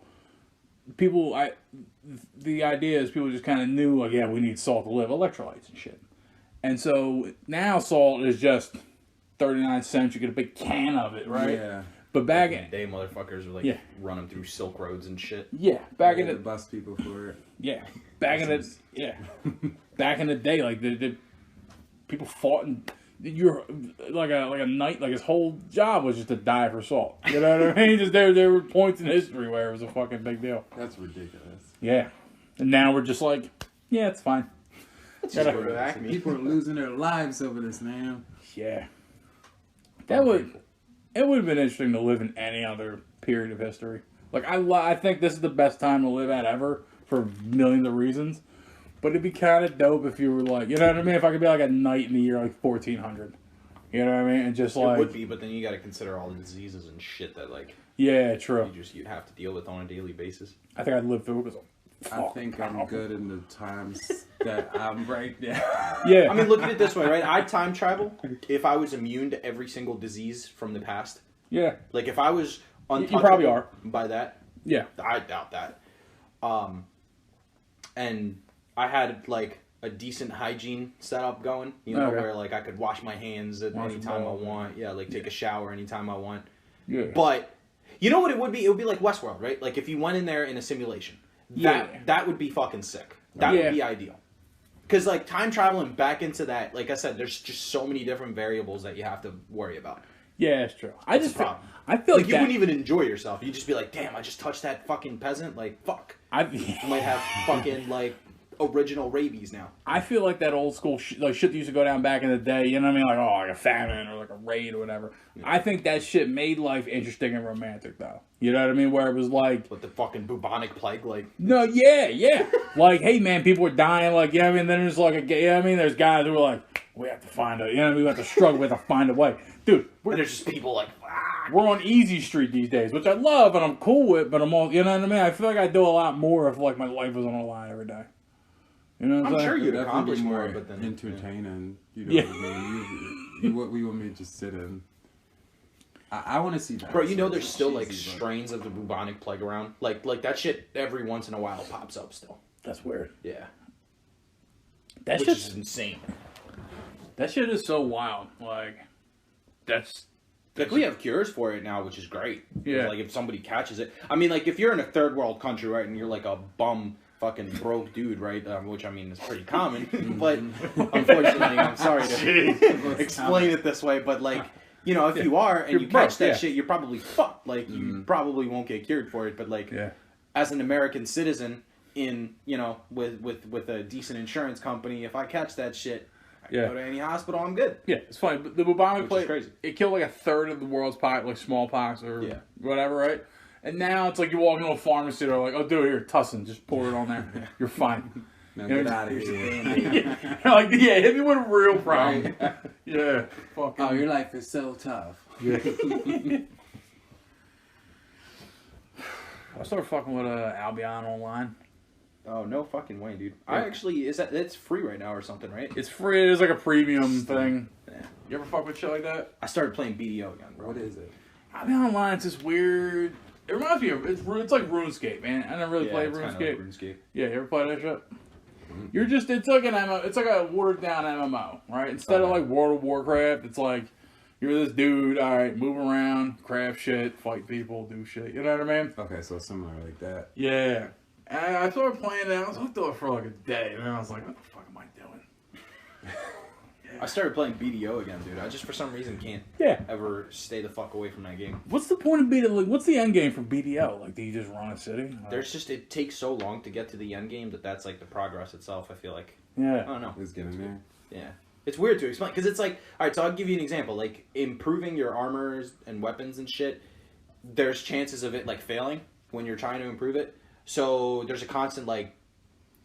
[SPEAKER 1] the idea is people just kind of knew like, yeah, we need salt to live, electrolytes and shit. And so now salt is just 39 cents. You get a big can of it, right?
[SPEAKER 3] Yeah.
[SPEAKER 1] But back in
[SPEAKER 2] the day, motherfuckers were like running through Silk Roads and shit.
[SPEAKER 1] Yeah, back in the
[SPEAKER 3] bust people for it.
[SPEAKER 1] Yeah, back in the day, like the people fought and you're like a knight. Like his whole job was just to die for salt. You know what I mean? Just there were points in history where it was a fucking big deal.
[SPEAKER 3] That's ridiculous.
[SPEAKER 1] Yeah, and now we're just like, yeah, it's fine.
[SPEAKER 3] People are losing their lives over this, man.
[SPEAKER 1] Yeah, it would have been interesting to live in any other period of history. Like, I think this is the best time to live at ever for millions of reasons. But it'd be kind of dope if you were like, you know what I mean? If I could be like a knight in the year like 1400. You know what I mean? And just like...
[SPEAKER 2] It would be, but then you got to consider all the diseases and shit that like...
[SPEAKER 1] Yeah, true.
[SPEAKER 2] You'd have to deal with on a daily basis.
[SPEAKER 1] I think I'd live through it.
[SPEAKER 3] I think I'm good in the times that I'm right now.
[SPEAKER 1] Yeah.
[SPEAKER 2] I mean, look at it this way, right? I'd time travel if I was immune to every single disease from the past.
[SPEAKER 1] Yeah.
[SPEAKER 2] Like, if I was untouchable
[SPEAKER 1] you probably are.
[SPEAKER 2] by that.
[SPEAKER 1] Yeah.
[SPEAKER 2] I doubt that. And I had, like, a decent hygiene setup going, you know, where, like, I could wash my hands at any time I want. Yeah, like, take a shower anytime I want.
[SPEAKER 1] Yeah.
[SPEAKER 2] But, you know what it would be? It would be like Westworld, right? Like, if you went in there in a simulation. That would be fucking sick. That would be ideal. Because, like, time traveling back into that, like I said, there's just so many different variables that you have to worry about.
[SPEAKER 1] Yeah, it's true. I feel like
[SPEAKER 2] you wouldn't even enjoy yourself. You'd just be like, damn, I just touched that fucking peasant. Like, fuck. I might have fucking, like, original rabies now.
[SPEAKER 1] I feel like that old school shit that used to go down back in the day, you know what I mean? Like, oh, like a famine or like a raid or whatever. Yeah. I think that shit made life interesting and romantic, though. You know what I mean? Where it was like...
[SPEAKER 2] With the fucking bubonic plague, like...
[SPEAKER 1] No, yeah. Like, hey, man, people are dying, like, you know what I mean? Then there's like a... You know what I mean? There's guys who are like, we have to find a... You know what I mean? We have to struggle, we have to find a way. Dude,
[SPEAKER 2] there's just people like...
[SPEAKER 1] We're on easy street these days, which I love and I'm cool with, but I'm all... You know what I mean? I feel like I'd do a lot more if, like, my life was on the line every day. You know what I'm
[SPEAKER 2] sure
[SPEAKER 1] saying?
[SPEAKER 2] you'd accomplish
[SPEAKER 3] more,
[SPEAKER 2] but then
[SPEAKER 3] entertaining. You know what I mean? What we want me to just sit in. I want to see that.
[SPEAKER 2] Bro, you know there's still like strains of the bubonic plague around. Like that shit every once in a while pops up still.
[SPEAKER 1] That's weird.
[SPEAKER 2] Yeah.
[SPEAKER 1] Which
[SPEAKER 2] is insane.
[SPEAKER 1] That shit is so wild. Like
[SPEAKER 2] we have cures for it now, which is great.
[SPEAKER 1] Yeah.
[SPEAKER 2] Like if somebody catches it. I mean, like if you're in a third world country, right, and you're like a bum fucking broke dude, right? Which I mean is pretty common, but unfortunately, I'm sorry to explain it this way, but like, you know, if you are and you catch that shit, you're probably fucked. Like you probably won't get cured for it, but like, as an American citizen in, you know, with a decent insurance company, if I catch that shit, I can go to any hospital, I'm good.
[SPEAKER 1] Yeah, it's funny. But the bubonic plague,
[SPEAKER 2] crazy.
[SPEAKER 1] It killed like a third of the world's population, like smallpox or whatever, right? And now it's like you walk into a pharmacy, they're like, oh, dude, here, Tussin, just pour it on there. You're fine.
[SPEAKER 3] Now
[SPEAKER 1] You know,
[SPEAKER 3] get out of
[SPEAKER 2] here's the
[SPEAKER 3] here.
[SPEAKER 2] Band-Aid.
[SPEAKER 1] like, yeah, hit me with a real problem. Yeah, fucking.
[SPEAKER 3] Oh, your life is so tough.
[SPEAKER 1] Yeah. I started fucking with Albion Online.
[SPEAKER 2] Oh, no fucking way, dude. I actually, it's free right now or something, right?
[SPEAKER 1] It's free. It's like a premium thing.
[SPEAKER 2] Yeah.
[SPEAKER 1] You ever fuck with shit like that?
[SPEAKER 2] I started playing BDO again, bro.
[SPEAKER 3] What is it?
[SPEAKER 1] Albion Online, it's just weird. It reminds me of it's like RuneScape, man. I never really
[SPEAKER 2] Yeah,
[SPEAKER 1] played
[SPEAKER 2] it's
[SPEAKER 1] RuneScape.
[SPEAKER 2] kinda like RuneScape.
[SPEAKER 1] Yeah, you ever play that shit? You're just it's like an MMO, it's like a watered down MMO, right? Instead of like World of Warcraft, it's like you're this dude, all right, move around, craft shit, fight people, do shit. You know what I mean?
[SPEAKER 3] Okay, so similar like that.
[SPEAKER 1] Yeah. And I started playing it. I was hooked on it for like a day, and then I was like, what the fuck am I doing?
[SPEAKER 2] I started playing BDO again, dude. I just for some reason can't
[SPEAKER 1] Yeah.
[SPEAKER 2] ever stay the fuck away from that game.
[SPEAKER 1] What's the point of BDO? Like, what's the end game for BDO? Like, do you just run a city?
[SPEAKER 2] There's just it takes so long to get to the end game that's like the progress itself. I feel like I
[SPEAKER 1] Yeah.
[SPEAKER 2] don't know.
[SPEAKER 3] Let's get in there.
[SPEAKER 2] Yeah, it's weird to explain because it's like all right. So I'll give you an example. Like improving your armors and weapons and shit. There's chances of it like failing when you're trying to improve it. So there's a constant like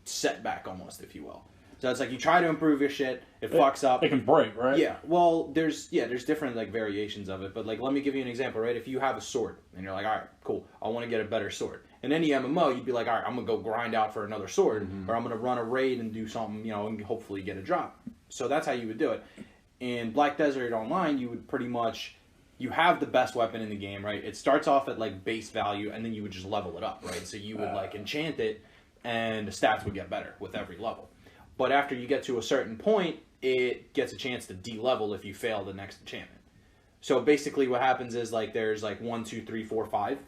[SPEAKER 2] setback almost, if you will. So it's like you try to improve your shit, it fucks up.
[SPEAKER 1] It can break, right?
[SPEAKER 2] Yeah, well, there's different like variations of it, but like let me give you an example, right? If you have a sword and you're like, all right, cool, I want to get a better sword. In any MMO, you'd be like, all right, I'm gonna go grind out for another sword, or I'm gonna run a raid and do something, you know, and hopefully get a drop. So that's how you would do it. In Black Desert Online, you would pretty much you have the best weapon in the game, right? It starts off at like base value, and then you would just level it up, right? So you would like enchant it, and the stats would get better with every level. But after you get to a certain point, it gets a chance to de-level if you fail the next enchantment. So basically what happens is like there's like 1, 2, 3, 4, 5.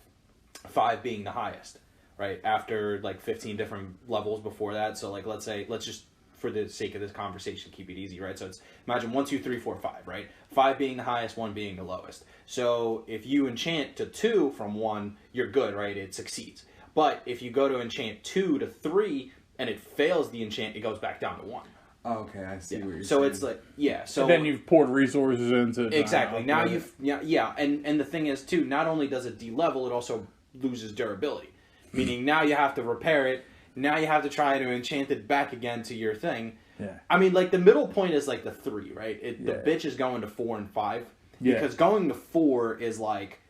[SPEAKER 2] 5 being the highest, right? After like 15 different levels before that. So like let's just for the sake of this conversation keep it easy, right? So it's imagine 1, 2, 3, 4, 5, right? 5 being the highest, 1 being the lowest. So if you enchant to 2 from 1, you're good, right? It succeeds. But if you go to enchant 2 to 3 and it fails the enchant, it goes back down to 1.
[SPEAKER 3] Oh, okay, I see what you're saying.
[SPEAKER 2] So it's like so
[SPEAKER 1] And then you've poured resources into
[SPEAKER 2] exactly. Now you've and the thing is too, not only does it de-level, it also loses durability. Meaning now you have to repair it. Now you have to try to enchant it back again to your thing.
[SPEAKER 1] Yeah.
[SPEAKER 2] I mean, like the middle point is like the 3, right? The
[SPEAKER 1] Yeah.
[SPEAKER 2] bitch is going to 4 and 5
[SPEAKER 1] Yeah.
[SPEAKER 2] because going to 4 is like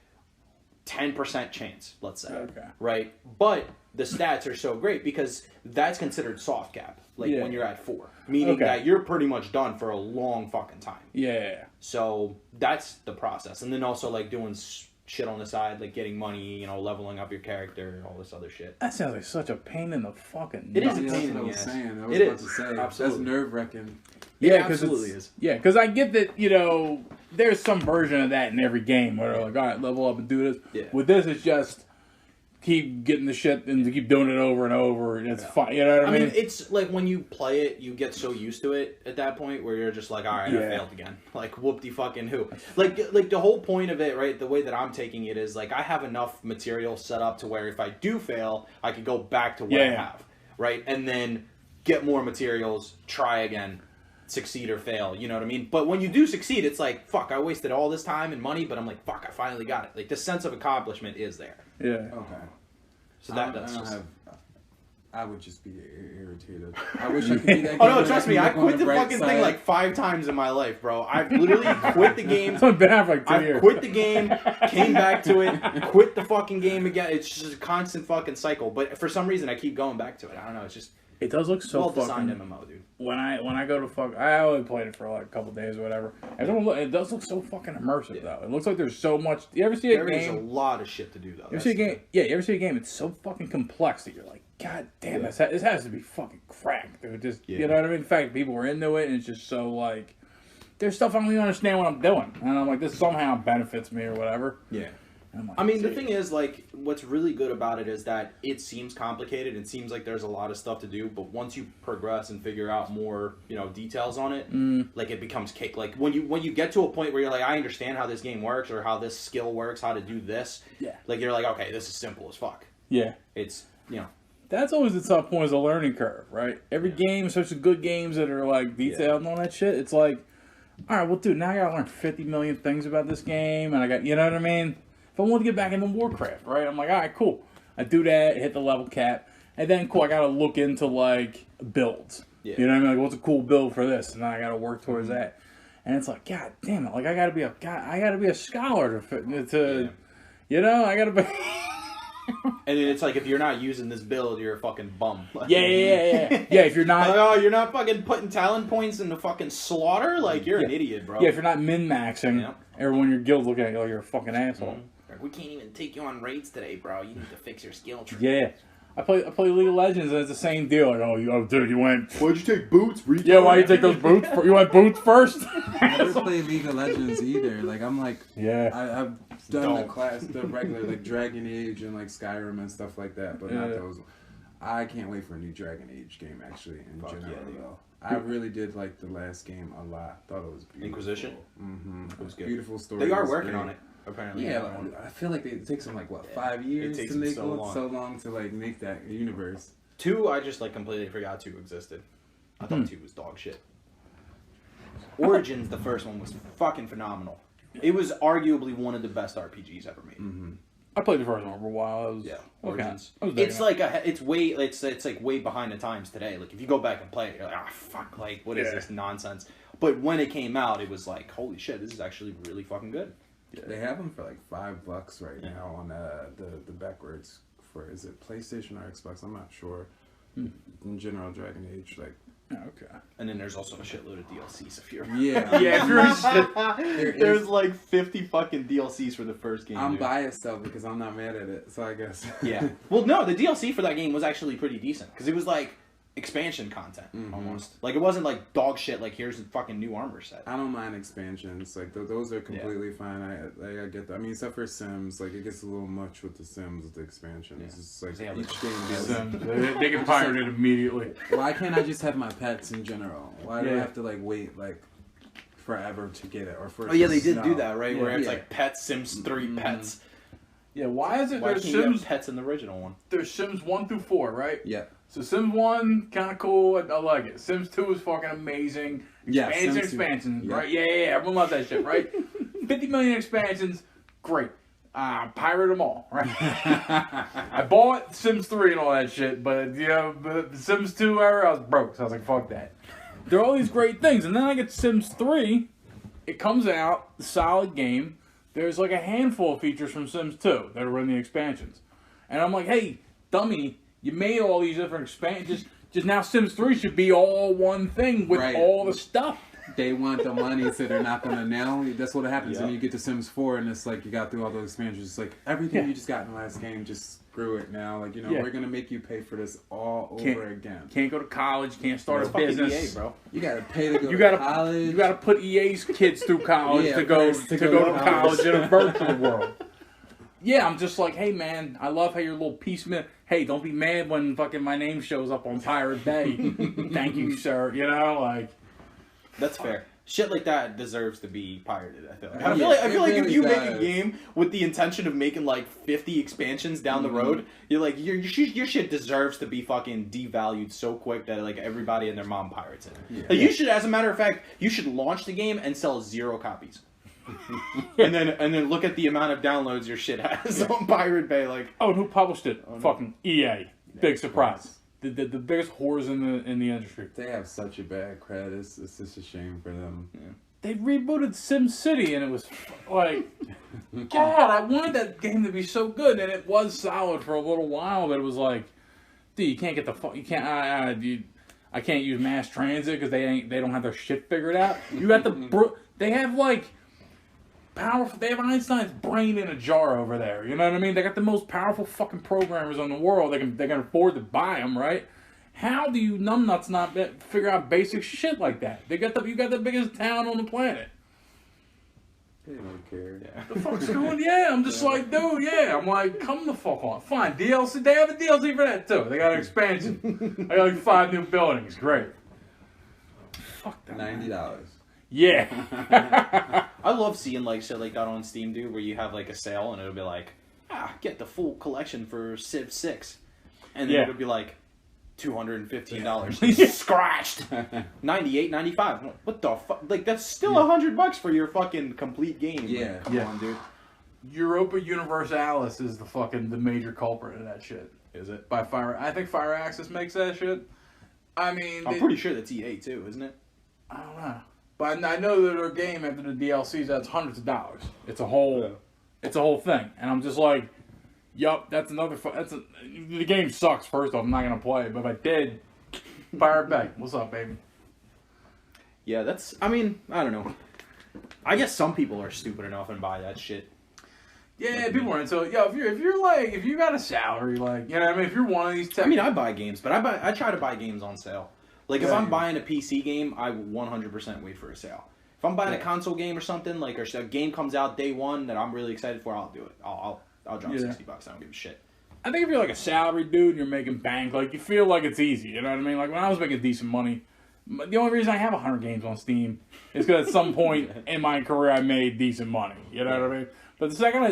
[SPEAKER 2] 10% chance, let's say,
[SPEAKER 1] Okay.
[SPEAKER 2] right? But the stats are so great because that's considered soft cap, like
[SPEAKER 1] Yeah.
[SPEAKER 2] when you're at 4, meaning
[SPEAKER 1] Okay.
[SPEAKER 2] that you're pretty much done for a long fucking time.
[SPEAKER 1] Yeah.
[SPEAKER 2] So that's the process, and then also like doing shit on the side, like getting money, you know, leveling up your character and all this other shit.
[SPEAKER 1] That sounds like such a pain in the fucking
[SPEAKER 2] It is
[SPEAKER 1] nuts.
[SPEAKER 2] a
[SPEAKER 3] Yeah,
[SPEAKER 2] pain
[SPEAKER 3] that's
[SPEAKER 2] in
[SPEAKER 3] what I
[SPEAKER 2] the
[SPEAKER 3] was
[SPEAKER 2] ass.
[SPEAKER 3] saying. I was
[SPEAKER 2] It
[SPEAKER 3] about
[SPEAKER 2] is.
[SPEAKER 3] to say
[SPEAKER 2] Absolutely.
[SPEAKER 3] that's nerve wracking.
[SPEAKER 2] It
[SPEAKER 1] Yeah, 'cause
[SPEAKER 2] absolutely
[SPEAKER 1] it's-
[SPEAKER 2] is.
[SPEAKER 1] Yeah, because I get that, you know, there's some version of that in every game where they're like, all right, level up and do this.
[SPEAKER 2] Yeah.
[SPEAKER 1] With this, it's just keep getting the shit and keep doing it over and over. And it's fine. You know what I
[SPEAKER 2] I
[SPEAKER 1] mean?
[SPEAKER 2] mean, it's like when you play it, you get so used to it at that point where you're just like, all right, I
[SPEAKER 1] Yeah.
[SPEAKER 2] failed again. Like, whoop-de fucking who. Like the whole point of it, right, the way that I'm taking it is, like, I have enough material set up to where if I do fail, I could go back to what I
[SPEAKER 1] Yeah.
[SPEAKER 2] have, right? And then get more materials, try again, succeed or fail, you know what I mean? But when you do succeed, it's like, fuck, I wasted all this time and money, but I'm like, fuck, I finally got it. Like, the sense of accomplishment is there.
[SPEAKER 1] yeah.
[SPEAKER 3] Okay.
[SPEAKER 2] So
[SPEAKER 3] I
[SPEAKER 2] that's
[SPEAKER 3] don't
[SPEAKER 2] just...
[SPEAKER 3] have. I would just be irritated. I wish I could be that.
[SPEAKER 2] Oh no,
[SPEAKER 3] guy
[SPEAKER 2] trust
[SPEAKER 3] that
[SPEAKER 2] me,
[SPEAKER 3] can
[SPEAKER 2] I
[SPEAKER 3] look on
[SPEAKER 2] quit the
[SPEAKER 3] bright
[SPEAKER 2] fucking thing
[SPEAKER 3] side.
[SPEAKER 2] like 5 times in my life, bro. I've literally quit the game.
[SPEAKER 1] It's been out for like 2
[SPEAKER 2] I've
[SPEAKER 1] years.
[SPEAKER 2] quit the game, came back to it, quit the fucking game again. It's just a constant fucking cycle. But for some reason, I keep going back to it. I don't know. It's just
[SPEAKER 1] It does look so
[SPEAKER 2] well designed
[SPEAKER 1] fucking...
[SPEAKER 2] MMO, dude.
[SPEAKER 1] When I go to fuck... I only played it for like a couple days or whatever. It does look so fucking immersive, though. It looks like there's so much... You ever see a
[SPEAKER 2] There is a
[SPEAKER 1] game...
[SPEAKER 2] lot of shit to do, though.
[SPEAKER 1] You ever see a game? Yeah, you ever see a game? It's so fucking complex that you're like, God damn, this has to be fucking cracked, dude. Just you know what I mean? In fact, people are into it, and it's just so like, there's stuff I don't even understand what I'm doing, and I'm like, this somehow benefits me or whatever.
[SPEAKER 2] Yeah.
[SPEAKER 1] And I'm like,
[SPEAKER 2] I mean, the
[SPEAKER 1] dude.
[SPEAKER 2] thing is, like, what's really good about it is that it seems complicated. It seems like there's a lot of stuff to do, but once you progress and figure out more, you know, details on it, like, it becomes cake. Like, when you get to a point where you're like, I understand how this game works or how this skill works, how to do this,
[SPEAKER 1] Yeah.
[SPEAKER 2] like, you're like, okay, this is simple as fuck.
[SPEAKER 1] Yeah.
[SPEAKER 2] It's, you know,
[SPEAKER 1] That's always the tough point, is the learning curve, right? Every game, especially good games that are like detailed and all that shit, it's like, all right, well, dude, now I gotta learn 50 million things about this game, and I got, you know what I mean? If I want to get back into Warcraft, right? I'm like, all right, cool. I do that, hit the level cap, And then, cool, I gotta look into, like, builds.
[SPEAKER 2] Yeah.
[SPEAKER 1] You know what I mean? Like, what's a cool build for this? And then I gotta work towards that. And it's like, God damn it! Like, I gotta be a scholar to you know, I gotta be.
[SPEAKER 2] And it's like, if you're not using this build, you're a fucking bum.
[SPEAKER 1] Yeah. Yeah, if you're not,
[SPEAKER 2] like, oh, you're not fucking putting talent points into fucking slaughter? Like, you're an idiot, bro.
[SPEAKER 1] yeah, if you're not min-maxing, everyone in your guild looking at you like you're a fucking asshole.
[SPEAKER 2] Like, we can't even take you on raids today, bro. You need to fix your skill tree.
[SPEAKER 1] Yeah. I play League of Legends and it's the same deal. Like, oh, dude, you went.
[SPEAKER 2] Why'd you take boots?
[SPEAKER 1] Yeah, why you take those boots? You went boots first.
[SPEAKER 3] I never played League of Legends either. Like, I'm like, I've done the regular like Dragon Age and like Skyrim and stuff like that, but not those. I can't wait for a new Dragon Age game actually in general though. I really did like the last game a lot. Thought it was beautiful.
[SPEAKER 2] Inquisition?
[SPEAKER 3] It was good. Beautiful story.
[SPEAKER 2] They are working on it. Apparently.
[SPEAKER 3] Yeah, I feel like it takes them like 5 years to make so long to like make that universe.
[SPEAKER 2] 2, I just like completely forgot 2 existed. I thought 2 was dog shit. Origins, the first one, was fucking phenomenal. It was arguably one of the best RPGs ever made.
[SPEAKER 1] I played the first one for a while.
[SPEAKER 2] Origins. It's like it's like way behind the times today. Like, if you go back and play it, you're like, ah, fuck, like, what is this nonsense? But when it came out, it was like, holy shit, this is actually really fucking good.
[SPEAKER 3] Yeah. They have them for like $5 right now on the backwards for, is it PlayStation or Xbox? I'm not sure. In general, Dragon Age, like.
[SPEAKER 1] Okay.
[SPEAKER 2] And then there's also a shitload of DLCs if you're. There's like 50 fucking DLCs for the first game.
[SPEAKER 3] I'm biased though because I'm not mad at it, so I guess.
[SPEAKER 2] Yeah. Well, no, the DLC for that game was actually pretty decent because it was like expansion content almost. Like, it wasn't like dog shit. Like, here's a fucking new armor set.
[SPEAKER 3] I don't mind expansions. Like, those are completely fine. I get that. I mean, except for Sims, like, it gets a little much with the Sims with the expansions. It's just like each game.
[SPEAKER 1] They can pirate it immediately.
[SPEAKER 3] Why can't I just have my pets in general? Why do I have to like wait like forever to get it? Or for
[SPEAKER 2] they did do that, right? Where it's like pets, Sims 3 pets.
[SPEAKER 1] Yeah, why is it
[SPEAKER 2] Why
[SPEAKER 1] there's
[SPEAKER 2] can't you have
[SPEAKER 1] Sims
[SPEAKER 2] pets in the original one?
[SPEAKER 1] There's Sims 1 through 4, right?
[SPEAKER 3] Yeah.
[SPEAKER 1] So Sims 1, kind of cool. I like it. Sims 2 is fucking amazing. Expansions, right? Yeah. Everyone loves that shit, right? 50 million expansions, great. Pirate them all, right? I bought Sims 3 and all that shit, but the Sims 2 era, I was broke, so I was like, fuck that. There are all these great things, and then I get Sims 3. It comes out, solid game. There's like a handful of features from Sims 2 that are in the expansions, and I'm like, hey, dummy. You made all these different expansions. Just now, Sims 3 should be all one thing with all the stuff.
[SPEAKER 3] They want the money, so they're not gonna nail. That's what happens when you get to Sims 4, and it's like you got through all those expansions. It's like everything you just got in the last game, just screw it now. Like, we're gonna make you pay for this all over again.
[SPEAKER 1] Can't go to college. Can't start a business,
[SPEAKER 2] EA, bro.
[SPEAKER 3] You gotta pay to go to college.
[SPEAKER 1] You gotta put EA's kids through college to go to college in a virtual world. Yeah, I'm just like, hey man, I love how you're a little piecemeal. Hey, don't be mad when fucking my name shows up on Pirate Bay. Thank you, sir. Like.
[SPEAKER 2] That's fair. Shit like that deserves to be pirated, I feel like. I feel like if you make a game with the intention of making like 50 expansions down the road, you're like, your shit deserves to be fucking devalued so quick that like everybody and their mom pirates it.
[SPEAKER 3] Yeah.
[SPEAKER 2] Like, you should, as a matter of fact, you should launch the game and sell 0 copies. and then look at the amount of downloads your shit has on Pirate Bay. Like,
[SPEAKER 1] and who published it? Fucking EA. Big surprise. The biggest whores in the industry.
[SPEAKER 3] They have such a bad credit. It's just a shame for them. Yeah.
[SPEAKER 1] They rebooted SimCity and it was like, God, I wanted that game to be so good, and it was solid for a little while, but it was like, dude, you can't get I can't use mass transit because they don't have their shit figured out. You got they have like. They have Einstein's brain in a jar over there. You know what I mean? They got the most powerful fucking programmers in the world. They can afford to buy them, right? How do you numbnuts not figure out basic shit like that? You got the biggest town on the planet.
[SPEAKER 3] They don't care.
[SPEAKER 2] Yeah.
[SPEAKER 1] The fuck's going? Yeah, I'm just like, dude. Yeah, I'm like, come the fuck on. Fine, DLC. They have a DLC for that too. They got an expansion. I got like 5 new buildings. Great. Fuck that.
[SPEAKER 3] $90.
[SPEAKER 1] Yeah.
[SPEAKER 2] I love seeing like shit like that on Steam, dude, where you have like a sale and it'll be like, get the full collection for Civ 6. And then it'll be like $215. Scratched. $98.95. What the fuck? Like, that's still $100 for your fucking complete game.
[SPEAKER 3] Yeah,
[SPEAKER 2] like, come on, dude.
[SPEAKER 1] Europa Universalis is the major culprit of that shit.
[SPEAKER 2] Is it?
[SPEAKER 1] By Fire, I think Fire Access makes that shit. I mean,
[SPEAKER 2] I'm pretty sure that's EA too, isn't it?
[SPEAKER 1] I don't know, but I know that their game after the DLCs that's hundreds of dollars. It's a whole thing, and I'm just like, yup, that's another. The game sucks. First off, I'm not gonna play it, but if I did, Pirate Bay, what's up, baby?
[SPEAKER 2] Yeah, that's. I mean, I don't know. I guess some people are stupid enough and buy that shit.
[SPEAKER 1] Yeah, people are into it. Yo, if you got a salary, like, you know what I mean, if you're one of these
[SPEAKER 2] I mean, I buy games, but I try to buy games on sale. Like, if
[SPEAKER 1] Yeah.
[SPEAKER 2] I'm buying a PC game, I 100% wait for a sale. If I'm buying a console game or something, like, or a game comes out day one that I'm really excited for, I'll do it. I'll drop $60. I don't give a shit.
[SPEAKER 1] I think if you're like a salary dude and you're making bank, like, you feel like it's easy, you know what I mean? Like, when I was making decent money, the only reason I have 100 games on Steam is because at some point in my career I made decent money, you know what I mean? But the second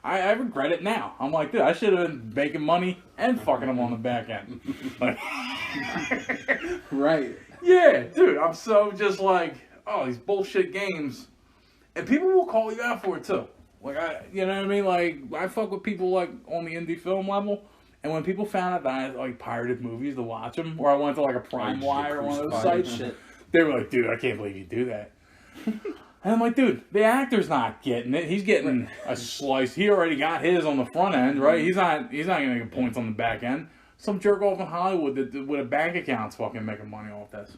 [SPEAKER 1] I regret it now. I'm like, dude, I should have been making money and fucking them on the back end. Like,
[SPEAKER 3] Right.
[SPEAKER 1] yeah, dude, I'm so just like, oh, these bullshit games. And people will call you out for it too. Like, you know what I mean? Like, I fuck with people like on the indie film level. And when people found out that I like pirated movies to watch them, or I went to like a Prime Wire or one of those sites, they were like, dude, I can't believe you do that. And I'm like, dude, the actor's not getting it. He's getting a slice. He already got his on the front end, right? He's not gonna get points on the back end. Some jerk off in Hollywood that with a bank account's fucking making money off this.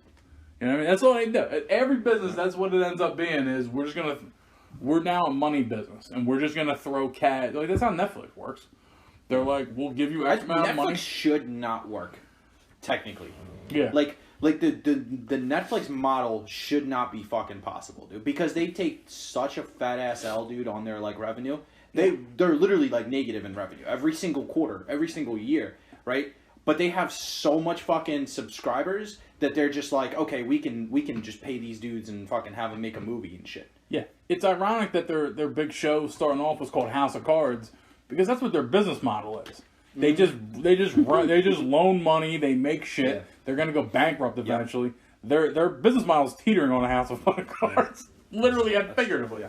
[SPEAKER 1] You know what I mean? That's all they do. Every business, that's what it ends up being. Is we're now a money business, and we're just gonna throw cat. Like, that's how Netflix works. They're like, we'll give you X amount of money.
[SPEAKER 2] Netflix should not work, technically.
[SPEAKER 1] Yeah.
[SPEAKER 2] Like the Netflix model should not be fucking possible, dude. Because they take such a fat ass L, dude, on their like revenue. They're literally like negative in revenue every single quarter, every single year, right? But they have so much fucking subscribers that they're just like, okay, we can just pay these dudes and fucking have them make a movie and shit.
[SPEAKER 1] Yeah, it's ironic that their big show starting off was called House of Cards because that's what their business model is. They just loan money. They make shit. Yeah. They're gonna go bankrupt eventually. Yep. Their business model is teetering on a House of Cards, literally and figuratively.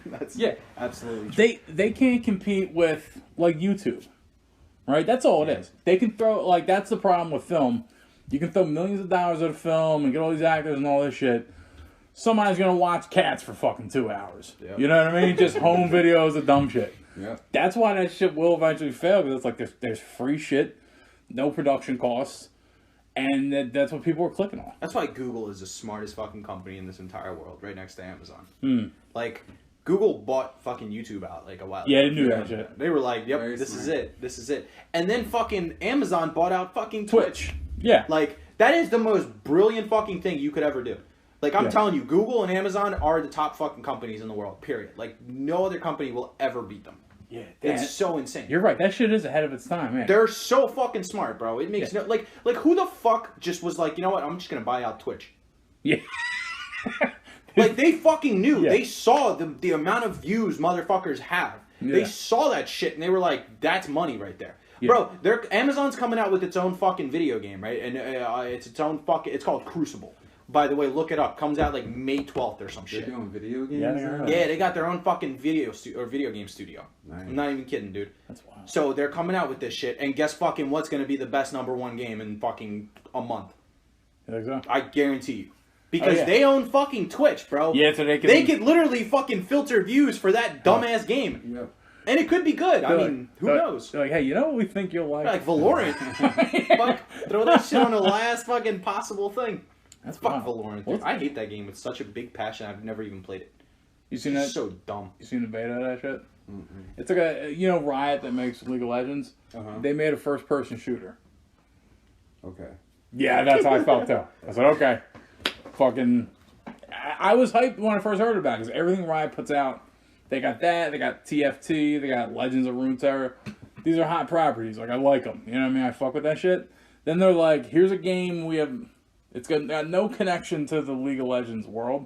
[SPEAKER 2] That's absolutely
[SPEAKER 1] true. They can't compete with like YouTube, right? That's all it is. They can throw like that's the problem with film. You can throw millions of dollars at a film and get all these actors and all this shit. Somebody's gonna watch Cats for fucking 2 hours. Yep. You know what I mean? Just home videos of dumb shit.
[SPEAKER 3] Yeah.
[SPEAKER 1] That's why that shit will eventually fail because it's like there's free shit, no production costs, and that's what people are clicking on.
[SPEAKER 2] That's why Google is the smartest fucking company in this entire world, right next to Amazon. Like, Google bought fucking YouTube out like a while ago.
[SPEAKER 1] Yeah, they knew that shit.
[SPEAKER 2] They were like, yep, this is it. And then fucking Amazon bought out fucking Twitch.
[SPEAKER 1] Yeah.
[SPEAKER 2] Like, that is the most brilliant fucking thing you could ever do. Like, I'm telling you, Google and Amazon are the top fucking companies in the world, period. Like, no other company will ever beat them.
[SPEAKER 1] Yeah,
[SPEAKER 2] it's so insane.
[SPEAKER 1] You're right. That shit is ahead of its time, man.
[SPEAKER 2] They're so fucking smart, bro. It makes no like who the fuck just was like, you know what? I'm just gonna buy out Twitch.
[SPEAKER 1] Yeah.
[SPEAKER 2] Like, they fucking knew. Yeah. They saw the amount of views motherfuckers have. Yeah. They saw that shit and they were like, that's money right there. Yeah. Bro, Amazon's coming out with its own fucking video game, right? And it's its own fucking. It's called Crucible. By the way, look it up. Comes out like May 12th or some shit.
[SPEAKER 3] They're doing video games?
[SPEAKER 2] Yeah, they got their own fucking video game studio. Nice. I'm not even kidding, dude.
[SPEAKER 1] That's wild.
[SPEAKER 2] So they're coming out with this shit, and guess fucking what's going to be the best #1 game in fucking a month?
[SPEAKER 1] Exactly.
[SPEAKER 2] I guarantee you. Because they own fucking Twitch, bro.
[SPEAKER 1] Yeah, so they
[SPEAKER 2] could literally fucking filter views for that dumbass game. Yep. And it could be good. I mean, who knows?
[SPEAKER 1] They're like, hey, you know what we think you'll like?
[SPEAKER 2] Like Valorant. Fuck, throw that shit on the last fucking possible thing. That's fuck Valorant. Dude. I hate that game with such a big passion. I've never even played it.
[SPEAKER 1] You seen that?
[SPEAKER 2] It's so dumb.
[SPEAKER 1] You seen the beta of that shit? Mm-hmm. It's like Riot that makes League of Legends. They made a first-person shooter.
[SPEAKER 3] Okay.
[SPEAKER 1] Yeah, that's how I felt too. I said, okay, fucking. I was hyped when I first heard about it because everything Riot puts out, they got that. They got TFT. They got Legends of Runeterra. These are hot properties. Like, I like them. You know what I mean? I fuck with that shit. Then they're like, here's a game we have. It's got no connection to the League of Legends world.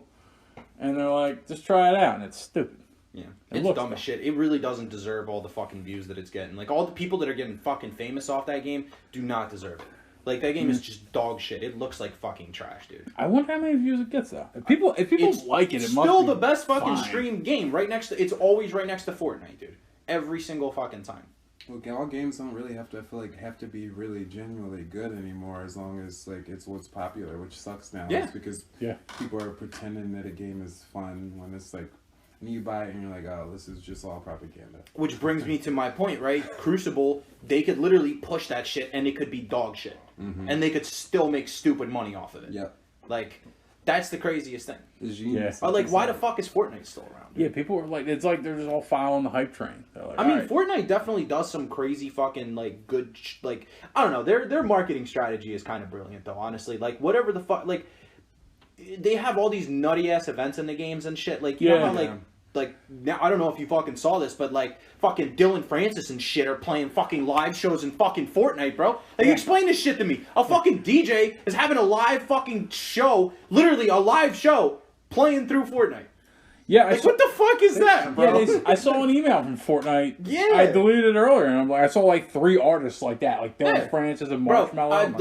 [SPEAKER 1] And they're like, just try it out. And it's stupid.
[SPEAKER 2] Yeah. It's dumb as shit. It really doesn't deserve all the fucking views that it's getting. Like, all the people that are getting fucking famous off that game do not deserve it. Like that game is just dog shit. It looks like fucking trash, dude.
[SPEAKER 1] I wonder how many views it gets though. If people
[SPEAKER 2] It's
[SPEAKER 1] like it, it must
[SPEAKER 2] still
[SPEAKER 1] be
[SPEAKER 2] the best fucking
[SPEAKER 1] fine.
[SPEAKER 2] streamed game. Right next to, it's always right next to Fortnite, dude. Every single fucking time.
[SPEAKER 3] Well, all games don't really have to, I feel like, have to be really genuinely good anymore, as long as like it's what's popular, which sucks now.
[SPEAKER 2] Yeah.
[SPEAKER 3] It's because
[SPEAKER 1] Yeah.
[SPEAKER 3] people are pretending that a game is fun when it's like, and you buy it and you're like, oh, this is just all propaganda.
[SPEAKER 2] Which brings me to my point, right? Crucible, they could literally push that shit and it could be dog shit.
[SPEAKER 3] Mm-hmm.
[SPEAKER 2] And they could still make stupid money off of it.
[SPEAKER 3] Yep.
[SPEAKER 2] Like, that's the craziest thing.
[SPEAKER 3] It's genius.
[SPEAKER 2] But like, why the fuck is Fortnite still around? Dude?
[SPEAKER 1] Yeah, people are like, it's like they're just all following the hype train. They're like,
[SPEAKER 2] I mean,
[SPEAKER 1] "Alright."
[SPEAKER 2] Fortnite definitely does some crazy fucking like good like I don't know. Their marketing strategy is kind of brilliant though. Honestly, like whatever the fuck, like they have all these nutty ass events in the games and shit. Like you know how like now I don't know if you fucking saw this, but like fucking Dylan Francis and shit are playing fucking live shows in fucking Fortnite, bro. Like explain this shit to me. A fucking DJ is having a live fucking show, literally a live show playing through Fortnite.
[SPEAKER 1] Yeah,
[SPEAKER 2] Like what the fuck is that, bro?
[SPEAKER 1] Yeah, I saw an email from Fortnite.
[SPEAKER 2] Yeah.
[SPEAKER 1] I deleted it earlier, and I'm like, I saw like 3 artists like that, like Dylan
[SPEAKER 2] Yeah.
[SPEAKER 1] Francis and
[SPEAKER 2] Bro,
[SPEAKER 1] Marshmallow.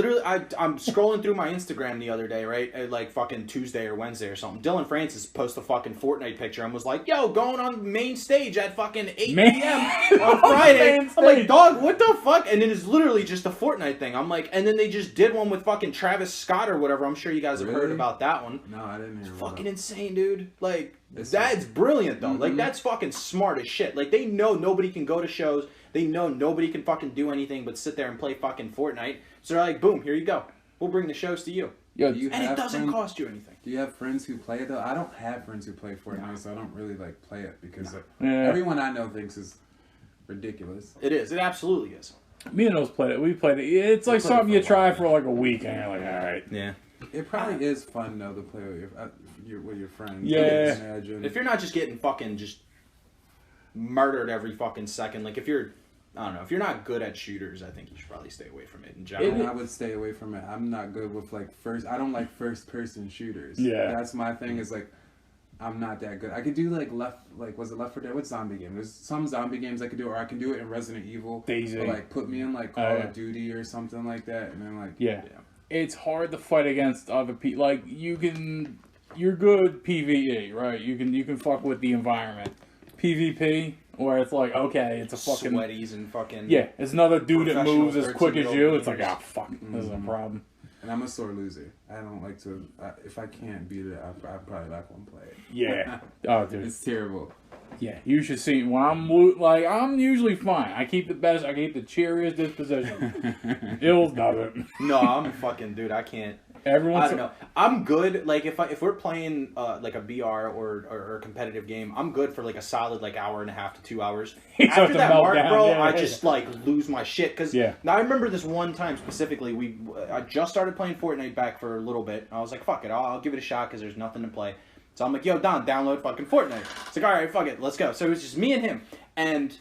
[SPEAKER 2] I'm scrolling through my Instagram the other day, right? At like fucking Tuesday or Wednesday or something. Dylan Francis posted a fucking Fortnite picture and was like, yo, going on main stage at fucking 8 p.m. on Friday.
[SPEAKER 1] Main
[SPEAKER 2] I'm like,
[SPEAKER 1] stage.
[SPEAKER 2] dog, what the fuck? And then it's literally just a Fortnite thing. I'm like, and then they just did one with fucking Travis Scott or whatever. I'm sure you guys have heard
[SPEAKER 3] Really?
[SPEAKER 2] about that one.
[SPEAKER 3] No, I didn't hear about
[SPEAKER 2] Fucking
[SPEAKER 3] that.
[SPEAKER 2] insane, dude. Like,
[SPEAKER 3] It's-
[SPEAKER 2] that's brilliant, though.
[SPEAKER 3] Mhm.
[SPEAKER 2] Like, that's fucking smart as shit. Like, they know nobody can go to shows. They know nobody can fucking do anything but sit there and play fucking Fortnite. So they're like, boom, here you go. We'll bring the shows to you.
[SPEAKER 1] Yo,
[SPEAKER 3] Do you
[SPEAKER 2] And it
[SPEAKER 3] have
[SPEAKER 2] doesn't
[SPEAKER 3] friends-
[SPEAKER 2] cost you anything.
[SPEAKER 3] Do you have friends who play it though? I don't have friends who play Fortnite, so I don't really like play it because
[SPEAKER 1] Yeah.
[SPEAKER 3] everyone I know thinks is ridiculous.
[SPEAKER 2] It is. It absolutely is.
[SPEAKER 1] me and those played it. We played it. It's like
[SPEAKER 3] played it
[SPEAKER 1] something
[SPEAKER 3] for
[SPEAKER 1] you
[SPEAKER 3] a
[SPEAKER 1] try
[SPEAKER 3] while.
[SPEAKER 1] for like a week, and you're like, all right.
[SPEAKER 2] Yeah.
[SPEAKER 3] It probably is fun though to play with your friends.
[SPEAKER 1] Yeah.
[SPEAKER 3] I can imagine.
[SPEAKER 2] If you're not just getting fucking just murdered every fucking second, like if you're, I don't know, if you're not good at shooters, I think you should probably stay away from it in general.
[SPEAKER 3] I would stay away from it. I'm not good with like I don't like first person shooters.
[SPEAKER 1] Yeah.
[SPEAKER 3] That's my thing is like I'm not that good. I could do was it Left 4 Dead? What zombie game? There's some zombie games I could do, or I can do it in Resident Evil.
[SPEAKER 1] DayZ.
[SPEAKER 3] Or like put me in like Call
[SPEAKER 1] Oh, yeah.
[SPEAKER 3] of Duty or something like that, and then like
[SPEAKER 1] Yeah. It's hard to fight against other people. Like you're good PvE, right? You can fuck with the environment. PvP, where it's like, okay, it's a fucking
[SPEAKER 2] Sweaties and fucking
[SPEAKER 1] yeah, it's another dude that
[SPEAKER 2] Professional
[SPEAKER 1] moves as quick as you.
[SPEAKER 2] 13-year-old
[SPEAKER 1] It's like,
[SPEAKER 2] gamers.
[SPEAKER 1] ah, fuck, this is a problem.
[SPEAKER 3] And I'm a sore loser. I don't like to. If I can't beat it, I probably not gonna play it.
[SPEAKER 1] Yeah. Oh, dude.
[SPEAKER 3] It's terrible.
[SPEAKER 1] Yeah, you should see when I'm I'm usually fine. I keep the cheeriest disposition. Ills doesn't.
[SPEAKER 2] No, I'm fucking dude. I can't.
[SPEAKER 1] Everyone's
[SPEAKER 2] I don't know. I'm good. Like if we're playing like a BR or a competitive game, I'm good for like a solid like hour and a half to 2 hours.
[SPEAKER 1] You start
[SPEAKER 2] After
[SPEAKER 1] to
[SPEAKER 2] that
[SPEAKER 1] melt
[SPEAKER 2] mark,
[SPEAKER 1] down,
[SPEAKER 2] bro,
[SPEAKER 1] yeah,
[SPEAKER 2] I
[SPEAKER 1] yeah.
[SPEAKER 2] just like lose my shit. Cause
[SPEAKER 1] Yeah.
[SPEAKER 2] now I remember this one time specifically. I just started playing Fortnite back for a little bit. I was like, fuck it, I'll give it a shot because there's nothing to play. So I'm like, yo, Don, download fucking Fortnite. It's like, all right, fuck it, let's go. So it was just me and him, and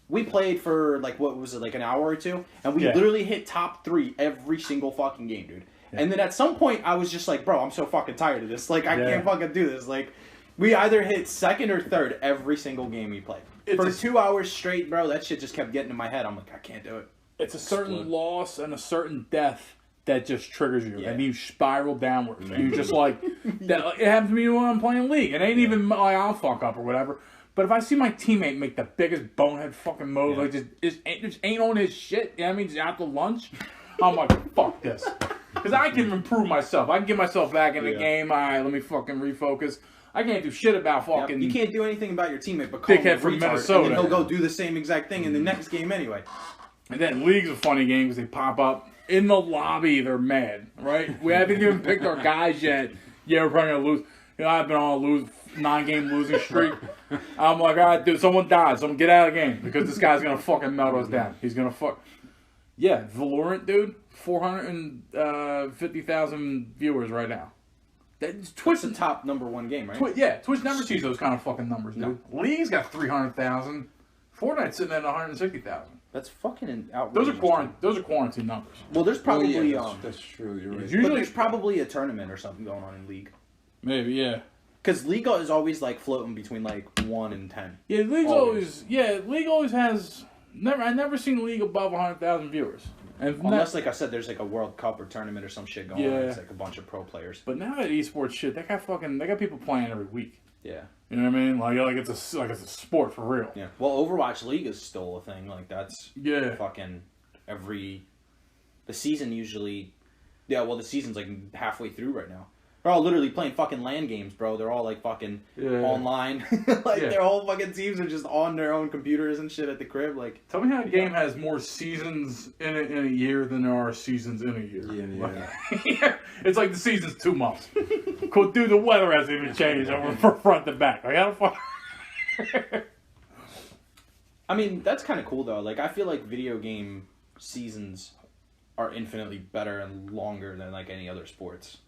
[SPEAKER 2] we played for like what was it, like an hour or two, and we
[SPEAKER 1] Yeah.
[SPEAKER 2] literally hit top 3 every single fucking game, dude. And then at some point, I was just like, bro, I'm so fucking tired of this. Like, I
[SPEAKER 1] Yeah.
[SPEAKER 2] can't fucking do this. Like, we either hit second or third every single game we played.
[SPEAKER 1] It's
[SPEAKER 2] For
[SPEAKER 1] a-
[SPEAKER 2] 2 hours straight, bro, that shit just kept getting in my head. I'm like, I can't do it.
[SPEAKER 1] It's a certain
[SPEAKER 3] Explode.
[SPEAKER 1] loss and a certain death that just triggers you,
[SPEAKER 2] Yeah.
[SPEAKER 1] and you spiral downwards. You just like that. It happens to me when I'm playing League. It ain't even like I'll fuck up or whatever. But if I see my teammate make the biggest bonehead fucking move, like just ain't on his shit, you know what I mean, just after lunch, I'm like, fuck this. Because I can improve myself. I can get myself back in the game. All right, let me fucking refocus. I can't do shit about
[SPEAKER 2] Yep.
[SPEAKER 1] fucking.
[SPEAKER 2] You can't do anything about your teammate but call him a
[SPEAKER 1] Dickhead from
[SPEAKER 2] retard,
[SPEAKER 1] Minnesota.
[SPEAKER 2] and then he'll go do the same exact thing in the next game anyway.
[SPEAKER 1] And then League's a funny game because they pop up in the lobby. They're mad, right? We haven't even picked our guys yet. Yeah, we're probably gonna lose. You know, I've been on a 9-game losing streak. I'm like, all right, dude, someone died. Someone get out of the game because this guy's gonna fucking melt us down. He's gonna fuck. Yeah, Valorant, dude, 450,000 viewers right now. That's
[SPEAKER 2] Twitch
[SPEAKER 1] Twitch.
[SPEAKER 2] the top #1 game, right?
[SPEAKER 1] Twitch never sees those kind of fucking numbers, dude. League's got 300,000. Fortnite's sitting at 160,000.
[SPEAKER 2] That's fucking outrageous.
[SPEAKER 1] Those are quarantine numbers.
[SPEAKER 2] Well, there's probably
[SPEAKER 3] that's true. You're right.
[SPEAKER 1] It's
[SPEAKER 2] but
[SPEAKER 1] usually
[SPEAKER 2] there's probably a tournament or something going on in League.
[SPEAKER 1] maybe, yeah.
[SPEAKER 2] Because League is always like floating between like 1 and 10.
[SPEAKER 1] Yeah, League always has never. I never seen League above 100,000 viewers. And
[SPEAKER 2] unless, like I said, there's like a World Cup or tournament or some shit going on. It's like a bunch of pro players.
[SPEAKER 1] But now that esports shit, they got people playing every week.
[SPEAKER 2] Yeah.
[SPEAKER 1] You know what I mean? Like it's a sport for real.
[SPEAKER 2] Yeah. Well, Overwatch League is still a thing. Like that's fucking the season usually. Yeah. Well, the season's like halfway through right now. They're all literally playing fucking LAN games, bro. They're all like fucking online. Their whole fucking teams are just on their own computers and shit at the crib. Like,
[SPEAKER 1] tell me how a game has more seasons in it in a year than there are seasons in a year.
[SPEAKER 3] Yeah.
[SPEAKER 1] It's like the season's 2 months. Cool, dude, the weather hasn't even changed over from front to back. Like, how the fuck?
[SPEAKER 2] I mean, that's kind of cool though. Like, I feel like video game seasons are infinitely better and longer than like any other sports.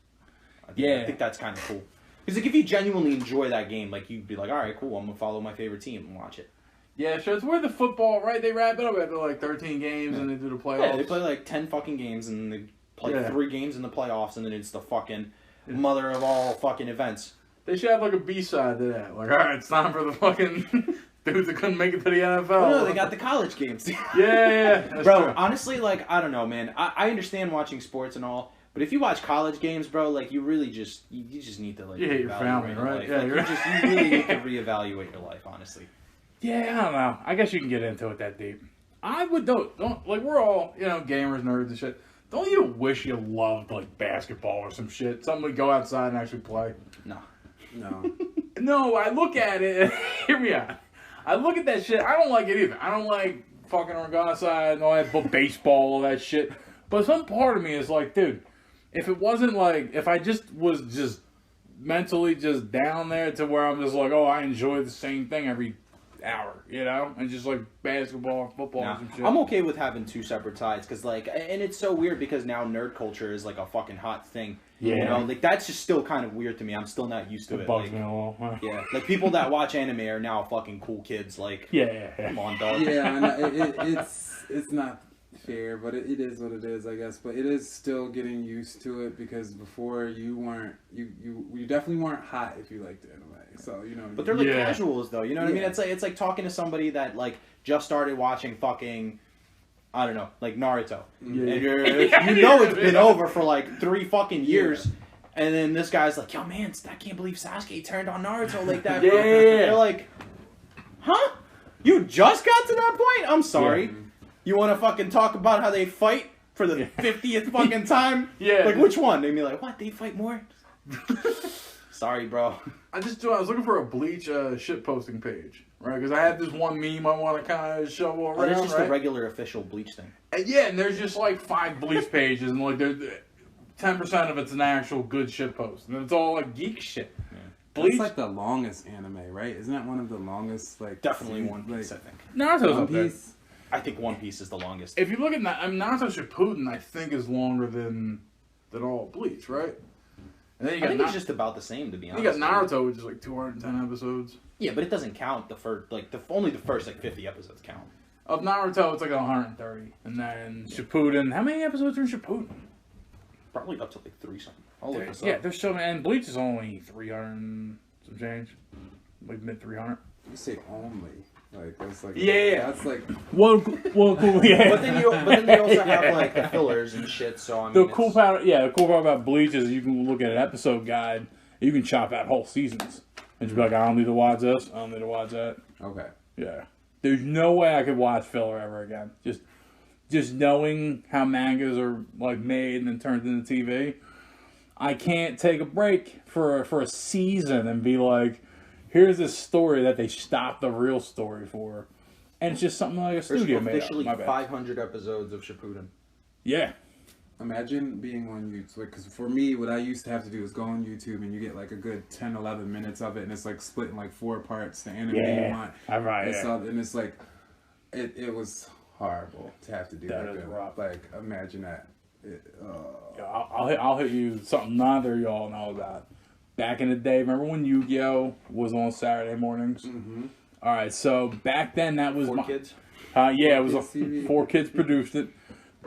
[SPEAKER 2] I think that's kind of cool. Because like, if you genuinely enjoy that game, like you'd be like, all right, cool, I'm gonna follow my favorite team and watch it.
[SPEAKER 1] Yeah, sure. It's where the football, right? They wrap it up after like 13 games and they do the playoffs.
[SPEAKER 2] Yeah, they play like 10 fucking games and they play 3 games in the playoffs and then it's the fucking mother of all fucking events.
[SPEAKER 1] They should have like a B-side to that. Like, all right, it's time for the fucking dudes that couldn't make it to the NFL.
[SPEAKER 2] No, they got the college games.
[SPEAKER 1] Yeah.
[SPEAKER 2] Bro,
[SPEAKER 1] true.
[SPEAKER 2] honestly, like, I don't know, man. I understand watching sports and all. But if you watch college games, bro, like you really just you just need to like
[SPEAKER 1] hate your family,
[SPEAKER 2] your
[SPEAKER 1] right?
[SPEAKER 2] life.
[SPEAKER 1] Yeah,
[SPEAKER 2] like, you really need to reevaluate your life, honestly.
[SPEAKER 1] Yeah, I don't know. I guess you can get into it that deep. I would don't like we're all gamers, nerds and shit. Don't you wish you loved like basketball or some shit? Something we go outside and actually play.
[SPEAKER 2] No.
[SPEAKER 1] No, I look at it. Hear me out. I look at that shit. I don't like it either. I don't like fucking on outside and all that baseball, all that shit. But some part of me is like, dude. If it wasn't like, if I just was just mentally just down there to where I'm just like, oh, I enjoy the same thing every hour, and just like basketball, football, and some shit.
[SPEAKER 2] I'm okay with having 2 separate sides because like, and it's so weird because now nerd culture is like a fucking hot thing.
[SPEAKER 1] Yeah.
[SPEAKER 2] Like that's just still kind of weird to me. I'm still not used to it.
[SPEAKER 1] Bugs
[SPEAKER 2] like,
[SPEAKER 1] me a little.
[SPEAKER 2] Yeah, like people that watch anime are now fucking cool kids. Like, come on, dog.
[SPEAKER 3] Yeah, it's not fair, but it is what it is, I guess. But it is still getting used to it because before you weren't, you definitely weren't hot if you liked anime. So
[SPEAKER 2] But they're like casuals though. You know what I mean? It's like talking to somebody that like just started watching fucking, I don't know, like Naruto, and it's been over for like 3 fucking years. And then this guy's like, yo man, I can't believe Sasuke turned on Naruto like that.
[SPEAKER 1] Yeah.
[SPEAKER 2] They're like, huh? You just got to that point? I'm sorry.
[SPEAKER 3] Yeah.
[SPEAKER 2] You want to fucking talk about how they fight for the 50th fucking time?
[SPEAKER 1] Yeah.
[SPEAKER 2] Like, which one? They'd be like, what? They fight more? Sorry, bro.
[SPEAKER 1] I was looking for a Bleach shit posting page, right? Because I had this one meme I want to kind of show around,
[SPEAKER 2] It's just
[SPEAKER 1] right?
[SPEAKER 2] a regular official Bleach thing.
[SPEAKER 1] And there's just like 5 Bleach pages, and like 10% of it's an actual good shit post, and it's all like geek shit.
[SPEAKER 3] Yeah.
[SPEAKER 1] Bleach,
[SPEAKER 3] That's like the longest anime, right? Isn't that one of the longest? Like
[SPEAKER 2] Definitely One Piece, I think.
[SPEAKER 1] Naruto's
[SPEAKER 3] One
[SPEAKER 1] up there.
[SPEAKER 3] Piece.
[SPEAKER 2] I think One Piece is the longest.
[SPEAKER 1] If you look at Naruto Shippuden, I think is longer than all Bleach, right? And then
[SPEAKER 2] I think it's just about the same, to be honest.
[SPEAKER 1] You got Naruto, which is like 210 episodes.
[SPEAKER 2] Yeah, but it doesn't count the first, only the first 50 episodes count.
[SPEAKER 1] Of Naruto, it's like 130, and then Shippuden. How many episodes are in Shippuden?
[SPEAKER 2] Probably up to like 3 something. I'll look this up.
[SPEAKER 1] Yeah, there's so many, and Bleach is only 300 and some change, like mid 300.
[SPEAKER 3] You say only. Like that's like
[SPEAKER 1] that's
[SPEAKER 3] like
[SPEAKER 1] well cool, yeah.
[SPEAKER 2] But then they also have like the fillers and shit. So I mean,
[SPEAKER 1] the cool part about Bleach is you can look at an episode guide, you can chop out whole seasons, and just be like, I don't need to watch this, I don't need to watch that.
[SPEAKER 3] okay.
[SPEAKER 1] Yeah, there's no way I could watch filler ever again. Just knowing how mangas are like made and then turned into TV, I can't take a break for a season and be like, here's this story that they stopped the real story for, and it's just something like a studio made up.
[SPEAKER 2] officially
[SPEAKER 1] My bad.
[SPEAKER 2] 500 episodes of Shippuden.
[SPEAKER 1] Yeah.
[SPEAKER 3] Imagine being on YouTube, because for me, what I used to have to do is go on YouTube and you get like a good 10, 11 minutes of it, and it's like split in like 4 parts, the anime you want.
[SPEAKER 1] Right,
[SPEAKER 3] and it's like, it was horrible to have to do that.
[SPEAKER 1] That is rough.
[SPEAKER 3] Like, imagine that.
[SPEAKER 1] I'll hit you something neither of y'all know about. Back in the day, remember when Yu-Gi-Oh! Was on Saturday mornings?
[SPEAKER 3] Mm-hmm.
[SPEAKER 1] All right, so back then that was
[SPEAKER 2] 4 kids?
[SPEAKER 1] Yeah, it was
[SPEAKER 3] Kids TV.
[SPEAKER 1] 4 kids produced it.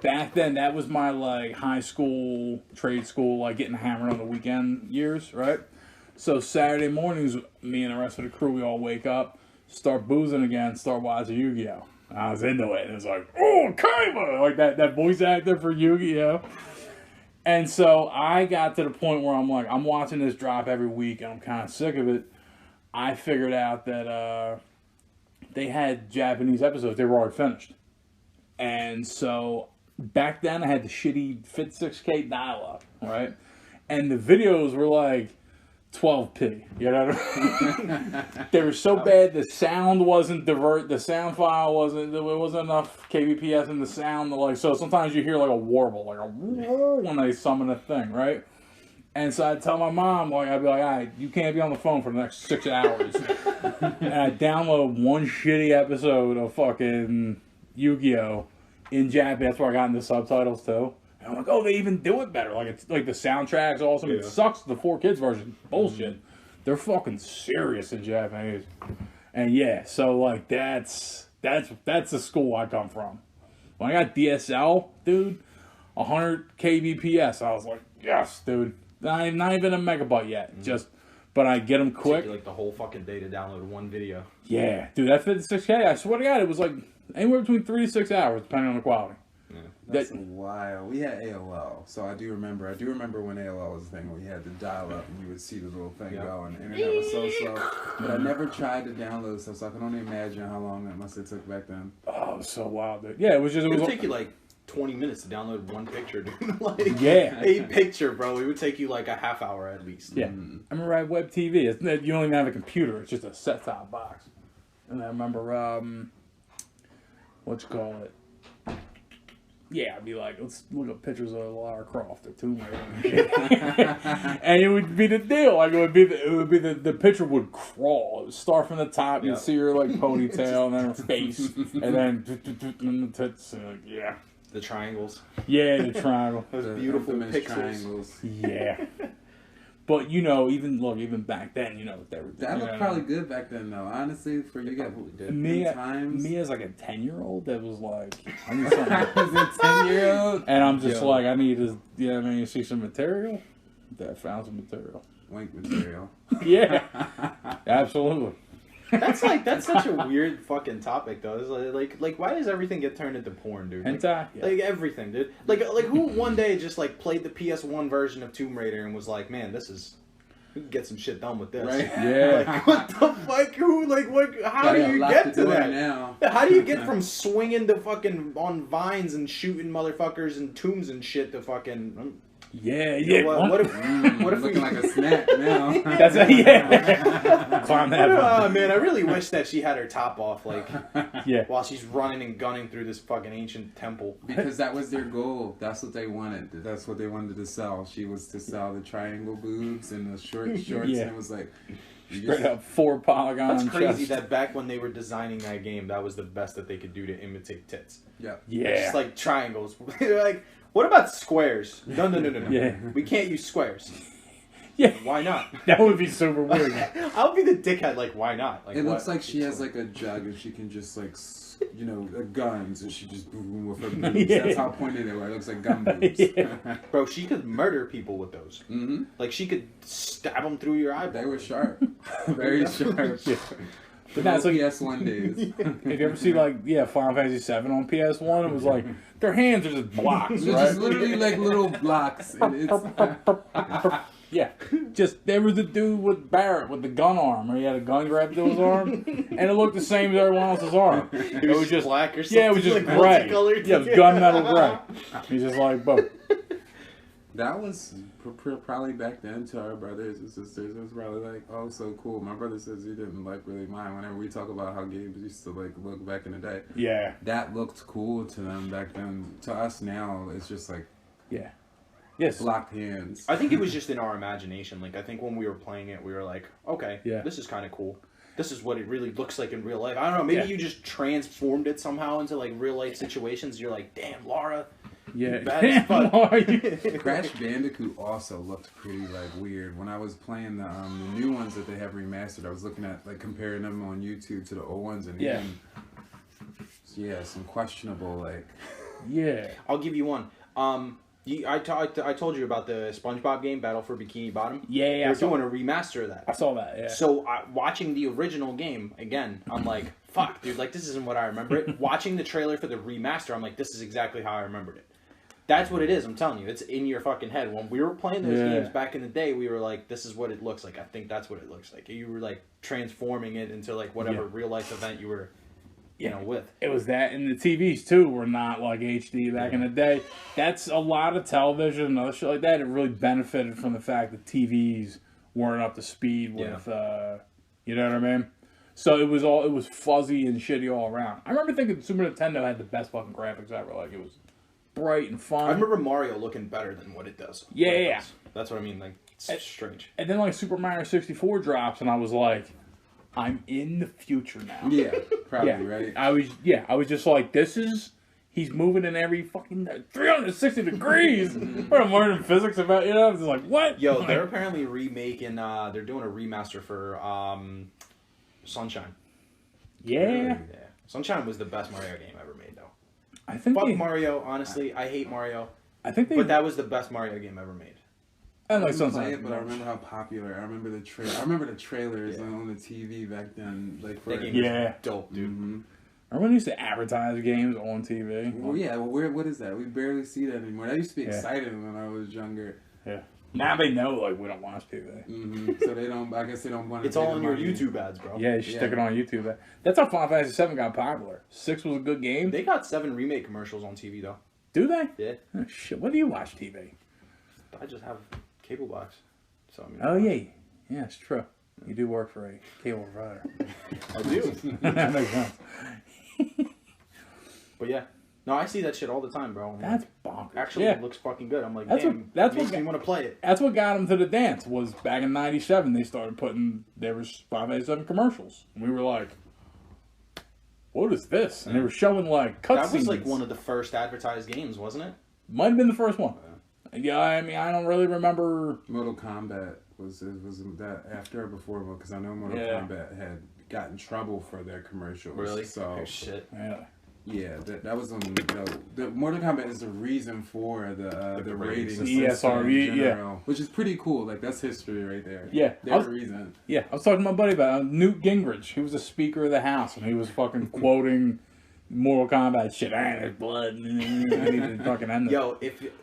[SPEAKER 1] Back then, that was my like high school, trade school, like getting hammered on the weekend years, right? So Saturday mornings, me and the rest of the crew, we all wake up, start boozing again, start watching Yu-Gi-Oh! I was into it. It was like, oh, Kaiba! Like that voice actor for Yu-Gi-Oh! And so I got to the point where I'm like, I'm watching this drop every week and I'm kind of sick of it. I figured out that they had Japanese episodes. They were already finished. And so back then I had the shitty Fit 6K dial-up, right? And the videos were like 12p, you know what I mean? They were so bad the sound wasn't the sound file wasn't, there wasn't enough kbps in the sound to like, so sometimes you hear like a warble, like a when they summon a thing, right? And so I'd tell my mom, like, I'd be like, all right, you can't be on the phone for the next 6 hours. And I'd download one shitty episode of fucking Yu-Gi-Oh! In Japanese. That's where I got into subtitles too. And I'm like, oh, they even do it better. Like, it's like the soundtrack's awesome. Yeah. It sucks, the 4Kids version. Bullshit. They're fucking serious in Japanese. And yeah, so like that's the school I come from. When I got DSL, dude, 100 kbps, I was like, yes, dude. Not even a megabyte yet. Just, but I get them quick.
[SPEAKER 2] Take you like the whole fucking day to download one video.
[SPEAKER 1] Yeah, dude, that 56K, I swear to God, it was like anywhere between 3 to 6 hours, depending on the quality.
[SPEAKER 3] Yeah. That's wild. We had AOL, so I do remember when AOL was a thing where you had to dial up and you would see the little thing go, and the internet was so slow. But I never tried to download stuff, so I can only imagine how long that must have took back then.
[SPEAKER 1] Oh, it was so wild, dude. Yeah, it was just...
[SPEAKER 2] It would take you like 20 minutes to download one picture, dude. Like,
[SPEAKER 1] yeah.
[SPEAKER 2] A picture, bro. It would take you like a half hour at least.
[SPEAKER 1] Yeah. I remember I had Web TV. You don't even have a computer. It's just a set-top box. And I remember, what you call it? Yeah, I'd be like, let's look up pictures of Lara Croft or Tomb Raider. And it would be the deal. Like, the picture would crawl. It would start from the top. You'd see her, like, ponytail and then her face. And then the tits. Yeah.
[SPEAKER 2] The triangles.
[SPEAKER 1] Yeah, the triangle.
[SPEAKER 2] Those beautiful pixels.
[SPEAKER 3] Triangles.
[SPEAKER 1] Yeah. But, you know, even back then, you know,
[SPEAKER 3] that looked probably good back then, though. Honestly, for you guys,
[SPEAKER 1] me as like a 10-year-old that was like, I need something.
[SPEAKER 3] I was a 10-year-old,
[SPEAKER 1] and I'm just like, I need to, I mean, see some material. I found some material.
[SPEAKER 3] Wank material.
[SPEAKER 1] Yeah, absolutely.
[SPEAKER 2] That's such a weird fucking topic, though. It's like, why does everything get turned into porn, dude?
[SPEAKER 1] Hentai?
[SPEAKER 2] Like everything, dude. Like who one day just like played the PS1 version of Tomb Raider and was like, man, we can get some shit done with this.
[SPEAKER 3] Right?
[SPEAKER 1] Yeah.
[SPEAKER 2] Like, what the fuck? How do you get to that?
[SPEAKER 3] Now.
[SPEAKER 2] How do you get from swinging to fucking on vines and shooting motherfuckers and tombs and shit to fucking...
[SPEAKER 1] Yeah.
[SPEAKER 2] What if
[SPEAKER 3] looking like a snack now?
[SPEAKER 1] That's climb that.
[SPEAKER 2] Man, I really wish that she had her top off, like,
[SPEAKER 1] yeah,
[SPEAKER 2] while she's running and gunning through this fucking ancient temple.
[SPEAKER 3] Because that was their goal. That's what they wanted. That's what they wanted to sell. She was to sell the triangle boobs and the short shorts, and it was like
[SPEAKER 1] straight up 4 polygon.
[SPEAKER 2] That's crazy that back when they were designing that game, that was the best that they could do to imitate tits.
[SPEAKER 3] Yeah.
[SPEAKER 1] Yeah.
[SPEAKER 2] Just like triangles. Like, what about squares? No.
[SPEAKER 1] Yeah.
[SPEAKER 2] We can't use squares.
[SPEAKER 1] Yeah.
[SPEAKER 2] Why not?
[SPEAKER 1] That would be super weird.
[SPEAKER 2] I'll be the dickhead, like, why not? Like,
[SPEAKER 3] it looks like she has like a jug and she can just like, guns and she just boom with her boobs.
[SPEAKER 1] Yeah.
[SPEAKER 3] That's how pointed they were. It looks like gun boobs.
[SPEAKER 1] Yeah.
[SPEAKER 2] Bro, she could murder people with those.
[SPEAKER 3] Mm-hmm.
[SPEAKER 2] Like, she could stab them through your eyeball.
[SPEAKER 3] They were sharp. Very sharp.
[SPEAKER 1] Yeah.
[SPEAKER 3] But
[SPEAKER 1] that's
[SPEAKER 3] like
[SPEAKER 1] like
[SPEAKER 3] PS1 days.
[SPEAKER 1] If you ever see Final Fantasy 7 on PS1, it was like their hands are just blocks,
[SPEAKER 3] They're
[SPEAKER 1] right?
[SPEAKER 3] just literally like little blocks. And it's
[SPEAKER 1] Yeah, just there was the dude with Barrett with the gun arm, where he had a gun grabbed to his arm, and it looked the same as everyone else's arm.
[SPEAKER 2] It was just black or something.
[SPEAKER 1] Yeah, it was just
[SPEAKER 2] like
[SPEAKER 1] gray.
[SPEAKER 2] multicolored.
[SPEAKER 1] Yeah, it was gunmetal gray. He's just like, boom.
[SPEAKER 3] that was probably back then to our brothers and sisters. It was probably like, oh, so cool. My brother says he didn't like really mind whenever we talk about how games used to like look back in the day.
[SPEAKER 1] Yeah.
[SPEAKER 3] That looked cool to them back then. To us now, it's just like
[SPEAKER 1] Yes.
[SPEAKER 3] blocked hands.
[SPEAKER 2] I think it was just in our imagination. Like, I think when we were playing it, we were like, okay, this is kind of cool. This is what it really looks like in real life. I don't know, maybe you just transformed it somehow into, like, real life situations. You're like, damn, Lara.
[SPEAKER 1] Yeah.
[SPEAKER 2] Bad as fuck.
[SPEAKER 3] Crash Bandicoot also looked pretty, like, weird. When I was playing the new ones that they have remastered, I was looking at, like, comparing them on YouTube to the old ones. And even, some questionable, like...
[SPEAKER 1] Yeah.
[SPEAKER 2] I'll give you one. I told you about the SpongeBob game, Battle for Bikini Bottom.
[SPEAKER 1] Yeah,
[SPEAKER 2] They're doing a remaster of that.
[SPEAKER 1] I saw that, yeah.
[SPEAKER 2] So, watching the original game, again, I'm like, fuck, dude, like, this isn't what I remember it. Watching the trailer for the remaster, I'm like, this is exactly how I remembered it. That's what it is, I'm telling you. It's in your fucking head. When we were playing those games back in the day, we were like, this is what it looks like. I think that's what it looks like. You were, like, transforming it into, like, whatever real-life event you were, you know, with.
[SPEAKER 1] It was that, and the TVs, too, were not, like, HD back in the day. That's a lot of television and other shit like that. It really benefited from the fact that TVs weren't up to speed with, you know what I mean? So it was fuzzy and shitty all around. I remember thinking Super Nintendo had the best fucking graphics ever. Like, it was bright and fun.
[SPEAKER 2] I remember Mario looking better than what it does.
[SPEAKER 1] Yeah.
[SPEAKER 2] That's what I mean. Like, it's strange.
[SPEAKER 1] And then, like, Super Mario 64 drops, and I was like, I'm in the future now.
[SPEAKER 3] Yeah, probably, right?
[SPEAKER 1] I was just like, he's moving in every fucking 360 degrees. But I'm learning physics about, you know, it's like, what?
[SPEAKER 2] Yo,
[SPEAKER 1] like,
[SPEAKER 2] they're apparently remaking, they're doing a remaster for Sunshine.
[SPEAKER 1] Yeah.
[SPEAKER 2] Sunshine was the best Mario game ever made, though.
[SPEAKER 1] I think
[SPEAKER 2] Fuck Mario, honestly. I hate Mario.
[SPEAKER 1] But
[SPEAKER 2] that was the best Mario game ever made.
[SPEAKER 1] I like
[SPEAKER 3] Play
[SPEAKER 1] Sunshine.
[SPEAKER 3] it, but I remember how popular. I remember the trailers on the TV back then. Like, for
[SPEAKER 2] That game was dope, dude.
[SPEAKER 3] Mm-hmm.
[SPEAKER 1] Remember when they used to advertise games on TV?
[SPEAKER 3] Well, yeah. Well, what is that? We barely see that anymore. That used to be exciting when I was younger.
[SPEAKER 1] Yeah. Now they know, like, we don't watch TV.
[SPEAKER 3] Mm-hmm. So they don't. I guess they don't want to.
[SPEAKER 2] It's all on your YouTube ads, bro.
[SPEAKER 1] Yeah, you should stick it on YouTube. That's how Final Fantasy 7 got popular. 6 was a good game.
[SPEAKER 2] They got 7 remake commercials on TV, though.
[SPEAKER 1] Do they?
[SPEAKER 2] Yeah.
[SPEAKER 1] Oh, shit. When do you watch TV?
[SPEAKER 2] I just have cable box. So, I mean,
[SPEAKER 1] Oh, yeah. Yeah, it's true. You do work for a cable provider.
[SPEAKER 2] I do.
[SPEAKER 1] That makes sense.
[SPEAKER 2] But yeah. No, I see that shit all the time, bro.
[SPEAKER 1] That's bonkers.
[SPEAKER 2] Actually, it looks fucking good. I'm like,
[SPEAKER 1] That's
[SPEAKER 2] damn,
[SPEAKER 1] what
[SPEAKER 2] makes me want to play it.
[SPEAKER 1] That's what got them to the dance. Was back in '97 they started there was 587 commercials, and we were like, "What is this?" And they were showing like cutscenes.
[SPEAKER 2] That was like one of the first advertised games, wasn't it?
[SPEAKER 1] Might have been the first one. Yeah, I mean, I don't really remember.
[SPEAKER 3] Mortal Kombat was that after or before? Because I know Mortal Kombat had got in trouble for their commercials.
[SPEAKER 2] Really?
[SPEAKER 3] So
[SPEAKER 2] oh, shit.
[SPEAKER 3] Yeah, that was on the Mortal Kombat is the reason for the rating system
[SPEAKER 1] ESRB,
[SPEAKER 3] in general, which is pretty cool. Like, that's history right there.
[SPEAKER 1] Yeah,
[SPEAKER 3] there's a reason.
[SPEAKER 1] Yeah, I was talking to my buddy about Newt Gingrich. He was a Speaker of the House, and he was fucking quoting Mortal Kombat shit. There's blood. I need to fucking end it.
[SPEAKER 2] Yo,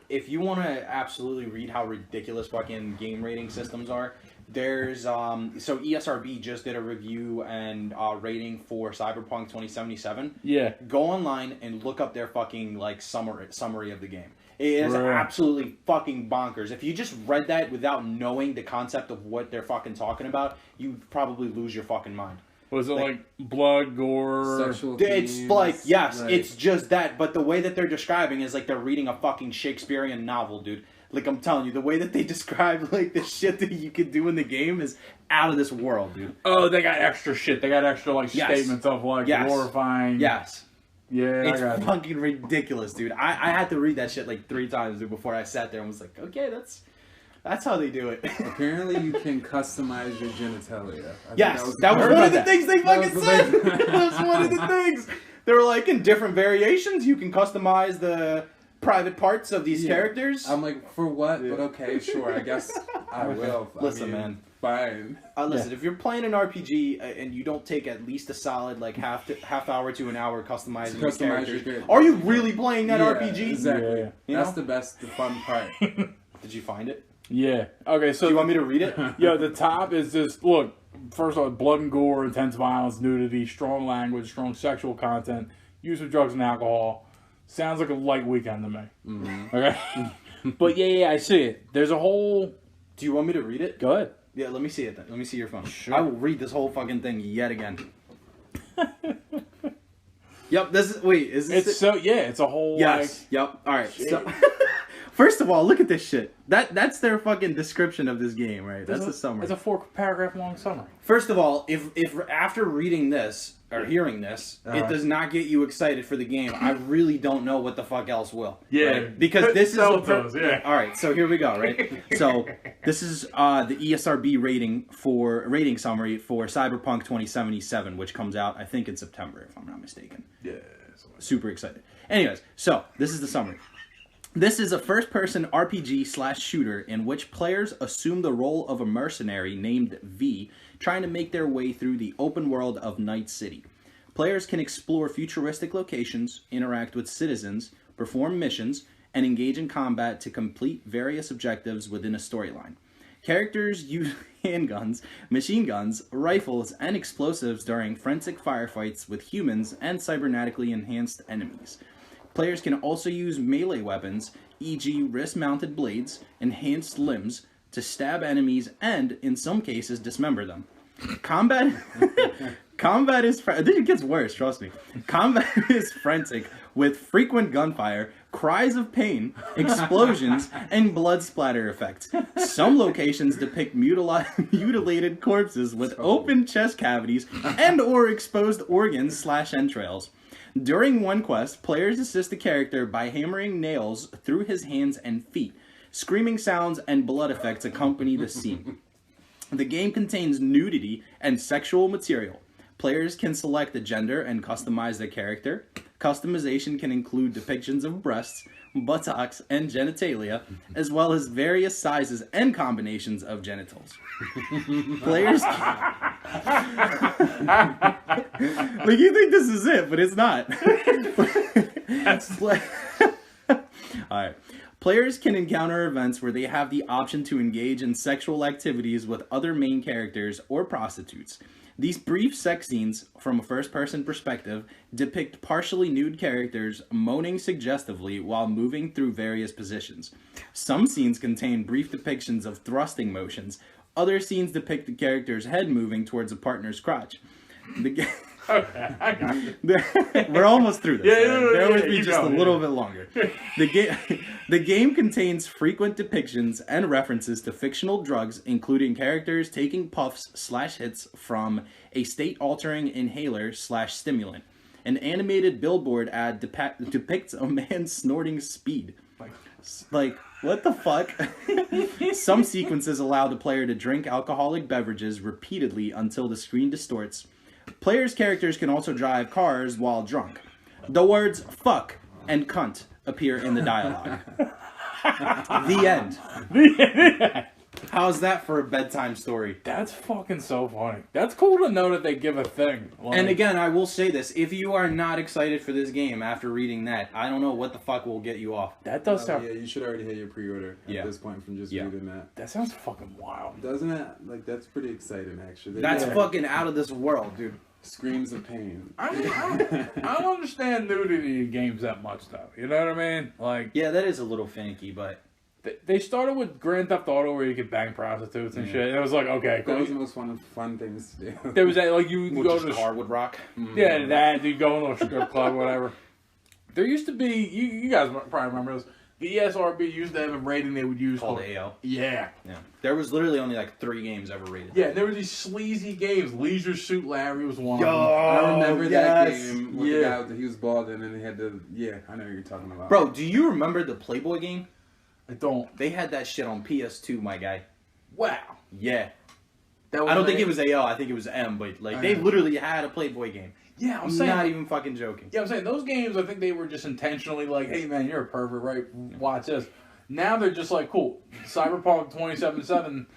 [SPEAKER 2] if you want to absolutely read how ridiculous fucking game rating systems are, there's so ESRB just did a review and rating for Cyberpunk 2077.
[SPEAKER 1] Yeah.
[SPEAKER 2] Go online and look up their fucking like summary of the game. It is absolutely fucking bonkers. If you just read that without knowing the concept of what they're fucking talking about, you'd probably lose your fucking mind.
[SPEAKER 1] Was it like blood, gore?
[SPEAKER 3] Sexual
[SPEAKER 2] It's
[SPEAKER 3] themes,
[SPEAKER 2] like, yes,
[SPEAKER 3] like,
[SPEAKER 2] it's just that, but the way that they're describing is like they're reading a fucking Shakespearean novel, dude. Like, I'm telling you, the way that they describe, like, the shit that you can do in the game is out of this world, dude.
[SPEAKER 1] Oh, they got extra shit. They got extra, like, statements of, like, glorifying.
[SPEAKER 2] Yes.
[SPEAKER 1] Yeah,
[SPEAKER 2] it's fucking ridiculous, dude. I had to read that shit, like, 3 times, dude, before I sat there and was like, okay, that's how they do it.
[SPEAKER 3] Apparently, you can customize your genitalia.
[SPEAKER 2] Yes, that was one of the things they fucking said. That was one of the things. They were like, in different variations, you can customize the private parts of these characters.
[SPEAKER 3] I'm like, for what? But okay, sure, I guess I will.
[SPEAKER 2] Listen, man.
[SPEAKER 3] Fine.
[SPEAKER 2] Listen, if you're playing an RPG and you don't take at least a solid like half hour to an hour customizing your characters, are you really playing that RPG?
[SPEAKER 3] Exactly.
[SPEAKER 2] Yeah.
[SPEAKER 3] That's the fun part.
[SPEAKER 2] Did you find it?
[SPEAKER 1] Yeah. Okay, so...
[SPEAKER 2] Do you want me to read it?
[SPEAKER 1] Yo, the top is just, look, first of all, blood and gore, intense violence, nudity, strong language, strong sexual content, use of drugs and alcohol. Sounds like a light weekend to me. Mm-hmm. Okay? But yeah, I see it. There's a whole...
[SPEAKER 2] Do you want me to read it?
[SPEAKER 1] Go ahead.
[SPEAKER 2] Yeah, let me see it then. Let me see your phone.
[SPEAKER 1] Sure.
[SPEAKER 2] I will read this whole fucking thing yet again. Yep, this is... Wait, is this...
[SPEAKER 1] It's it's a whole,
[SPEAKER 2] Yes, yep. Alright, so... First of all, look at this shit. That's their fucking description of this game, right? That's the summary.
[SPEAKER 1] It's a 4-paragraph long summary.
[SPEAKER 2] First of all, if after reading this or hearing this, it does not get you excited for the game, I really don't know what the fuck else will.
[SPEAKER 1] Yeah,
[SPEAKER 2] right? Because this is
[SPEAKER 1] all right.
[SPEAKER 2] So here we go. Right. So this is the ESRB rating summary for Cyberpunk 2077, which comes out I think in September, if I'm not mistaken.
[SPEAKER 1] Yeah.
[SPEAKER 2] Super excited. Anyways, so this is the summary. This is a first-person RPG/shooter in which players assume the role of a mercenary named V, trying to make their way through the open world of Night City. Players can explore futuristic locations, interact with citizens, perform missions, and engage in combat to complete various objectives within a storyline. Characters use handguns, machine guns, rifles, and explosives during forensic firefights with humans and cybernetically enhanced enemies. Players can also use melee weapons, e.g. wrist-mounted blades, enhanced limbs, to stab enemies and, in some cases, dismember them. Combat is... I think it gets worse, trust me. Combat is frantic, with frequent gunfire, cries of pain, explosions, and blood splatter effects. Some locations depict mutilated corpses with open chest cavities and or exposed organs / entrails. During one quest, players assist the character by hammering nails through his hands and feet. Screaming sounds and blood effects accompany the scene. The game contains nudity and sexual material. Players can select the gender and customize their character. Customization can include depictions of breasts, buttocks, and genitalia, as well as various sizes and combinations of genitals. Players like, you think this is it, but it's not. Alright. Players can encounter events where they have the option to engage in sexual activities with other main characters or prostitutes. These brief sex scenes, from a first-person perspective, depict partially nude characters moaning suggestively while moving through various positions. Some scenes contain brief depictions of thrusting motions. Other scenes depict the character's head moving towards a partner's crotch.
[SPEAKER 1] Okay, I got you.
[SPEAKER 2] We're almost through this. Bear with me
[SPEAKER 1] you
[SPEAKER 2] just
[SPEAKER 1] go,
[SPEAKER 2] a little bit longer. The game contains frequent depictions and references to fictional drugs, including characters taking puffs / hits from a state-altering inhaler / stimulant. An animated billboard ad depicts a man snorting speed. Like, what the fuck? Some sequences allow the player to drink alcoholic beverages repeatedly until the screen distorts. Players' characters can also drive cars while drunk. The words fuck and cunt appear in the dialogue. The end. How's that for a bedtime story?
[SPEAKER 1] That's fucking so funny. That's cool to know that they give a thing. Like,
[SPEAKER 2] And again, I will say this. If you are not excited for this game after reading that, I don't know what the fuck will get you off.
[SPEAKER 1] that does sound.
[SPEAKER 3] Yeah, you should already hit your pre-order at this point from just reading that.
[SPEAKER 1] That sounds fucking wild.
[SPEAKER 3] Doesn't it? Like, that's pretty exciting, actually.
[SPEAKER 2] That's fucking out of this world, dude.
[SPEAKER 3] Screams of pain.
[SPEAKER 1] I don't understand nudity in games that much, though. You know what I mean? Like,
[SPEAKER 2] Yeah, that is a little finicky, but...
[SPEAKER 1] they started with Grand Theft Auto where you could bang prostitutes and shit. And it was like, okay, cool.
[SPEAKER 3] That was the most fun things to do.
[SPEAKER 1] There was that, like, you go to
[SPEAKER 2] Hardwood Rock.
[SPEAKER 1] Yeah, that, you go into a strip club or whatever. There used to be, you guys probably remember this, the ESRB used to have a rating they would use
[SPEAKER 2] Called AO.
[SPEAKER 1] Yeah.
[SPEAKER 2] Yeah. There was literally only like 3 games ever rated.
[SPEAKER 1] Yeah, there were these sleazy games. Leisure Suit Larry was one of them.
[SPEAKER 3] I remember that
[SPEAKER 2] yes.
[SPEAKER 3] game with the guy with he was bald and then he had the I know what you're talking about.
[SPEAKER 2] Bro, do you remember the Playboy game?
[SPEAKER 1] I don't.
[SPEAKER 2] They had that shit on PS2, my guy.
[SPEAKER 1] Wow.
[SPEAKER 2] Yeah.
[SPEAKER 1] That was
[SPEAKER 2] I don't think it was AO, I think it was M, but like they literally had a Playboy game.
[SPEAKER 1] Yeah, I'm
[SPEAKER 2] I'm
[SPEAKER 1] saying.
[SPEAKER 2] not even fucking joking.
[SPEAKER 1] Yeah, I'm saying those games, I think they were just intentionally like, hey man, you're a pervert, right? Watch this. Now they're just like, cool, Cyberpunk 2077.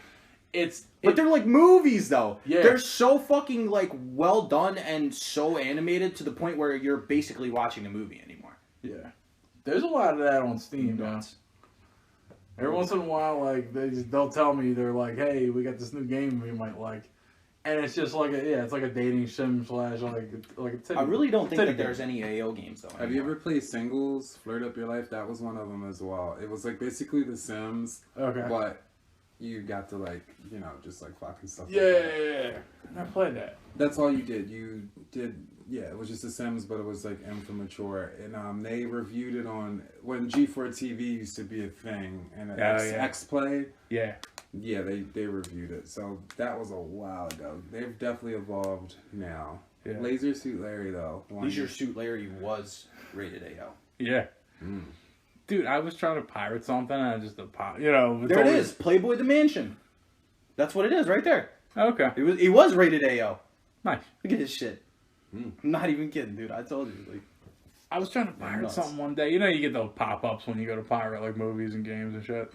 [SPEAKER 2] But they're like movies though.
[SPEAKER 1] Yeah.
[SPEAKER 2] They're so fucking like well done and so animated to the point where you're basically watching a movie anymore.
[SPEAKER 1] Yeah. There's a lot of that on Steam, man. Every once in a while, like they'll tell me, they're like, "Hey, we got this new game we might like," and it's just like it's like a dating sim / like a titty.
[SPEAKER 2] I really don't think that
[SPEAKER 1] game.
[SPEAKER 2] there's any AO games though.
[SPEAKER 3] Have you ever played Singles, Flirt Up Your Life? That was one of them as well. It was like basically The Sims,
[SPEAKER 1] Okay.
[SPEAKER 3] but you got to like, just like fucking stuff.
[SPEAKER 1] Yeah,
[SPEAKER 3] like that.
[SPEAKER 1] yeah. I played that.
[SPEAKER 3] That's all you did. You did, it was just The Sims, but it was like M for mature. And they reviewed it on, when G4 TV used to be a thing, and X Play.
[SPEAKER 1] Yeah.
[SPEAKER 3] Yeah, they reviewed it. So that was a while ago. They've definitely evolved now.
[SPEAKER 1] Yeah.
[SPEAKER 3] Laser Suit Larry, though.
[SPEAKER 2] Leisure Suit Larry was rated AO.
[SPEAKER 1] Yeah. Dude, I was trying to pirate something and I just
[SPEAKER 2] There it is, Playboy the Mansion. That's what it is right there.
[SPEAKER 1] Okay.
[SPEAKER 2] It was rated AO.
[SPEAKER 1] Nice.
[SPEAKER 2] Look at this shit. I'm not even kidding, dude. I told you. Like,
[SPEAKER 1] I was trying to pirate something one day. You know, you get those pop-ups when you go to pirate like movies and games and shit.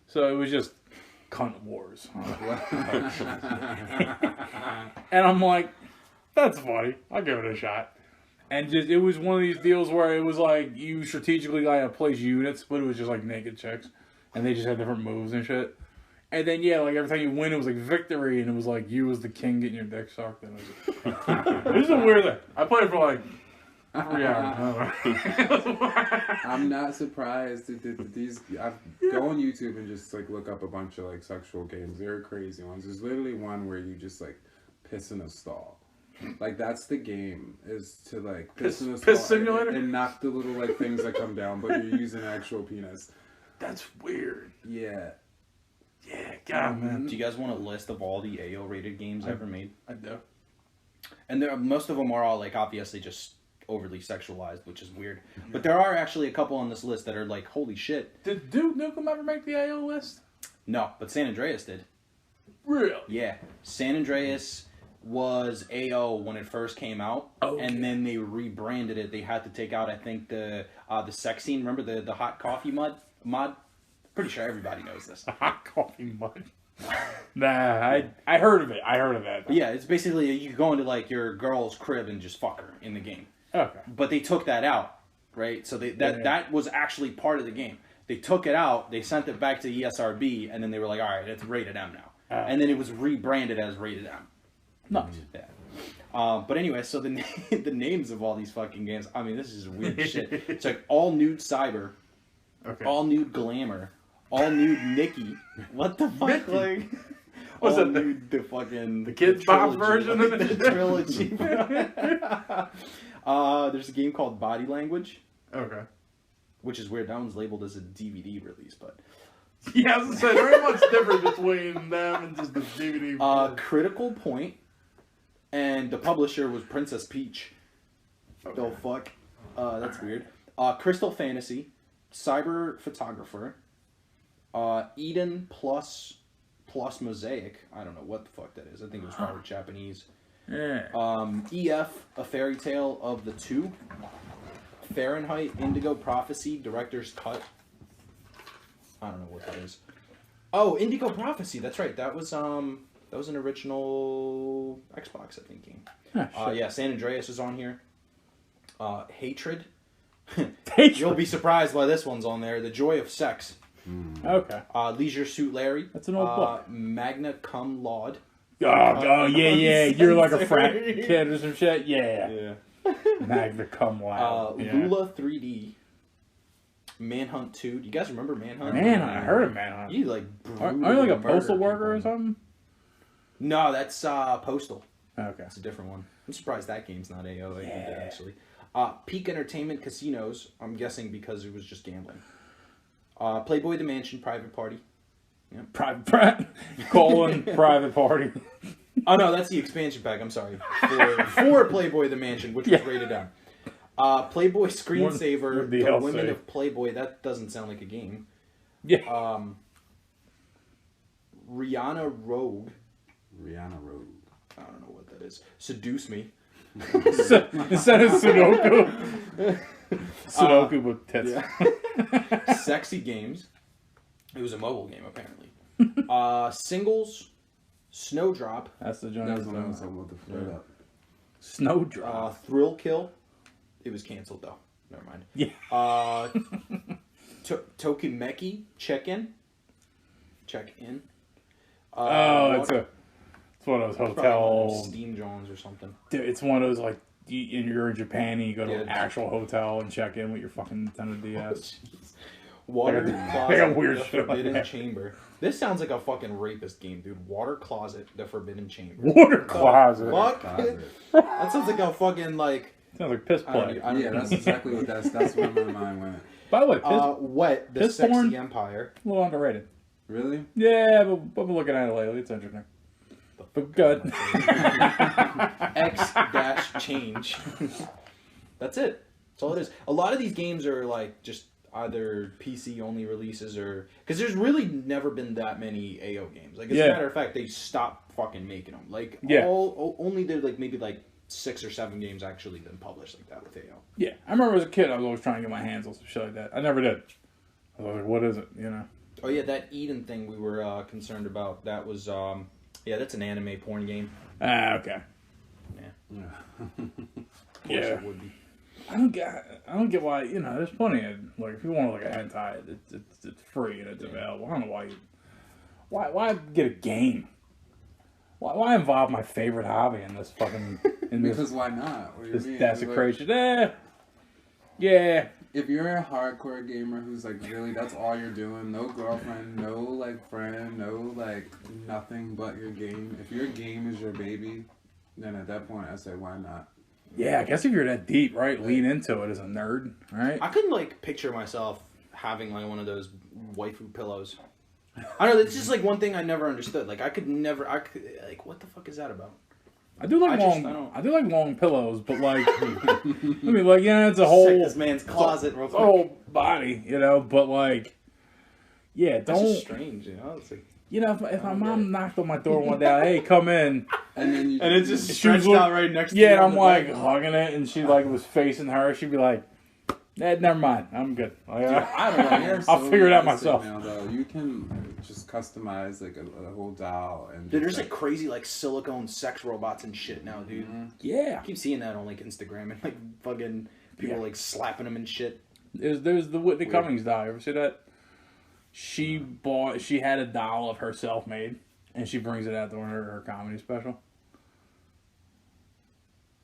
[SPEAKER 1] So it was just cunt wars. And I'm like, That's funny. I'll give it a shot. And just it was one of these deals where it was like you strategically like place units, but it was just like naked chicks, and they just had different moves and shit. And then yeah, like every time you win, it was like victory, and it was like you as the king getting your dick sucked. And it was a weird thing. I played for like 3 hours.
[SPEAKER 3] I'm not surprised. These I go on YouTube and just like look up a bunch of like sexual games. They're crazy ones. There's literally one where you just like piss in a stall. Like that's the game is to like piss in a stall
[SPEAKER 1] simulator
[SPEAKER 3] and knock the little like things that come down, but you're using actual penis.
[SPEAKER 1] That's weird.
[SPEAKER 3] Yeah.
[SPEAKER 1] Yeah, God, man.
[SPEAKER 2] Do you guys want a list of all the AO rated games ever made?
[SPEAKER 1] I do.
[SPEAKER 2] And most of them are all like obviously just overly sexualized, which is weird. But there are actually a couple on this list that are like, holy shit.
[SPEAKER 1] Did Duke Nukem ever make the AO list?
[SPEAKER 2] No, but San Andreas did.
[SPEAKER 1] Really?
[SPEAKER 2] Yeah, San Andreas was AO when it first came out, and then they rebranded it. They had to take out, I think, the sex scene. Remember the hot coffee mod? Pretty sure everybody knows this.
[SPEAKER 1] Hot coffee mud. Nah, I heard of it. I heard of that.
[SPEAKER 2] But yeah, it's basically you go into like your girl's crib and just fuck her in the game.
[SPEAKER 1] Okay.
[SPEAKER 2] But they took that out, right? So that was actually part of the game. They took it out, they sent it back to ESRB, and then they were like, all right, it's rated M now. And then it was rebranded as rated M.
[SPEAKER 1] Nice.
[SPEAKER 2] Yeah. But anyway, so the names of all these fucking games, I mean, this is weird shit. It's like all nude cyber, all nude glamour, all nude Nikki. What the fuck?
[SPEAKER 1] Nikki?
[SPEAKER 2] Like,
[SPEAKER 1] What's
[SPEAKER 2] all
[SPEAKER 1] that?
[SPEAKER 2] nude, the fucking
[SPEAKER 1] The Kids Bop version of
[SPEAKER 2] the
[SPEAKER 1] it?
[SPEAKER 2] trilogy. There's a game called Body Language,
[SPEAKER 1] Okay.
[SPEAKER 2] which is weird. That one's labeled as a DVD release, but
[SPEAKER 1] Yeah, as I said, there ain't much difference between them and just the DVD.
[SPEAKER 2] Critical Point, and the publisher was Princess Peach.
[SPEAKER 1] Okay.
[SPEAKER 2] The fuck? That's weird. Crystal Fantasy, Cyber Photographer, Eden plus Mosaic. I don't know what the fuck that is. I think it was probably Japanese.
[SPEAKER 1] Yeah.
[SPEAKER 2] EF, A Fairy Tale of the Two, Fahrenheit, Indigo Prophecy, Director's Cut. I don't know what that is. Oh, Indigo Prophecy. That's right. That was an original Xbox, I think, game. Yeah, San Andreas is on here. Hatred. You'll be surprised why this one's on there. The Joy of Sex.
[SPEAKER 1] Okay.
[SPEAKER 2] Leisure Suit Larry.
[SPEAKER 1] That's an old book.
[SPEAKER 2] Magna Cum Laude.
[SPEAKER 1] Oh, yeah. You're like a frat kid or some shit. Yeah. Magna Cum Laude.
[SPEAKER 2] Lula 3D. Manhunt 2. Do you guys remember Manhunt?
[SPEAKER 1] Manhunt. I heard of Manhunt.
[SPEAKER 2] You like
[SPEAKER 1] Are you like a postal worker or something?
[SPEAKER 2] No, that's Postal.
[SPEAKER 1] Okay.
[SPEAKER 2] It's a different one. I'm surprised that game's not AO actually. Peak Entertainment Casinos. I'm guessing because it was just gambling. Playboy the Mansion Private Party. Yep.
[SPEAKER 1] Private Party.
[SPEAKER 2] Oh no, that's the expansion pack. I'm sorry. For Playboy the Mansion, which was rated M. Playboy Screensaver, The Women of Playboy. That doesn't sound like a game.
[SPEAKER 1] Yeah.
[SPEAKER 2] Rihanna Rogue. I don't know what that is. Seduce Me.
[SPEAKER 1] Instead of Sudoku. Sudoku with tits.
[SPEAKER 2] Yeah. Sexy Games. It was a mobile game, apparently. Singles. Snowdrop.
[SPEAKER 1] That's the joint.
[SPEAKER 3] That's what I was talking about. The flare up.
[SPEAKER 1] Snowdrop.
[SPEAKER 2] Thrill Kill. It was canceled, though. Never mind.
[SPEAKER 1] Yeah.
[SPEAKER 2] Tokimeki. Check-In.
[SPEAKER 1] It's one of those hotels.
[SPEAKER 2] Steam Jones or something.
[SPEAKER 1] Dude, it's one of those like you're in Japan and you go to an actual hotel and check in with your fucking Nintendo DS.
[SPEAKER 2] Water
[SPEAKER 1] They got weird
[SPEAKER 2] The
[SPEAKER 1] shit.
[SPEAKER 2] Forbidden Chamber. This sounds like a fucking rapist game, dude. Water Closet, The Forbidden Chamber.
[SPEAKER 1] Water Closet.
[SPEAKER 2] Fuck. That sounds like a fucking like.
[SPEAKER 1] Sounds like piss play.
[SPEAKER 3] Yeah, that's exactly what that's where my mind went.
[SPEAKER 1] By the way,
[SPEAKER 2] Wet, The
[SPEAKER 1] piss
[SPEAKER 2] Sexy
[SPEAKER 1] porn?
[SPEAKER 2] Empire.
[SPEAKER 1] a little underrated.
[SPEAKER 3] Really?
[SPEAKER 1] Yeah, but I've been looking at it lately. It's interesting. But good.
[SPEAKER 2] X-Change. That's it. That's all it is. A lot of these games are like just either PC only releases or because there's really never been that many AO games. Like as a matter of fact, they stopped fucking making them. Like only did like maybe like 6 or 7 games actually been published like that with AO.
[SPEAKER 1] Yeah, I remember as a kid I was always trying to get my hands on some shit like that. I never did. I was like, what is it? You know.
[SPEAKER 2] Oh yeah, that Eden thing we were concerned about. That was that's an anime porn game.
[SPEAKER 1] Okay.
[SPEAKER 2] Yeah.
[SPEAKER 1] Yeah.
[SPEAKER 2] It would be.
[SPEAKER 1] I don't get why, there's plenty of, like, if you want like a hentai, it's free and it's available. I don't know why get a game? Why involve my favorite hobby in this fucking,
[SPEAKER 3] Because why not? What do you
[SPEAKER 1] this
[SPEAKER 3] mean?
[SPEAKER 1] desecration? Yeah.
[SPEAKER 3] If you're a hardcore gamer who's like really, that's all you're doing, no girlfriend, no like friend, no like nothing but your game. If your game is your baby, then at that point I say why not?
[SPEAKER 1] Yeah, I guess if you're that deep, right, lean into it as a nerd, right?
[SPEAKER 2] I couldn't like picture myself having like one of those waifu pillows. I don't know. It's just like one thing I never understood. Like I could like what the fuck is that about?
[SPEAKER 1] I do like I do like long pillows, but like, I mean, like, it's a
[SPEAKER 2] Check
[SPEAKER 1] whole
[SPEAKER 2] this man's closet real quick.
[SPEAKER 1] whole body, but like, yeah,
[SPEAKER 2] That's
[SPEAKER 1] don't.
[SPEAKER 2] just strange, It's like,
[SPEAKER 1] If my mom knocked on my door one day, hey, come in.
[SPEAKER 3] And then you
[SPEAKER 2] and it's just
[SPEAKER 1] She was
[SPEAKER 2] stretched
[SPEAKER 1] look-
[SPEAKER 2] out right next to you.
[SPEAKER 1] Yeah, and
[SPEAKER 2] on
[SPEAKER 1] I'm
[SPEAKER 2] the
[SPEAKER 1] like
[SPEAKER 2] bed.
[SPEAKER 1] hugging it, and she like was facing her. She'd be like, never mind, I'm good. Like,
[SPEAKER 3] I don't know.
[SPEAKER 1] I'll figure it out
[SPEAKER 3] realistic
[SPEAKER 1] myself.
[SPEAKER 3] Now, though. You can just customize like a whole doll and.
[SPEAKER 2] Dude,
[SPEAKER 3] just,
[SPEAKER 2] there's like crazy like silicone sex robots and shit now, dude.
[SPEAKER 1] Yeah,
[SPEAKER 2] I keep seeing that on like Instagram and like fucking people
[SPEAKER 1] Yeah.
[SPEAKER 2] like slapping them and shit.
[SPEAKER 1] there's the Whitney Cummings doll. You ever see that? She had a doll of herself made, and she brings it out during her comedy special.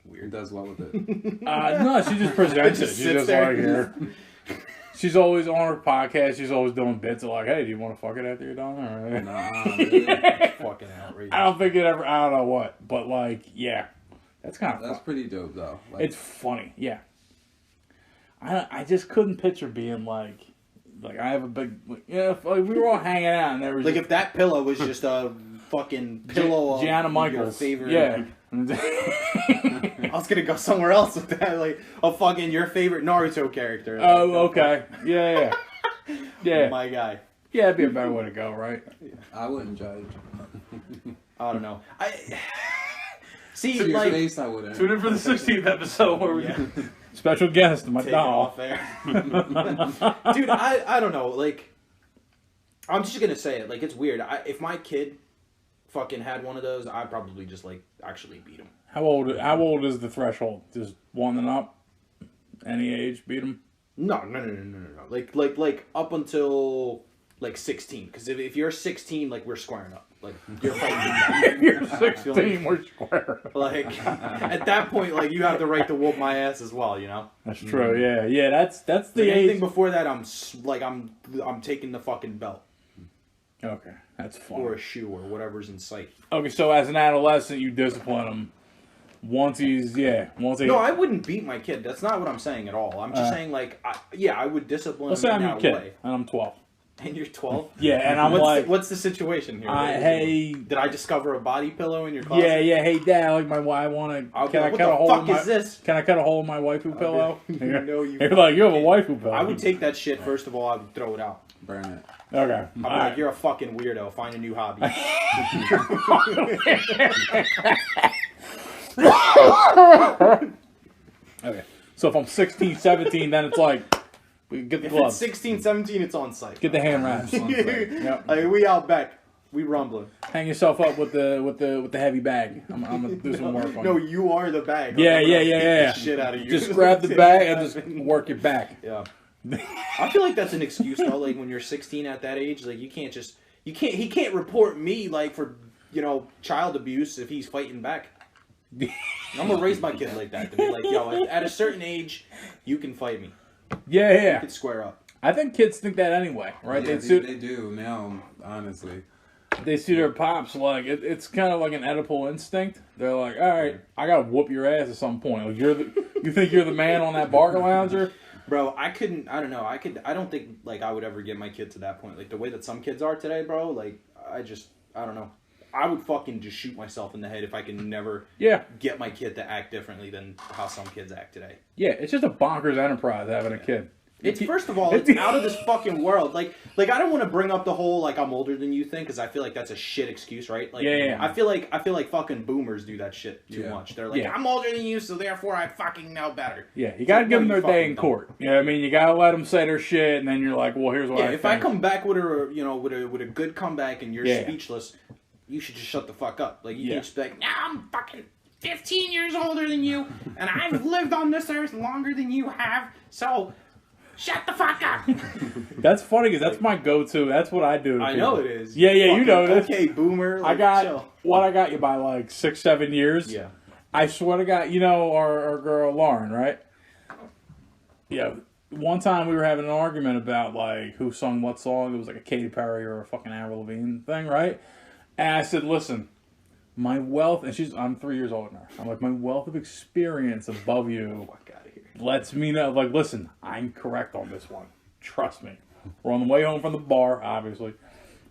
[SPEAKER 3] Weird. Does well with it.
[SPEAKER 1] No, she just presents it.
[SPEAKER 2] Just
[SPEAKER 1] She's
[SPEAKER 2] sits
[SPEAKER 1] just
[SPEAKER 2] there.
[SPEAKER 1] like here. She's always on her podcast. She's always doing bits of like, "Hey, do you want to fuck it after you're done?" Or,
[SPEAKER 3] Nah, really.
[SPEAKER 2] Fucking outrageous.
[SPEAKER 1] I don't think it ever. I don't know what, but like, yeah, that's kind of
[SPEAKER 3] That's
[SPEAKER 1] fun.
[SPEAKER 3] pretty dope though. Like,
[SPEAKER 1] It's funny, yeah. I just couldn't picture being like I have a big, if, like, we were all hanging out and there was
[SPEAKER 2] Like if that pillow was just a fucking pillow of
[SPEAKER 1] Gianna
[SPEAKER 2] your
[SPEAKER 1] Michaels,
[SPEAKER 2] favorite.
[SPEAKER 1] yeah.
[SPEAKER 2] I was gonna go somewhere else with that, like a fucking your favorite Naruto character.
[SPEAKER 1] Oh, okay, yeah, yeah,
[SPEAKER 2] My guy.
[SPEAKER 1] yeah. That'd be a better way to go, right?
[SPEAKER 3] I wouldn't judge.
[SPEAKER 2] I don't know. I see,
[SPEAKER 3] To your
[SPEAKER 2] like,
[SPEAKER 3] face, I wouldn't.
[SPEAKER 1] Tune in for the 16th episode where we
[SPEAKER 2] yeah,
[SPEAKER 1] special guest, my
[SPEAKER 2] take it
[SPEAKER 1] doll.
[SPEAKER 2] off there, dude. I don't know. Like, I'm just gonna say it. Like, it's weird. If my kid fucking had one of those, I'd probably just like actually beat him.
[SPEAKER 1] How old is the threshold? Just one and up? Any age, beat him?
[SPEAKER 2] No. Like up until like 16. Because if you're 16, like we're squaring up. Like you're fighting.
[SPEAKER 1] If you're 16, we're square.
[SPEAKER 2] Like at that point, like you have the right to whoop my ass as well.
[SPEAKER 1] That's true. Yeah. That's the
[SPEAKER 2] Like, anything
[SPEAKER 1] age.
[SPEAKER 2] before that, I'm taking the fucking belt
[SPEAKER 1] Okay, that's fun.
[SPEAKER 2] or a shoe or whatever's in sight.
[SPEAKER 1] Okay, so as an adolescent, you discipline him. Once he.
[SPEAKER 2] No, I wouldn't beat my kid. That's not what I'm saying at all. I'm just saying like, I would discipline
[SPEAKER 1] Let's
[SPEAKER 2] him
[SPEAKER 1] say
[SPEAKER 2] in
[SPEAKER 1] I'm your
[SPEAKER 2] that
[SPEAKER 1] kid,
[SPEAKER 2] way.
[SPEAKER 1] and I'm 12.
[SPEAKER 2] And you're 12.
[SPEAKER 1] Yeah, and I'm like,
[SPEAKER 2] what's the situation here?
[SPEAKER 1] hey.
[SPEAKER 2] Did I discover a body pillow in your closet?
[SPEAKER 1] Yeah. Hey, Dad, like I want to.
[SPEAKER 2] I'll be
[SPEAKER 1] Can I
[SPEAKER 2] like,
[SPEAKER 1] cut a
[SPEAKER 2] what
[SPEAKER 1] hole
[SPEAKER 2] the
[SPEAKER 1] in
[SPEAKER 2] fuck
[SPEAKER 1] my?
[SPEAKER 2] is this?
[SPEAKER 1] Can I cut a hole in my waifu pillow?
[SPEAKER 2] No, you.
[SPEAKER 1] You're like, you have a waifu pillow.
[SPEAKER 2] I would take that shit. First of all, I would throw it out.
[SPEAKER 3] Burn it.
[SPEAKER 1] Okay.
[SPEAKER 2] I'd be like, you're a fucking weirdo. Find a new hobby.
[SPEAKER 1] Okay. So if I'm 16, 17, then it's like, we get the
[SPEAKER 2] If it's
[SPEAKER 1] gloves,
[SPEAKER 2] 16, 17, it's on site.
[SPEAKER 1] get the hand wraps. Yep.
[SPEAKER 2] Like, we out back. We rumbling.
[SPEAKER 1] Hang yourself up with the heavy bag. I'm gonna do some work on
[SPEAKER 2] No,
[SPEAKER 1] you.
[SPEAKER 2] you are the bag.
[SPEAKER 1] Yeah.
[SPEAKER 2] I'm gonna beat the shit out of you.
[SPEAKER 1] Just grab the bag and just work it back.
[SPEAKER 2] Yeah. I feel like that's an excuse though. Like when you're 16 at that age, like he can't report me like for child abuse if he's fighting back. I'm gonna raise my kid like that to be like, yo, at a certain age, you can fight me.
[SPEAKER 1] Yeah.
[SPEAKER 2] You can square up.
[SPEAKER 1] I think kids think that anyway, right?
[SPEAKER 3] Yeah,
[SPEAKER 1] they
[SPEAKER 3] they do now, honestly.
[SPEAKER 1] They see their pops like it's kind of like an Oedipal instinct. They're like, all right, I gotta whoop your ass at some point. Like you think you're the man on that Barker Lounger?
[SPEAKER 2] Bro, I don't know. I don't think like I would ever get my kid to that point. Like the way that some kids are today, bro. Like I don't know. I would fucking just shoot myself in the head if I can never get my kid to act differently than how some kids act today.
[SPEAKER 1] Yeah, it's just a bonkers enterprise having a kid.
[SPEAKER 2] It's first of all, it's out of this fucking world. Like I don't want to bring up the whole like I'm older than you thing because I feel like that's a shit excuse, right? Like
[SPEAKER 1] Yeah.
[SPEAKER 2] I feel like fucking boomers do that shit too
[SPEAKER 3] Yeah.
[SPEAKER 2] much. They're like,
[SPEAKER 1] Yeah.
[SPEAKER 2] I'm older than you, so therefore I fucking know better.
[SPEAKER 1] Yeah, you gotta
[SPEAKER 2] No,
[SPEAKER 1] give them
[SPEAKER 2] you
[SPEAKER 1] their day
[SPEAKER 2] fucking
[SPEAKER 1] in court. You know what I mean? You gotta let them say their shit, and then you're like, well, here's what
[SPEAKER 2] Yeah,
[SPEAKER 1] I
[SPEAKER 2] if
[SPEAKER 1] think.
[SPEAKER 2] I come back with a good comeback and you're
[SPEAKER 1] Yeah.
[SPEAKER 2] speechless, you should just shut the fuck up. Like you
[SPEAKER 1] Yeah.
[SPEAKER 2] can't just be like, nah, I'm fucking. 15 years older than you, and I've lived on this earth longer than you have, so shut the fuck up.
[SPEAKER 1] That's funny because that's my go-to. That's what I do. To
[SPEAKER 2] I
[SPEAKER 1] people.
[SPEAKER 2] know it is.
[SPEAKER 1] Yeah, yeah, you
[SPEAKER 2] Fucking,
[SPEAKER 1] know this.
[SPEAKER 2] okay, boomer.
[SPEAKER 1] I
[SPEAKER 2] Like,
[SPEAKER 1] got
[SPEAKER 2] chill.
[SPEAKER 1] what I got you by like 6-7 years.
[SPEAKER 2] Yeah.
[SPEAKER 1] I swear to God, you know our girl Lauren, right? Yeah. One time we were having an argument about like who sung what song. It was like a Katy Perry or a fucking Avril Lavigne thing, right? And I said, listen, my wealth, and I'm 3 years older than her. I'm like, my wealth of experience above you
[SPEAKER 2] Fuck out of here.
[SPEAKER 1] lets me know, like, listen, I'm correct on this one. Trust me. We're on the way home from the bar, obviously.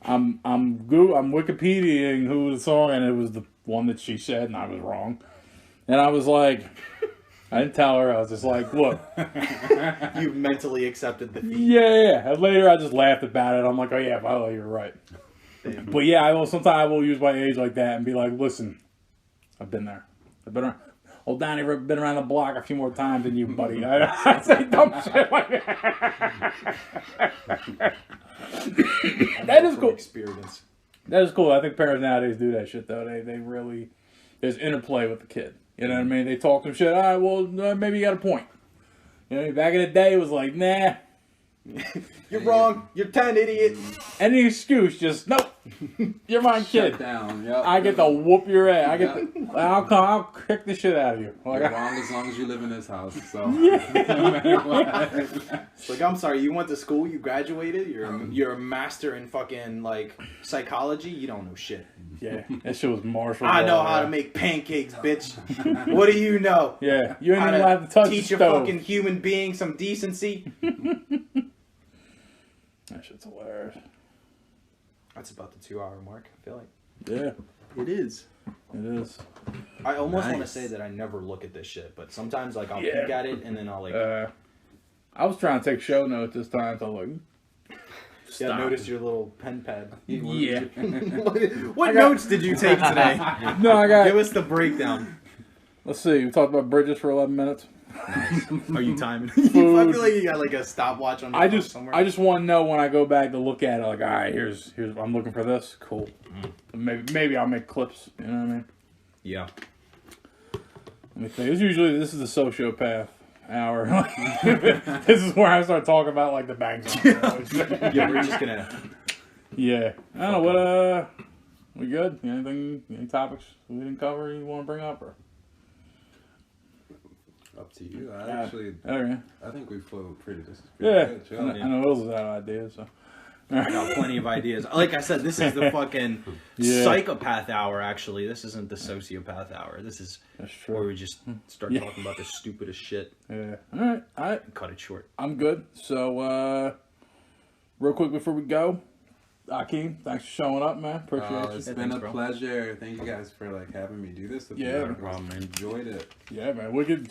[SPEAKER 1] I'm Wikipediaing who the song, and it was the one that she said, and I was wrong. And I was like, I didn't tell her. I was just like, look.
[SPEAKER 2] You mentally accepted the feat.
[SPEAKER 1] Yeah. And later I just laughed about it. I'm like, oh yeah, by the way, you're right.
[SPEAKER 2] Damn.
[SPEAKER 1] But yeah, sometimes I will use my age like that and be like, listen, I've been there. I've been around. Old Donnie, I've been around the block a few more times than you, buddy. I say dumb shit like that. That is cool.
[SPEAKER 2] Experience.
[SPEAKER 1] That is cool. I think parents nowadays do that shit though. They really, there's interplay with the kid. You know what I mean? They talk some shit. All right, well, maybe you got a point. You know, back in the day, it was like, nah.
[SPEAKER 2] You're wrong. You're 10, idiot.
[SPEAKER 1] Any excuse, just nope. You're my kid.
[SPEAKER 3] Shut down. Yep.
[SPEAKER 1] I get to whoop your ass. I'll kick the shit out of you.
[SPEAKER 3] You're
[SPEAKER 1] Like,
[SPEAKER 3] wrong as long as you live in this house. So no matter what.
[SPEAKER 2] It's like, I'm sorry, you went to school, you graduated, you're a master in fucking, like, psychology, you don't know shit.
[SPEAKER 1] yeah, that shit was martial.
[SPEAKER 2] I know
[SPEAKER 1] law,
[SPEAKER 2] how to
[SPEAKER 1] man.
[SPEAKER 2] make pancakes, bitch. What do you know?
[SPEAKER 1] Yeah, you ain't
[SPEAKER 2] How
[SPEAKER 1] even allowed to touch
[SPEAKER 2] teach
[SPEAKER 1] the
[SPEAKER 2] a
[SPEAKER 1] stove.
[SPEAKER 2] fucking human being some decency?
[SPEAKER 1] That shit's hilarious.
[SPEAKER 2] That's about the 2 hour mark, I feel like.
[SPEAKER 1] Yeah,
[SPEAKER 3] It is.
[SPEAKER 1] it is.
[SPEAKER 2] I almost want to
[SPEAKER 3] Nice.
[SPEAKER 2] say that I never look at this shit, but sometimes, like, I'll
[SPEAKER 1] Yeah.
[SPEAKER 2] peek at it and then I'll, like,
[SPEAKER 1] I was trying to take show notes this time, so I'm like, stop.
[SPEAKER 2] notice your little pen pad.
[SPEAKER 1] Yeah.
[SPEAKER 2] What notes did you take today?
[SPEAKER 1] No, I got.
[SPEAKER 2] Give us the breakdown.
[SPEAKER 1] Let's see. We talked about bridges for 11 minutes.
[SPEAKER 2] Are you timing? I
[SPEAKER 1] Food.
[SPEAKER 2] feel like you got like a stopwatch on your phone somewhere.
[SPEAKER 1] I just want to know when I go back to look at it. Like, all right, here's. I'm looking for this. Cool. Maybe I'll make clips. You know what I mean?
[SPEAKER 2] Yeah.
[SPEAKER 1] Let me think. This is the sociopath hour. This is where I start talking about like the bangs.
[SPEAKER 2] Yeah, we're just gonna.
[SPEAKER 1] Yeah. I don't know what. We good? Any topics we didn't cover you want to bring up or?
[SPEAKER 3] Up to you. I think we flowed pretty
[SPEAKER 1] Yeah.
[SPEAKER 3] good. Chill.
[SPEAKER 1] I know Will's out of ideas. So.
[SPEAKER 2] I got plenty of ideas. Like I said, this is the fucking
[SPEAKER 1] Yeah.
[SPEAKER 2] psychopath hour. Actually, this isn't the sociopath hour. This is
[SPEAKER 1] That's true.
[SPEAKER 2] where we just start talking about the stupidest shit.
[SPEAKER 1] Yeah. All right.
[SPEAKER 2] And cut it short.
[SPEAKER 1] I'm good. So, real quick before we go, Akeem, thanks for showing up, man. Appreciate you.
[SPEAKER 3] It's
[SPEAKER 2] Yeah,
[SPEAKER 3] been
[SPEAKER 2] thanks,
[SPEAKER 3] a
[SPEAKER 2] bro.
[SPEAKER 3] pleasure. Thank you guys for like having me do this. With
[SPEAKER 1] Yeah,
[SPEAKER 3] me.
[SPEAKER 1] no
[SPEAKER 2] problem, man.
[SPEAKER 3] Enjoyed it.
[SPEAKER 1] Yeah, man. We can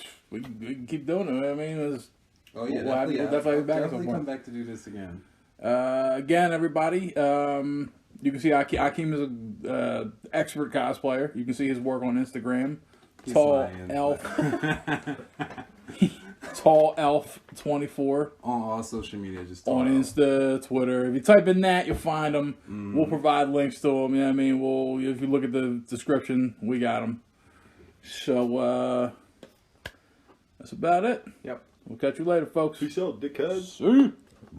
[SPEAKER 1] keep doing it. I mean,
[SPEAKER 3] Oh yeah,
[SPEAKER 1] We'll have-
[SPEAKER 3] definitely.
[SPEAKER 1] we'll definitely be back at some
[SPEAKER 3] definitely
[SPEAKER 1] point.
[SPEAKER 3] come back to do this again.
[SPEAKER 1] again, everybody, you can see Akeem is a expert cosplayer. You can see his work on Instagram.
[SPEAKER 3] He's
[SPEAKER 1] Tall
[SPEAKER 3] lying,
[SPEAKER 1] Elf.
[SPEAKER 3] but-
[SPEAKER 1] Tall Elf 24
[SPEAKER 3] on all social media, just
[SPEAKER 1] on
[SPEAKER 3] Tall Elf.
[SPEAKER 1] Insta, Twitter. If you type in that, you'll find them.
[SPEAKER 3] Mm.
[SPEAKER 1] We'll provide links to them. You know what I mean? If you look at the description, we got them. So, that's about it.
[SPEAKER 2] Yep.
[SPEAKER 1] We'll catch you later, folks.
[SPEAKER 2] Peace out, dickheads.
[SPEAKER 1] See you.